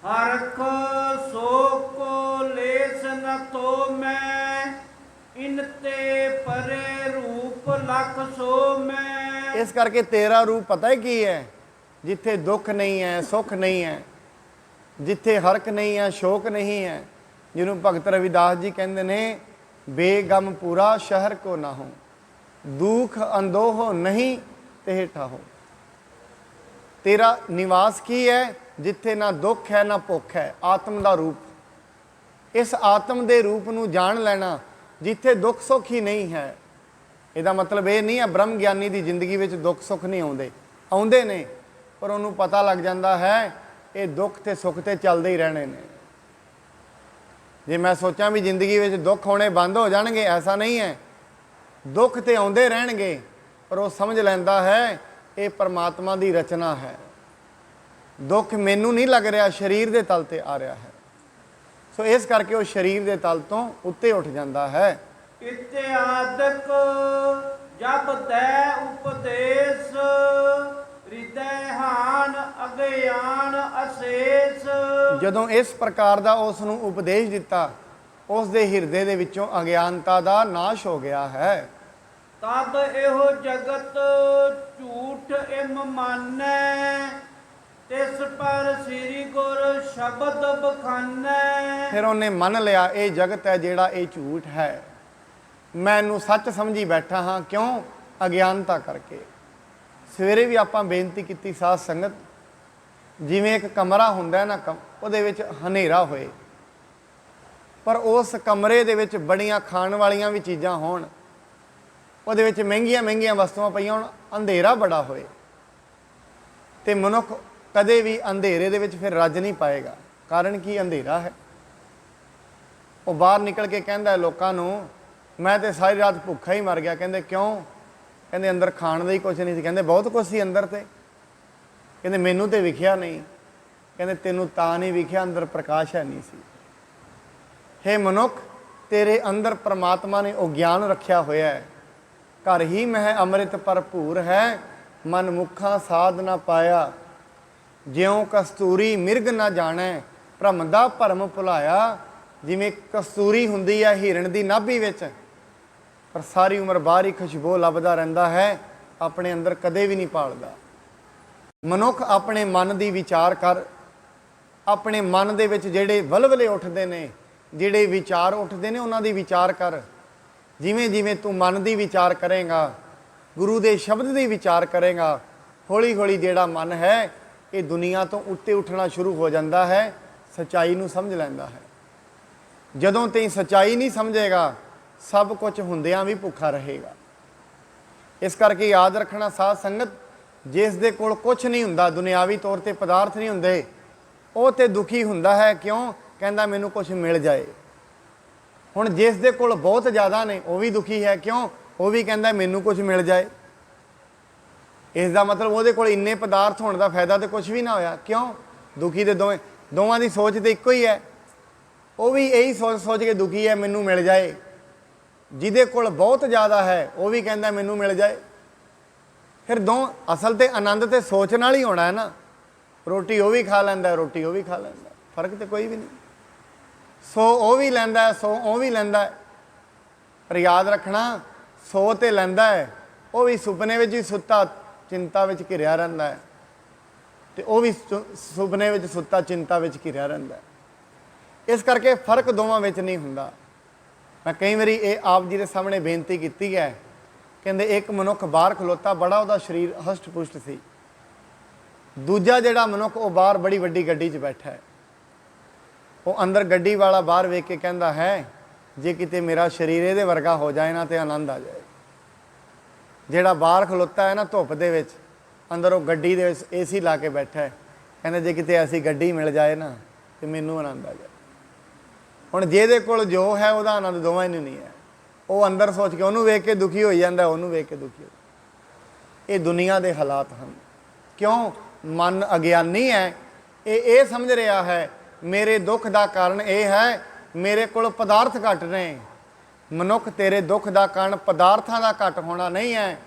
हरख सो को लेस न तो मैं, इनते परे रूप लख सो मैं। इस करके तेरा रूप पता है की है, जिथे दुख नहीं है, सुख नहीं है, जिथे हरक नहीं है, शोक नहीं है। जिन्होंने भगत रविदास जी कहते ने बेगम पूरा शहर को ना हो, दुख अंदोह नहीं ते ठाहो। तेरा निवास की है जिथे ना दुख है ना भुख है, आत्म का रूप। इस आत्म के रूप नूं जान लेना जिथे दुख सुख ही नहीं है। इसका मतलब ये नहीं है ब्रह्म ज्ञानी की जिंदगी में दुख सुख नहीं आते, आते ने, पर उन्होंने पता लग जाता है ये दुख तो सुख तो चलते ही रहने ने। जे मैं सोचा भी जिंदगी में दुख आने बंद हो जाएंगे, ऐसा नहीं है। दुख तो आते रहणगे, पर वो समझ लेंदा है ये परमात्मा की रचना है। दुख मैनू नहीं लग रहा, शरीर के तल ते आ रहा है। सो इस करके वो शरीर के तल तो उत्ते उठ जाता है। इत्यादक जब दै उपदेश, हृदय हान अज्ञान अशेष। जदों इस प्रकार का उसनूं उपदेश दिता, उस दे हिरदे दे विचों अज्ञानता का नाश हो गया है। तद एहो जगत झूठ इम मानै, तिस पर श्री गुर शब्द बखानै। फिर उन्हें मन लिया ये जगत है जिहड़ा ये झूठ है, मैं इनू सच समझी बैठा हाँ। क्यों? अज्ञानता करके। सवेरे भी आपां बेनती की साध संगत, जिवें एक कमरा हुंदा है ना, उहदे विच हनेरा होए, पर उस कमरे दे विच बड़ियां खाण वालियां भी चीज़ां होण, उहदे विच महंगियां महंगियां वस्तुआं पईयां होण, अंधेरा बड़ा होए, ते मनुख कदे भी अंधेरे दे विच फिर रज नहीं पाएगा। कारण की? अंधेरा है। वो बाहर निकल के कहता है लोगों नूं, मैं तो सारी रात भुखा ही मर गया। कहते क्यों? कहते अंदर खाण दा ही कुछ नहीं सी। कहते बहुत कुछ सी अंदर, ते कहते मैनू तो विखिया नहीं। कहते तेनू तां नहीं विखिया, अंदर प्रकाश है नहीं सी। हे मनुख, तेरे अंदर परमात्मा ने वो ज्ञान रखा होया है। घर ही मह अमृत भरपूर है, मन मुखा साध ना पाया। ज्यों कस्तूरी मिर्ग ना जाने, भ्रम दा भरम भुलाया। जिमें कस्तूरी हुंदी है हिरण की नाभि विच, पर सारी उम्र बाहर ही खुशबू लभदा रहिंदा है, अपने अंदर कदे भी नहीं पालदा। मनुख अपने मन की विचार कर, अपने मन दे विच जिहड़े वलवले उठदे ने, जिहड़े विचार उठदे ने, उन्हां दी विचार कर। जिमें जिमें तू मन की विचार करेगा, गुरु के शब्द की विचार करेगा, हौली हौली जिहड़ा मन है ये दुनिया तो उत्ते उठना शुरू हो जाता है, सच्चाई नूं समझ लैंदा है। जदों तई सच्चाई नहीं समझेगा, सब कुछ ਹੁੰਦਿਆਂ ਵੀ ਭੁੱਖਾ ਰਹੇਗਾ। ਇਸ ਕਰਕੇ ਯਾਦ ਰੱਖਣਾ ਸਾਧ ਸੰਗਤ, ਜਿਸ ਦੇ ਕੋਲ ਕੁਝ ਨਹੀਂ ਹੁੰਦਾ, ਦੁਨਿਆਵੀ ਤੌਰ ਤੇ ਪਦਾਰਥ ਨਹੀਂ ਹੁੰਦੇ, ਉਹ ਤੇ ਦੁਖੀ ਹੁੰਦਾ ਹੈ। ਕਿਉਂ? ਕਹਿੰਦਾ ਮੈਨੂੰ ਕੁਝ ਮਿਲ ਜਾਏ। ਹੁਣ ਜਿਸ ਦੇ ਕੋਲ ਬਹੁਤ ਜ਼ਿਆਦਾ ਨੇ ਉਹ ਵੀ ਦੁਖੀ ਹੈ। ਕਿਉਂ? ਉਹ ਵੀ ਕਹਿੰਦਾ ਮੈਨੂੰ ਕੁਝ ਮਿਲ ਜਾਏ। ਇਸ ਦਾ ਮਤਲਬ ਉਹਦੇ ਕੋਲ ਇੰਨੇ ਪਦਾਰਥ ਹੋਣ ਦਾ ਫਾਇਦਾ ਤੇ ਕੁਝ ਵੀ ਨਾ ਹੋਇਆ। ਕਿਉਂ? ਦੁਖੀ ਦੇ ਦੋਵਾਂ ਦੀ ਸੋਚ ਤੇ ਇੱਕੋ ਹੀ ਹੈ। ਉਹ ਵੀ ਇਹੀ ਸੋਚ ਕੇ ਦੁਖੀ ਹੈ, ਮੈਨੂੰ ਮਿਲ ਜਾਏ। ਜਿਹਦੇ ਕੋਲ ਬਹੁਤ ਜ਼ਿਆਦਾ ਹੈ ਉਹ ਵੀ ਕਹਿੰਦਾ ਮੈਨੂੰ ਮਿਲ ਜਾਏ। ਫਿਰ ਅਸਲ ਤੇ ਆਨੰਦ ਤੇ ਸੋਚ ਨਾਲ ਹੀ ਹੋਣਾ ਹੈ ਨਾ। ਰੋਟੀ ਉਹ ਵੀ ਖਾ ਲੈਂਦਾ, ਰੋਟੀ ਉਹ ਵੀ ਖਾ ਲੈਂਦਾ, ਫਰਕ ਤੇ ਕੋਈ ਵੀ ਨਹੀਂ। ਸੋ ਉਹ ਵੀ ਲੈਂਦਾ, ਸੋ ਉਹ ਵੀ ਲੈਂਦਾ। ਪਰ ਯਾਦ ਰੱਖਣਾ, ਸੋ ਤੇ ਲੈਂਦਾ ਹੈ, ਉਹ ਵੀ ਸੁਪਨੇ ਵਿੱਚ ਹੀ ਸੁੱਤਾ ਚਿੰਤਾ ਵਿੱਚ ਘਿਰਿਆ ਰਹਿੰਦਾ ਹੈ, ਤੇ ਉਹ ਵੀ ਸੁਪਨੇ ਵਿੱਚ ਸੁੱਤਾ ਚਿੰਤਾ ਵਿੱਚ ਘਿਰਿਆ ਰਹਿੰਦਾ ਹੈ। ਇਸ ਕਰਕੇ ਫਰਕ ਦੋਵਾਂ ਵਿੱਚ ਨਹੀਂ ਹੁੰਦਾ। ਮੈਂ ਕਈ ਵਾਰੀ ਇਹ ਆਪ ਜੀ ਦੇ ਸਾਹਮਣੇ ਬੇਨਤੀ ਕੀਤੀ ਹੈ। ਕਹਿੰਦੇ ਇੱਕ ਮਨੁੱਖ ਬਾਹਰ ਖਲੋਤਾ, ਬੜਾ ਉਹਦਾ ਸਰੀਰ ਹਸ਼ਟ ਪੁਸ਼ਟ ਸੀ। ਦੂਜਾ ਜਿਹੜਾ ਮਨੁੱਖ ਉਹ ਬਾਹਰ ਬੜੀ ਵੱਡੀ ਗੱਡੀ 'ਚ ਬੈਠਾ ਹੈ। ਉਹ ਅੰਦਰ ਗੱਡੀ ਵਾਲਾ ਬਾਹਰ ਵੇਖ ਕੇ ਕਹਿੰਦਾ ਹੈ, ਜੇ ਕਿਤੇ ਮੇਰਾ ਸਰੀਰ ਇਹਦੇ ਵਰਗਾ ਹੋ ਜਾਏ ਨਾ ਤੇ ਆਨੰਦ ਆ ਜਾਏ। ਜਿਹੜਾ ਬਾਹਰ ਖਲੋਤਾ ਹੈ ਨਾ ਧੁੱਪ ਦੇ ਵਿੱਚ, ਅੰਦਰ ਉਹ ਗੱਡੀ ਦੇ ਵਿੱਚ ਏਸੀ ਲਾ ਕੇ ਬੈਠਾ ਹੈ, ਕਹਿੰਦਾ ਜੇ ਕਿਤੇ ਐਸੀ ਗੱਡੀ ਮਿਲ ਜਾਏ ਨਾ ਤੇ ਮੈਨੂੰ ਆਨੰਦ ਆ ਜਾਏ। ਹੁਣ ਜਿਹਦੇ ਕੋਲ ਜੋ ਹੈ ਉਹਦਾ ਆਨੰਦ ਦੋਵਾਂ ਹੀ ਨਹੀਂ ਹੈ। ਉਹ ਅੰਦਰ ਸੋਚ ਕੇ ਉਹਨੂੰ ਵੇਖ ਕੇ ਦੁਖੀ ਹੋਈ ਜਾਂਦਾ, ਉਹਨੂੰ ਵੇਖ ਕੇ ਦੁਖੀ ਹੋ। ਇਹ ਦੁਨੀਆ ਦੇ ਹਾਲਾਤ ਹਨ। ਕਿਉਂ? ਮਨ ਅਗਿਆਨੀ ਹੈ। ਇਹ ਸਮਝ ਰਿਹਾ ਹੈ ਮੇਰੇ ਦੁੱਖ ਦਾ ਕਾਰਨ ਇਹ ਹੈ, ਮੇਰੇ ਕੋਲ ਪਦਾਰਥ ਘੱਟ ਨੇ। ਮਨੁੱਖ, ਤੇਰੇ ਦੁੱਖ ਦਾ ਕਾਰਨ ਪਦਾਰਥਾਂ ਦਾ ਘੱਟ ਹੋਣਾ ਨਹੀਂ ਹੈ,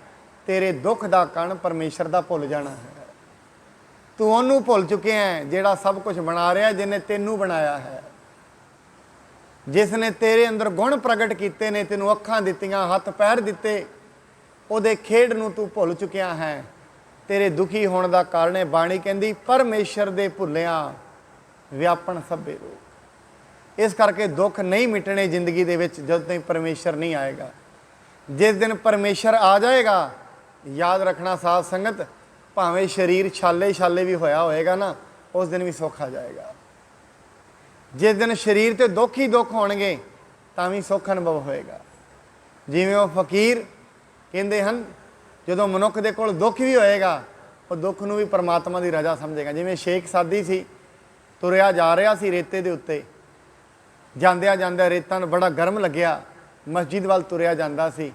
ਤੇਰੇ ਦੁੱਖ ਦਾ ਕਾਰਨ ਪਰਮੇਸ਼ਰ ਦਾ ਭੁੱਲ ਜਾਣਾ ਹੈ। ਤੂੰ ਉਹਨੂੰ ਭੁੱਲ ਚੁੱਕਿਆ ਹੈ ਜਿਹੜਾ ਸਭ ਕੁਝ ਬਣਾ ਰਿਹਾ, ਜਿਹਨੇ ਤੈਨੂੰ ਬਣਾਇਆ ਹੈ, ਜਿਸ ਨੇ ਤੇਰੇ ਅੰਦਰ ਗੁਣ ਪ੍ਰਗਟ ਕੀਤੇ ਨੇ, ਤੈਨੂੰ ਅੱਖਾਂ ਦਿੱਤੀਆਂ, ਹੱਥ ਪੈਰ ਦਿੱਤੇ, ਉਹਦੇ ਖੇਡ ਨੂੰ ਤੂੰ ਭੁੱਲ ਚੁੱਕਿਆ ਹੈ। ਤੇਰੇ ਦੁਖੀ ਹੋਣ ਦਾ ਕਾਰਨ ਹੈ, ਬਾਣੀ ਕਹਿੰਦੀ ਪਰਮੇਸ਼ਰ ਦੇ ਭੁੱਲਿਆਂ ਵਿਆਪਣ ਸਭੇ ਰੋਗ। ਇਸ ਕਰਕੇ ਦੁੱਖ ਨਹੀਂ ਮਿਟਣੇ ਜ਼ਿੰਦਗੀ ਦੇ ਵਿੱਚ ਜਦੋਂ ਤੱਕ ਪਰਮੇਸ਼ਰ ਨਹੀਂ ਆਏਗਾ। ਜਿਸ ਦਿਨ ਪਰਮੇਸ਼ਰ ਆ ਜਾਏਗਾ, ਯਾਦ ਰੱਖਣਾ ਸਾਧ ਸੰਗਤ, ਭਾਵੇਂ ਸਰੀਰ ਛਾਲੇ ਵੀ ਹੋਇਆ ਹੋਏਗਾ ਨਾ, ਉਸ ਦਿਨ ਵੀ ਸੁੱਖ ਆ ਜਾਏਗਾ। ਜਿਸ ਦਿਨ ਸਰੀਰ ਤੇ ਦੁੱਖ ਹੀ ਦੁੱਖ ਹੋਣਗੇ ਤਾਂ ਵੀ ਸੁੱਖ ਅਨੁਭਵ ਹੋਏਗਾ। ਜਿਵੇਂ ਉਹ ਫਕੀਰ ਕਹਿੰਦੇ ਹਨ, ਜਦੋਂ ਮਨੁੱਖ ਦੇ ਕੋਲ ਦੁੱਖ ਵੀ ਹੋਏਗਾ, ਉਹ ਦੁੱਖ ਨੂੰ ਵੀ ਪਰਮਾਤਮਾ ਦੀ ਰਜ਼ਾ ਸਮਝੇਗਾ। ਜਿਵੇਂ ਸ਼ੇਖ ਸਾਦੀ ਸੀ, ਤੁਰਿਆ ਜਾ ਰਿਹਾ ਸੀ ਰੇਤੇ ਦੇ ਉੱਤੇ, ਜਾਂਦਿਆਂ ਰੇਤਾ ਨੂੰ ਬੜਾ ਗਰਮ ਲੱਗਿਆ, ਮਸਜਿਦ ਵੱਲ ਤੁਰਿਆ ਜਾਂਦਾ ਸੀ।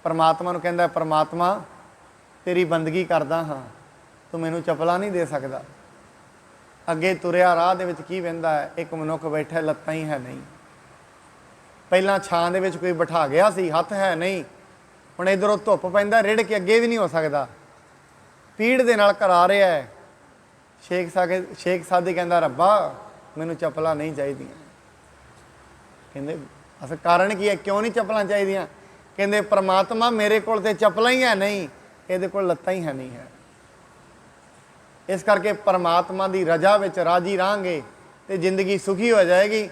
ਪਰਮਾਤਮਾ ਨੂੰ ਕਹਿੰਦਾ, ਪਰਮਾਤਮਾ ਤੇਰੀ ਬੰਦਗੀ ਕਰਦਾ ਹਾਂ, ਤੂੰ ਮੈਨੂੰ ਚੱਪਲਾਂ ਨਹੀਂ ਦੇ ਸਕਦਾ। ਅੱਗੇ ਤੁਰਿਆ, ਰਾਹ ਦੇ ਵਿੱਚ ਕੀ ਵਹਿੰਦਾ ਹੈ, ਇੱਕ ਮਨੁੱਖ ਬੈਠਾ, ਲੱਤਾਂ ਹੀ ਹੈ ਨਹੀਂ। ਪਹਿਲਾਂ ਛਾਂ ਦੇ ਵਿੱਚ ਕੋਈ ਬਿਠਾ ਗਿਆ ਸੀ, ਹੱਥ ਹੈ ਨਹੀਂ। ਹੁਣ ਇੱਧਰੋਂ ਧੁੱਪ ਪੈਂਦਾ, ਰਿੜ ਕੇ ਅੱਗੇ ਵੀ ਨਹੀਂ ਹੋ ਸਕਦਾ, ਪੀੜ ਦੇ ਨਾਲ ਕਰਾ ਰਿਹਾ ਹੈ। ਸ਼ੇਖ ਸਾਦੀ ਕਹਿੰਦਾ, ਰੱਬਾ ਮੈਨੂੰ ਚੱਪਲਾਂ ਨਹੀਂ ਚਾਹੀਦੀਆਂ। ਕਹਿੰਦੇ ਅਸਲ ਕਾਰਨ ਕੀ ਹੈ, ਕਿਉਂ ਨਹੀਂ ਚੱਪਲਾਂ ਚਾਹੀਦੀਆਂ? ਕਹਿੰਦੇ ਪਰਮਾਤਮਾ ਮੇਰੇ ਕੋਲ ਤੇ ਚੱਪਲਾਂ ਹੀ ਹੈ ਨਹੀਂ, ਇਹਦੇ ਕੋਲ ਲੱਤਾਂ ਹੀ ਹੈ ਨਹੀਂ ਹੈ। ਇਸ ਕਰਕੇ ਪਰਮਾਤਮਾ ਦੀ ਰਜ਼ਾ ਵਿੱਚ ਰਾਜੀ ਰਹਾਂਗੇ ਤੇ ਜ਼ਿੰਦਗੀ ਸੁਖੀ ਹੋ ਜਾਏਗੀ।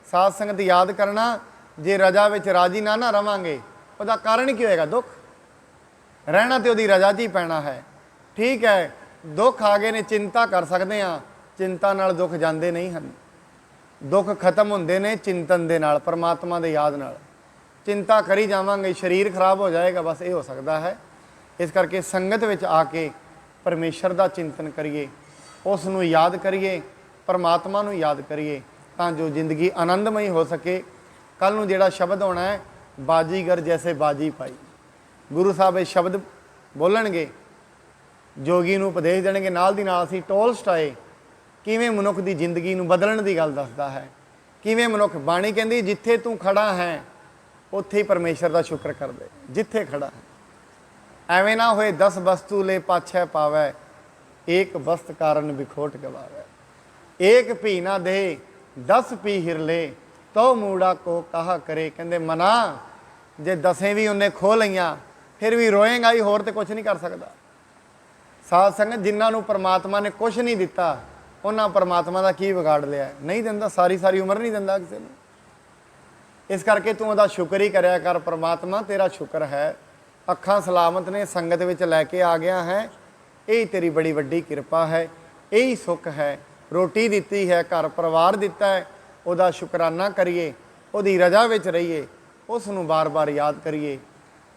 ਸਾਧ ਸੰਗਤ ਯਾਦ ਕਰਨਾ, ਜੇ ਰਜ਼ਾ ਵਿੱਚ ਰਾਜੀ ਨਾ ਰਵਾਂਗੇ, ਉਹਦਾ ਕਾਰਨ ਕੀ ਹੋਏਗਾ? ਦੁੱਖ। ਰਹਿਣਾ ਤੇ ਉਹਦੀ ਰਜ਼ਾ 'ਚ ਹੀ ਪੈਣਾ ਹੈ। ਠੀਕ ਹੈ, ਦੁੱਖ ਆ ਗਏ ਨੇ, ਚਿੰਤਾ ਕਰ ਸਕਦੇ ਹਾਂ, ਚਿੰਤਾ ਨਾਲ ਦੁੱਖ ਜਾਂਦੇ ਨਹੀਂ ਹਨ। ਦੁੱਖ ਖਤਮ ਹੁੰਦੇ ਨੇ ਚਿੰਤਨ ਦੇ ਨਾਲ, ਪਰਮਾਤਮਾ ਦੇ ਯਾਦ ਨਾਲ। ਚਿੰਤਾ ਕਰੀ ਜਾਵਾਂਗੇ, ਸਰੀਰ ਖਰਾਬ ਹੋ ਜਾਏਗਾ, ਬਸ ਇਹ ਹੋ ਸਕਦਾ ਹੈ। ਇਸ ਕਰਕੇ ਸੰਗਤ ਵਿੱਚ ਆ ਕੇ ਪਰਮੇਸ਼ਰ ਦਾ ਚਿੰਤਨ ਕਰੀਏ, ਉਸ ਨੂੰ ਯਾਦ ਕਰੀਏ, ਪਰਮਾਤਮਾ ਨੂੰ ਯਾਦ ਕਰੀਏ, ਤਾਂ ਜੋ ਜ਼ਿੰਦਗੀ ਆਨੰਦਮਈ ਹੋ ਸਕੇ। ਕੱਲ੍ਹ ਨੂੰ ਜਿਹੜਾ ਸ਼ਬਦ ਹੋਣਾ ਹੈ, ਬਾਜੀਗਰ ਜੈਸੇ ਬਾਜੀ ਪਾਈ, ਗੁਰੂ ਸਾਹਿਬ ਇਹ ਸ਼ਬਦ ਬੋਲਣਗੇ, ਜੋਗੀ ਨੂੰ ਉਪਦੇਸ਼ ਦੇਣਗੇ। ਨਾਲ ਦੀ ਨਾਲ ਅਸੀਂ ਟੋਲਸਟਾਏ ਕਿਵੇਂ ਮਨੁੱਖ ਦੀ ਜ਼ਿੰਦਗੀ ਨੂੰ ਬਦਲਣ ਦੀ ਗੱਲ ਦੱਸਦਾ ਹੈ। ਕਿਵੇਂ ਮਨੁੱਖ, ਬਾਣੀ ਕਹਿੰਦੀ ਜਿੱਥੇ ਤੂੰ ਖੜਾ ਹੈ ਉੱਥੇ ਹੀ ਪਰਮੇਸ਼ਰ ਦਾ ਸ਼ੁਕਰ ਕਰ ਦੇ, ਜਿੱਥੇ ਖੜਾ ਹੈ। ਐਵੇਂ ਨਾ ਹੋਏ 10 ਵਸਤੂ ਲੈ ਪਾਛੈ ਪਾਵੈ, ਏਕ ਵਸਤ ਕਾਰਨ ਵਿਖੋਟ ਗਵਾਵੈ। ਏਕ ਭੀ ਨਾ ਦੇ 10 ਪੀ ਹਿਰਲੇ, ਤੋ ਮੂੜਾ ਕੋ ਕਹਾ ਕਰੇ। ਕਹਿੰਦੇ ਮਨਾ, ਜੇ 10 ਵੀ ਉਹਨੇ ਖੋਹ ਲਈਆਂ ਫਿਰ ਵੀ ਰੋਏਗਾ ਹੀ, ਹੋਰ ਤੇ ਕੁਛ ਨਹੀਂ ਕਰ ਸਕਦਾ। ਸਾਧ ਸੰਗਤ, ਜਿਨ੍ਹਾਂ ਨੂੰ ਪਰਮਾਤਮਾ ਨੇ ਕੁਛ ਨਹੀਂ ਦਿੱਤਾ, ਉਹਨਾਂ ਪਰਮਾਤਮਾ ਦਾ ਕੀ ਵਿਗਾੜ ਲਿਆ? ਨਹੀਂ ਦਿੰਦਾ, ਸਾਰੀ ਉਮਰ ਨਹੀਂ ਦਿੰਦਾ ਕਿਸੇ ਨੂੰ। ਇਸ ਕਰਕੇ ਤੂੰ ਉਹਦਾ ਸ਼ੁਕਰ ਹੀ ਕਰਿਆ ਕਰ। ਪਰਮਾਤਮਾ ਤੇਰਾ ਸ਼ੁਕਰ ਹੈ, ਅੱਖਾਂ ਸਲਾਮਤ ਨੇ, ਸੰਗਤ ਵਿੱਚ ਲੈ ਕੇ ਆ ਗਿਆ ਹੈ, ਇਹ ਤੇਰੀ ਬੜੀ ਵੱਡੀ ਕਿਰਪਾ ਹੈ, ਇਹੀ ਸੁੱਖ ਹੈ। ਰੋਟੀ ਦਿੱਤੀ ਹੈ, ਘਰ ਪਰਿਵਾਰ ਦਿੱਤਾ ਹੈ, ਉਹਦਾ ਸ਼ੁਕਰਾਨਾ ਕਰੀਏ, ਉਹਦੀ ਰਜ਼ਾ ਵਿੱਚ ਰਹੀਏ। ਉਸ ਨੂੰ ਬਾਰ-ਬਾਰ ਯਾਦ ਕਰੀਏ।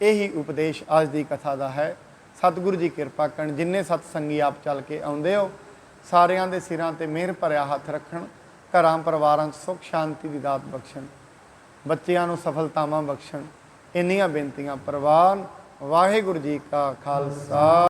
ਇਹੀ ਉਪਦੇਸ਼ ਅੱਜ ਦੀ ਕਥਾ ਦਾ ਹੈ। ਸਤਿਗੁਰੂ ਜੀ ਕਿਰਪਾ ਕਰਨ, ਜਿੰਨੇ ਸਤਸੰਗੀ ਆਪ ਚੱਲ ਕੇ ਆਉਂਦੇ ਹੋ, ਸਾਰਿਆਂ ਦੇ ਸਿਰਾਂ ਤੇ ਮਿਹਰ ਭਰਿਆ ਹੱਥ ਰੱਖਣ, ਘਰਾਂ ਪਰਿਵਾਰਾਂ 'ਚ ਸੁੱਖ ਸ਼ਾਂਤੀ ਦੀ ਦਾਤ ਬਖਸ਼ਣ, ਬੱਚਿਆਂ ਨੂੰ ਸਫਲਤਾਵਾਂ ਬਖਸ਼ਣ। ਇੰਨੀਆਂ ਬੇਨਤੀਆਂ ਪ੍ਰਵਾਨ। ਵਾਹਿਗੁਰੂ ਜੀ ਕਾ ਖਾਲਸਾ।